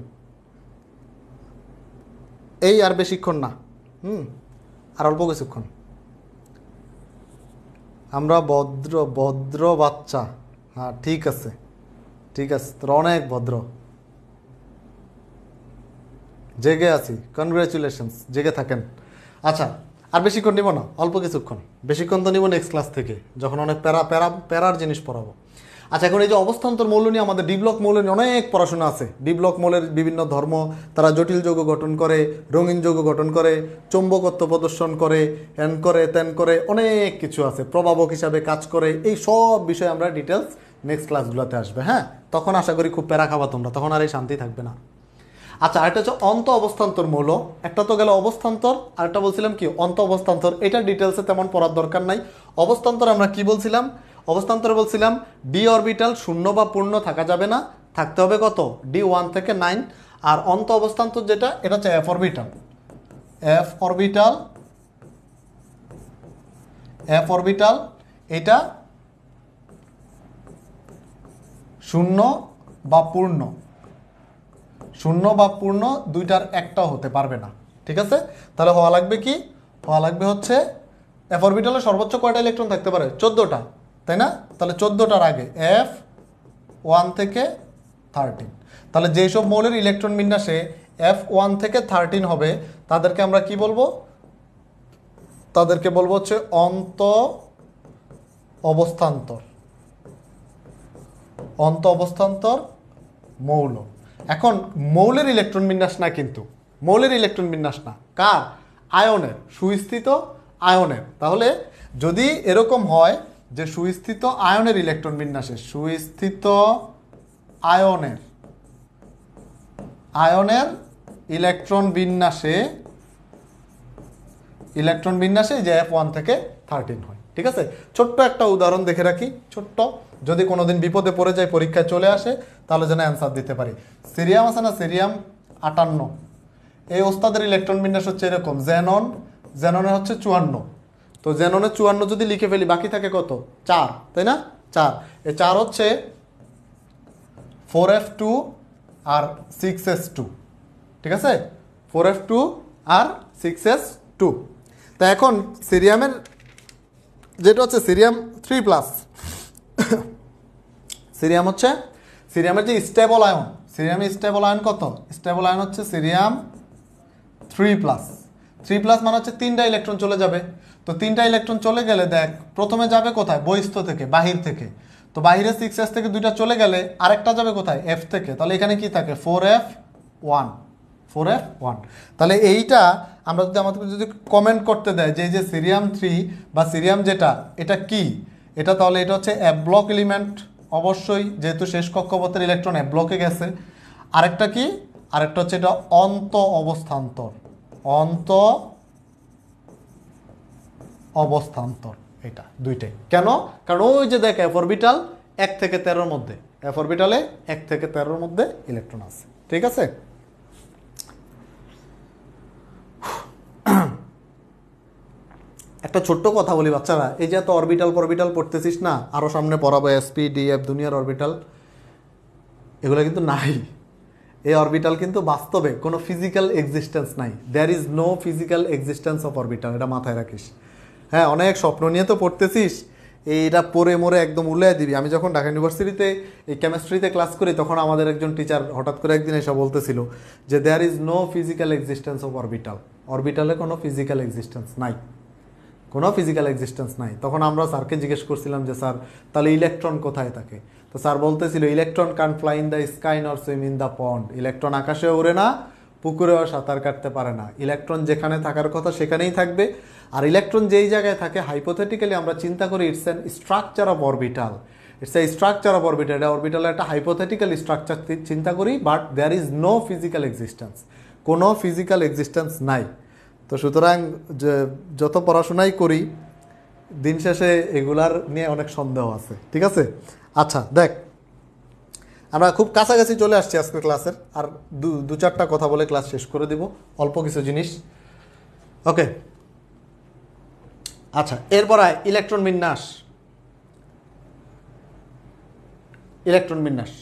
এই আর বেশিক্ষণ না, আর অল্প কিছুক্ষণ। আমরা ভদ্র ভদ্র বাচ্চা। হ্যাঁ ঠিক আছে, ঠিক আছে, তোর অনেক ভদ্র। জেগে আছি, কনগ্রাচুলেশনস, জেগে থাকেন। আচ্ছা, আর বেশিক্ষণ নিব না, অল্প কিছুক্ষণ। বেশিক্ষণ তো নিব নেক্সট ক্লাস থেকে, যখন অনেক প্যারার জিনিস পড়াবো। আচ্ছা, এখন এই যে অবস্থান্তর মৌল নিয়ে আমাদের ডি ব্লক মৌল নিয়ে অনেক পড়াশোনা আছে। ডি ব্লক মৌলের বিভিন্ন ধর্ম, তারা জটিল যৌগ গঠন করে, রঙিন যৌগ গঠন করে, চৌম্বকত্ব প্রদর্শন করে, হ্যান করে ত্যান করে, অনেক কিছু আছে, প্রভাবক হিসাবে কাজ করে। এই সব বিষয়ে আমরা ডিটেলস নেক্সট ক্লাসগুলোতে আসবে। হ্যাঁ, তখন আশা করি খুব প্যারা খাবা তোমরা, তখন আর এই শান্তি থাকবে না। আচ্ছা, আরেকটা হচ্ছে অন্ত অবস্থান্তর মৌল। একটা তো গেল অবস্থান্তর, আরেকটা বলছিলাম কি অন্ত অবস্থান্তর। এটা ডিটেলসে তেমন পড়ার দরকার নাই। অবস্থান্তর আমরা কি বলছিলাম? অবস্থান্তরে বলছিলাম ডি অরবিটাল শূন্য বা পূর্ণ থাকা যাবে না, থাকতে হবে কত? ডি 1 থেকে 9। আর অন্ত অবস্থান্তর যেটা, এটা হচ্ছে F orbital. F orbital, F orbital এটা শূন্য বা পূর্ণ, শূন্য বা পূর্ণ দুইটার একটাও হতে পারবে না। ঠিক আছে, তাহলে হওয়া লাগবে কি? হওয়া লাগবে হচ্ছে এফ অরবিটালে সর্বোচ্চ কয়টা ইলেকট্রন থাকতে পারে? 14টা, তাই না? তাহলে 14টার আগে এফ 1 থেকে 13। তাহলে যেসব মৌলের ইলেকট্রন বিন্যাসে এফ 1 থেকে 13 হবে, তাদেরকে আমরা কি বলবো? তাদেরকে বলবো হচ্ছে অন্ত অবস্থান্তর, অন্ত অবস্থান্তর মৌল। এখন মৌলের ইলেকট্রন বিন্যাস না, কিন্তু মৌলের ইলেকট্রন বিন্যাস না, কার? আয়নের, সুস্থিত আয়নের। তাহলে যদি এরকম হয় যে সুস্থিত আয়নের ইলেকট্রন বিন্যাসে, সুস্থিত আয়নের, আয়নের ইলেকট্রন বিন্যাসে, ইলেকট্রন বিন্যাসে যে F1 থেকে 13 হয়। ঠিক আছে, ছোট্ট একটা উদাহরণ দেখে রাখি, ছোট্ট, যদি কোনোদিন বিপদে পড়ে যায়, পরীক্ষায় চলে আসে, তাহলে যেন অ্যান্সার দিতে পারি। সিরিয়াম আছে না, সিরিয়াম 58, এই ওস্তাদের ইলেকট্রন বিন্যাস হচ্ছে এরকম। জেনন, জেননের হচ্ছে 54। তো জেননের 54 যদি লিখে ফেলি, বাকি থাকে কত? 4, তাই না? 4। এই 4 হচ্ছে 4f2 আর 6s2। ঠিক আছে, 4f2 আর 6s2। তা এখন সিরিয়ামের যেটা হচ্ছে সিরিয়াম 3+, সিরিয়াম হচ্ছে, সিরিয়ামের যে স্টেবল আয়ন, সিরিয়ামের স্টেবল আয়ন কত? স্টেবল আয়ন হচ্ছে সিরিয়াম 3+। 3+ মানে হচ্ছে 3টা ইলেকট্রন চলে যাবে। তো 3টা ইলেকট্রন চলে গেলে দেখ, প্রথমে যাবে কোথায়? বহিস্থ থেকে, বাহির থেকে। তো বাহিরে 6s থেকে 2টা চলে গেলে আরেকটা যাবে কোথায়? F থেকে। তাহলে এখানে কি থাকে? 4f1, 4f1। তাহলে এইটা আমরা যদি আমাদের যদি কমেন্ট করতে দেয় যে এই যে সিরিয়াম 3 বা সিরিয়াম যেটা, এটা কি? এটা তাহলে এটা হচ্ছে এফ ব্লক এলিমেন্ট, অবশ্যই, যেহেতু শেষ কক্ষপথের ইলেকট্রন এফ ব্লকে গেছে। আরেকটা কি? আরেকটা হচ্ছে এটা অন্ত অবস্থান্তর, অন্ত অবস্থান্তর। এটা দুইটাই কেন? কারণ ওই যে দেখ এফ অরবিটাল 1 থেকে 13-র মধ্যে, এফ অরবিটালে 1 থেকে 13-র মধ্যে ইলেকট্রন আছে। ঠিক আছে, একটা ছোট্ট কথা বলি বাচ্চারা, এই যে এত অরবিটাল ফরবিটাল পড়তেছিস না, আরও সামনে পড়াবো এসপি ডিএফ দুনিয়ার অরবিটাল, এগুলো কিন্তু নাই। এই অরবিটাল কিন্তু বাস্তবে কোনো ফিজিক্যাল এক্সিস্টেন্স নাই। There is no physical existence of orbital, এটা মাথায় রাখিস। হ্যাঁ, অনেক স্বপ্ন নিয়ে তো পড়তেছিস, এইটা পড়ে মরে একদম উল্লাই দিবি। আমি যখন ঢাকা ইউনিভার্সিটিতে এই কেমিস্ট্রিতে ক্লাস করি, তখন আমাদের একজন টিচার হঠাৎ করে একদিন এসে বলতেছিল যে there is no physical existence of orbital, অরবিটালে কোনো ফিজিক্যাল এক্সিস্টেন্স নাই, কোনো ফিজিক্যাল এক্সিস্টেন্স নাই। তখন আমরা স্যারকে জিজ্ঞেস করছিলাম যে স্যার তাহলে ইলেকট্রন কোথায় থাকে? তো স্যার বলতেছিল ইলেকট্রন কান ফ্লাই ইন দ্য স্কাই নর swim in the pond. Electron আকাশে ওড়ে না, পুকুরেও সাঁতার কাটতে পারে না। ইলেকট্রন যেখানে থাকার কথা সেখানেই থাকবে। আর ইলেকট্রন যেই জায়গায় থাকে, হাইপোথেটিক্যালি আমরা চিন্তা করি it's an structure of orbital, it's a structure of orbital. এটা অরবিটালের একটা হাইপোথেটিক্যাল স্ট্রাকচার চিন্তা করি, but there is no physical existence, কোনো ফিজিক্যাল এক্সিস্টেন্স নাই। তো সুতরাং যত পড়াশোনাই করি, দিন শেষে এগুলার নিয়ে অনেক সন্দেহ আছে। ঠিক আছে, আচ্ছা দেখ, আমরা খুব কাছাকাছি চলে আসছি আজকের ক্লাসের। আর দু চারটা কথা বলে ক্লাস শেষ করে দিব, অল্প কিছু জিনিস। ওকে, আচ্ছা, এরপর ইলেকট্রন বিন্যাস, ইলেকট্রন বিন্যাস।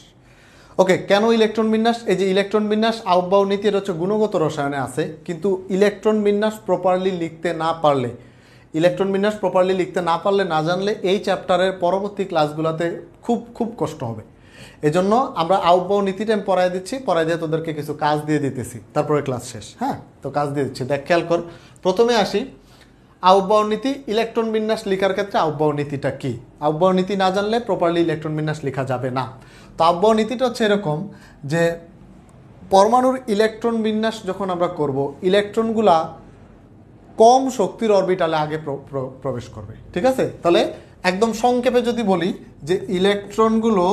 ওকে, কেন ইলেকট্রন বিন্যাস? এই যে ইলেকট্রন বিন্যাস আউটবাউ নীতির হচ্ছে গুণগত রসায়নে আছে, কিন্তু ইলেকট্রন বিন্যাস প্রপারলি লিখতে না পারলে ইলেকট্রন বিন্যাস প্রপারলি লিখতে না পারলে, না জানলে এই চ্যাপ্টারের পরবর্তী ক্লাসগুলোতে খুব খুব কষ্ট হবে। এজন্য আমরা আউটবাউ নীতিটা আমি পড়াই দিচ্ছি, পড়াই দিয়ে তোদেরকে কিছু কাজ দিয়ে দিতেছি, তারপরে ক্লাস শেষ। হ্যাঁ, তো কাজ দিয়ে দিচ্ছি, দেখ খেয়াল কর। প্রথমে আসি আউটবাউ নীতি। ইলেকট্রন বিন্যাস লেখার ক্ষেত্রে আউটবাউ নীতিটা কি? আউটবাউ নীতি না জানলে প্রপারলি ইলেকট্রন বিন্যাস লেখা যাবে না। তো আউটবাউ নীতিটা হচ্ছে এরকম যে পরমাণুর ইলেকট্রন বিন্যাস যখন আমরা করব, ইলেকট্রনগুলা কম শক্তির অরবিটালে আগে প্রবেশ করবে। ঠিক আছে, তাহলে একদম সংক্ষেপে যদি বলি যে ইলেকট্রনগুলো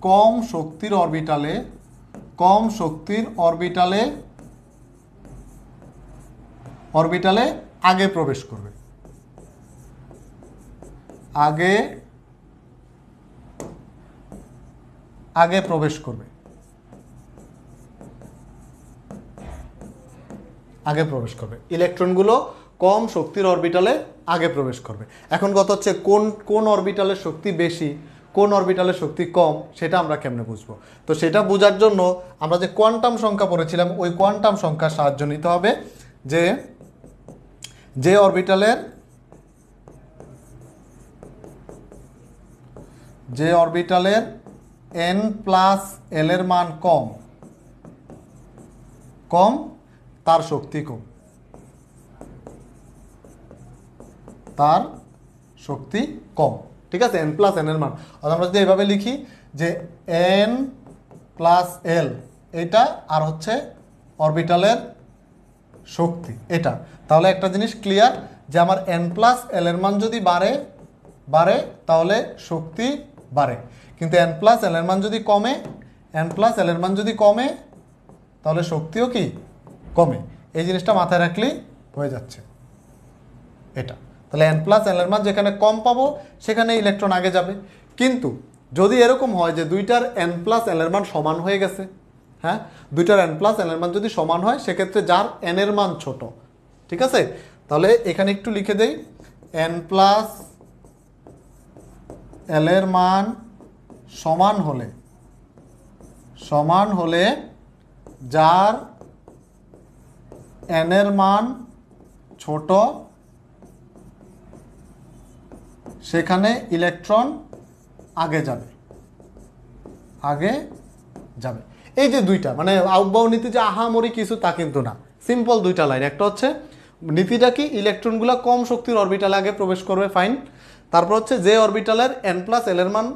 কম শক্তির অরবিটালে আগে প্রবেশ করবে। আগে প্রবেশ করবে। ইলেকট্রনগুলো কম শক্তির অরবিটালে আগে প্রবেশ করবে। এখন কথা হচ্ছে কোন অরবিটালের শক্তি বেশি, কোন অরবিটালের শক্তি কম, সেটা আমরা কেমনে বুঝবো? তো সেটা বোঝার জন্য আমরা যে কোয়ান্টাম সংখ্যা পড়েছিলাম, ওই কোয়ান্টাম সংখ্যার সাহায্য নিতে হবে। যে অরবিটালের n+l এর মান কম তার শক্তি কম। ঠিক আছে, n+n এর মান। আমরা যদি এভাবে লিখি যে n+l এটা আর হচ্ছে অরবিটালের শক্তি এটা, তাহলে একটা জিনিস ক্লিয়ার যে আমার n+l এর মান যদি বাড়ে তাহলে শক্তি বাড়ে, কিন্তু n+l এর মান যদি কমে তাহলে শক্তিও কি কমে। এই জিনিসটা মাথায় রাখলেই হয়ে যাচ্ছে এটা। তাহলে n+l এর মান যেখানে কম পাবো সেখানে ইলেকট্রন আগে যাবে। কিন্তু যদি এরকম হয় যে দুইটার n+l এর মান সমান হয়ে গেছে, হ্যাঁ, দুইটার n+l এর মান যদি সমান হয়, সেক্ষেত্রে যার n এর মান ছোট, ঠিক আছে, তাহলে এখানে একটু লিখে দেই n+l এর মান সমান হলে যার n এর মান ছোট সেখানে ইলেকট্রন আগে যাবে। এই যে দুইটা, মানে আউটবাউ নীতি যে আহামরি কিছু তা কিন্তু না, সিম্পল দুইটা লাইন। একটা হচ্ছে নীতিটা কি, ইলেকট্রনগুলো কম শক্তির অরবিটালে আগে প্রবেশ করবে, ফাইন। তারপর হচ্ছে যে অরবিটালের n+l এর মান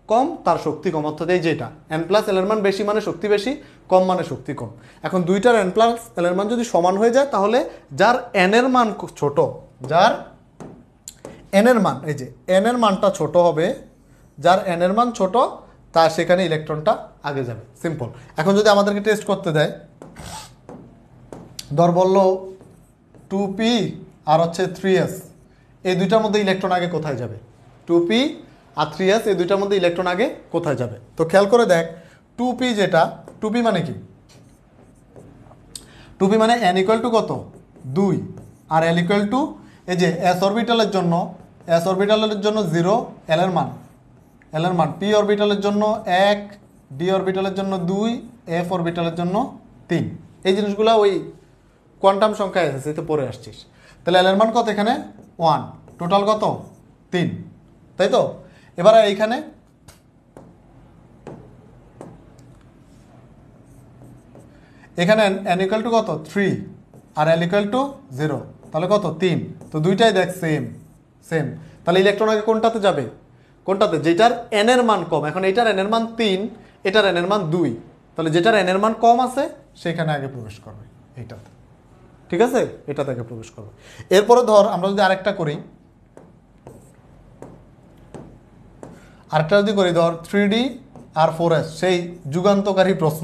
কম তার শক্তি কম, অর্থাৎ এই যেটা n+l এর মান বেশি মানে শক্তি বেশি, কম মানে শক্তি কম। এখন দুইটার n+l এর মান যদি সমান হয়ে যায়, তাহলে যার n এর মান ছোট, n এর মান, এই যে n এর মানটা ছোট হবে, যার n এর মান ছোট তার সেখানে ইলেকট্রনটা আগে যাবে, সিম্পল। এখন যদি আমাদেরকে টেস্ট করতে দেয়, ধর বললো 2p আর হচ্ছে 3s, এই দুইটার মধ্যে ইলেকট্রন আগে কোথায় যাবে? 2p আর 3s এই দুইটার মধ্যে ইলেকট্রন আগে কোথায় যাবে? তো খেয়াল করে দেখ, 2p যেটা, 2p মানে কি? 2p মানে n = কত? 2, আর l = এই যে s অরবিটালের জন্য 0 l এর মান, p অরবিটালের জন্য 1, d অরবিটালের জন্য 2, f অরবিটালের জন্য 3। এই জিনিসগুলো ওই কোয়ান্টাম সংখ্যা এসে পড়ে আসছিস। তাহলে l এর মান কত? এখানে 1, টোটাল কত? 3, তাই তো? এবার এইখানে n = কত? 3, আর l = 0, তাহলে কত? 3। তো দুইটাই দেখ সেম। তাহলে ইলেকট্রন আগে কোনটাতে যাবে? যেটার n এর মান কম। এখন এটার n এর মান 3, এটার n এর মান 2, তাহলে যেটার n এর মান কম আছে সেখানে আগে প্রবেশ করবে, এইটাতে। ঠিক আছে, এটাতে আগে প্রবেশ করবে। এরপরে ধর আমরা যদি আরেকটা করি, ধর 3D আর 4s, সেই যুগান্তকারী প্রশ্ন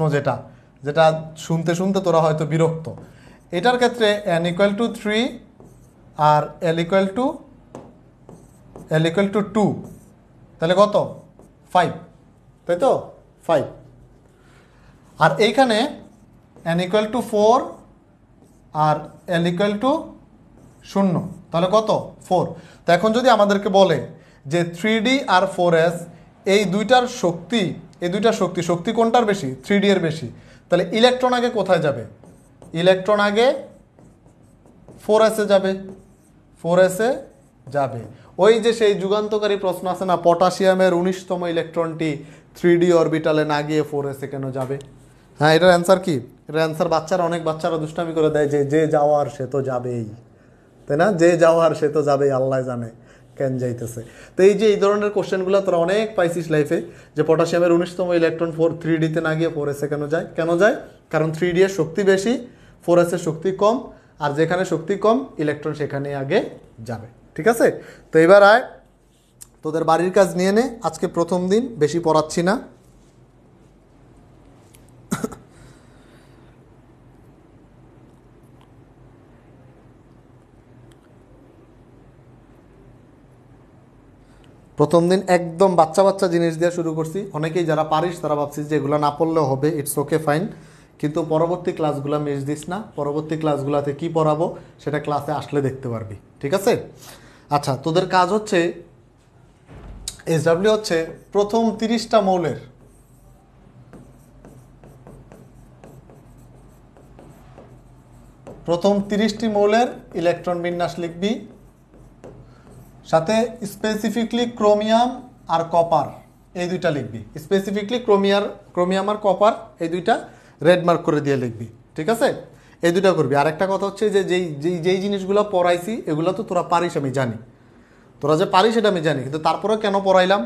যেটা শুনতে শুনতে তোরা হয়তো বিরক্ত। এটার ক্ষেত্রে n = 3 আর l = 2, তাহলে কত? 5, তাই তো? 5। আর এইখানে n = 4 আর l = 0, তাহলে কত? 4। তো এখন যদি আমাদেরকে বলে যে 3D আর 4s এই দুইটার শক্তি কোনটার বেশি? 3D এর বেশি। তাহলে ইলেকট্রন আগে কোথায় যাবে? ইলেকট্রন আগে 4s-এ যাবে, 4s-এ যাবে। ওই যে সেই যুগান্তকারী প্রশ্ন আছে না, পটাশিয়ামের 19তম ইলেকট্রনটি 3d অরবিটালে না গিয়ে 4s-এ কেন যাবে? হ্যাঁ, এটার অ্যান্সার কি? এটার অ্যান্সার বাচ্চারা, অনেক বাচ্চারা দুষ্টামি করে দেয় যে যে যাওয়ার সে তো যাবেই, তাই না? যে যাওয়ার সে তো যাবেই, আল্লাহ জানে কেন যাইতেছে। তো এই যে এই ধরনের কোশ্চেনগুলো তোরা অনেক পাইছিস লাইফে, যে পটাশিয়ামের 19তম ইলেকট্রন 3d-তে না গিয়ে 4s-এ কেন যায়? কেন যায়? কারণ 3d এর শক্তি বেশি, 4s-এর শক্তি কম, আর যেখানে শক্তি কম ইলেকট্রন সেখানে আগে যাবে। ঠিক আছে? তো এবার আয়, তোদের বাড়ির কাজ নিয়ে নে। আজকে প্রথম দিন, বেশি পড়াচ্ছি না। প্রথম দিন একদম বাচ্চা বাচ্চা জিনিস দিয়ে শুরু করছি। অনেকেই যারা পারিস তারা ভাবছিস যে এগুলো না পড়লেও হবে, ইটস ওকে ফাইন, কিন্তু পরবর্তী ক্লাসগুলো মিস দিস না। পরবর্তী ক্লাসগুলোতে কি পড়াবো সেটা ক্লাসে আসলে দেখতে পারবি। ঠিক আছে? আচ্ছা, তোদের কাজ হচ্ছে, এসডব্লিউ হচ্ছে প্রথম 30টা মৌলের প্রথম 30টি মৌলের ইলেকট্রন বিন্যাস লিখবি, সাথে স্পেসিফিকলি ক্রোমিয়াম আর কপার এই দুইটা লিখবি। স্পেসিফিকলি ক্রোমিয়াম আর কপার এই দুইটা রেড মার্ক করে দিয়ে লিখবি। ঠিক আছে? এই দুইটা করবি। আর একটা কথা হচ্ছে যে যেই জিনিসগুলো পড়াইছি এগুলো তো তোরা পারিস, আমি জানি তোরা যে পারিস এটা আমি জানি, কিন্তু তারপরে কেন পড়াইলাম,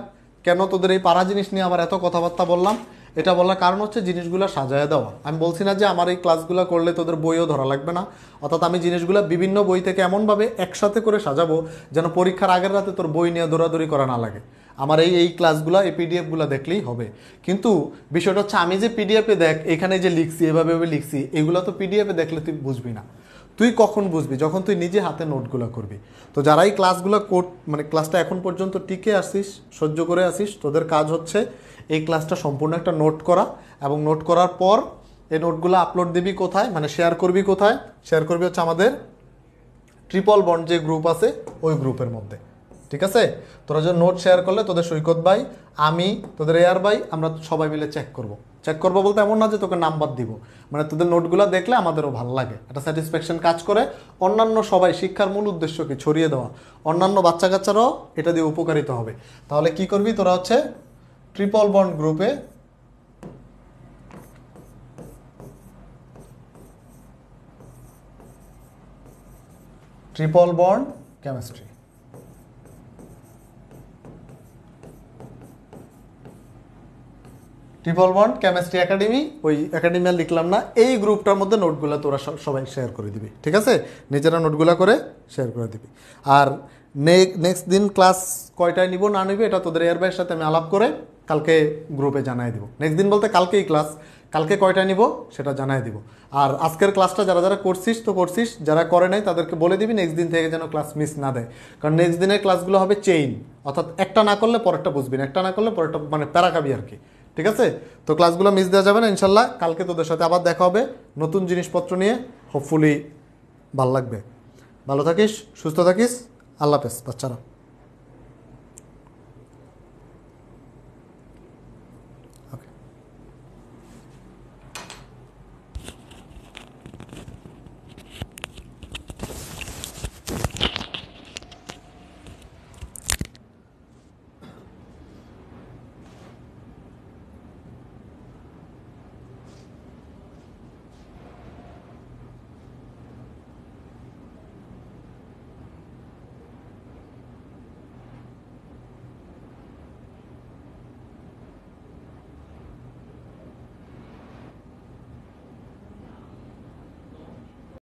কেন তোদের এই পারা জিনিস নিয়ে আবার এত কথাবার্তা বললাম, এটা বলার কারণ হচ্ছে জিনিসগুলো সাজায় দেওয়া। আমি বলছি না যে আমার এই ক্লাসগুলো করলে তোদের বইও ধরা লাগবে না, অর্থাৎ আমি জিনিসগুলো বিভিন্ন বই থেকে এমনভাবে একসাথে করে সাজাবো যেন পরীক্ষার আগের রাতে তোর বই নিয়ে দৌড়াদৌড়ি করা না লাগে। আমার এই ক্লাসগুলো, এই পিডিএফগুলো দেখলেই হবে। কিন্তু বিষয়টা হচ্ছে আমি যে পিডিএফে দেখ এখানে যে লিখছি, এভাবে লিখছি, এগুলো তো পিডিএফে দেখলে তুই বুঝবি না। তুই কখন বুঝবি? যখন তুই নিজে হাতে নোটগুলো করবি। তো যারা এই ক্লাসগুলো মানে ক্লাসটা এখন পর্যন্ত টিকে আসিস, সহ্য করে আসিস, তোদের কাজ হচ্ছে এই ক্লাসটা সম্পূর্ণ একটা নোট করা, এবং নোট করার পর এই নোটগুলো আপলোড দিবি কোথায়, মানে শেয়ার করবি কোথায়? শেয়ার করবি হচ্ছে আমাদের ট্রিপল বন্ড যে গ্রুপ আছে ওই গ্রুপের মধ্যে। ঠিক আছে? তোরা যে নোট শেয়ার করলে তোদের সৈকত ভাই, আমি, তোদের এয়ার ভাই, আমরা সবাই মিলে চেক করব বলতে এমন না যে তোকে নাম্বার দিব, মানে তোদের নোটগুলো দেখলে আমাদেরও ভালো লাগে, একটা স্যাটিসফ্যাকশন কাজ করে। অন্যান্য সবাই, শিক্ষার মূল উদ্দেশ্য কি? ছড়িয়ে দেওয়া। অন্যান্য বাচ্চা কাচ্চারাও এটা দিয়ে উপকারিত হবে। তাহলে কি করবি তোরা হচ্ছে ট্রিপল বন্ড গ্রুপে triple bond chemistry, triple bond chemistry academy, ওই একাডেমি আর লিখলাম না, এই গ্রুপটার মধ্যে নোটগুলো তোরা সবাই শেয়ার করে দিবি। ঠিক আছে? নিজেরা নোটগুলো করে শেয়ার করে দিবি। আর নেক্সট দিন ক্লাস কয়টায় নিব না নিব এটা তোদের এয়ার ভাইয়ের সাথে আমি আলাপ করে কালকে গ্রুপে জানাই দিব। নেক্সট দিন বলতে কালকেই ক্লাস, কালকে কয়টায় নিব সেটা জানাই দিব। আর আজকের ক্লাসটা যারা যারা করছিস তো করছিস, যারা করে নাই তাদেরকে বলে দিবি নেক্সট দিন থেকে যেন ক্লাস মিস না দেয়, কারণ নেক্সট দিনের ক্লাসগুলো হবে চেইন, অর্থাৎ একটা না করলে পরেরটা বুঝবি না, একটা না করলে পরেরটা, মানে প্যারা খাবি আর কি। ঠিক আছে? তো ক্লাসগুলো মিস দেওয়া যাবে না ইনশাল্লাহ। কালকে তোদের সাথে আবার দেখা হবে নতুন জিনিসপত্র নিয়ে, হোপফুলি ভাল লাগবে। ভালো থাকিস, সুস্থ থাকিস, আল্লাহ হাফেজ বাচ্চারা।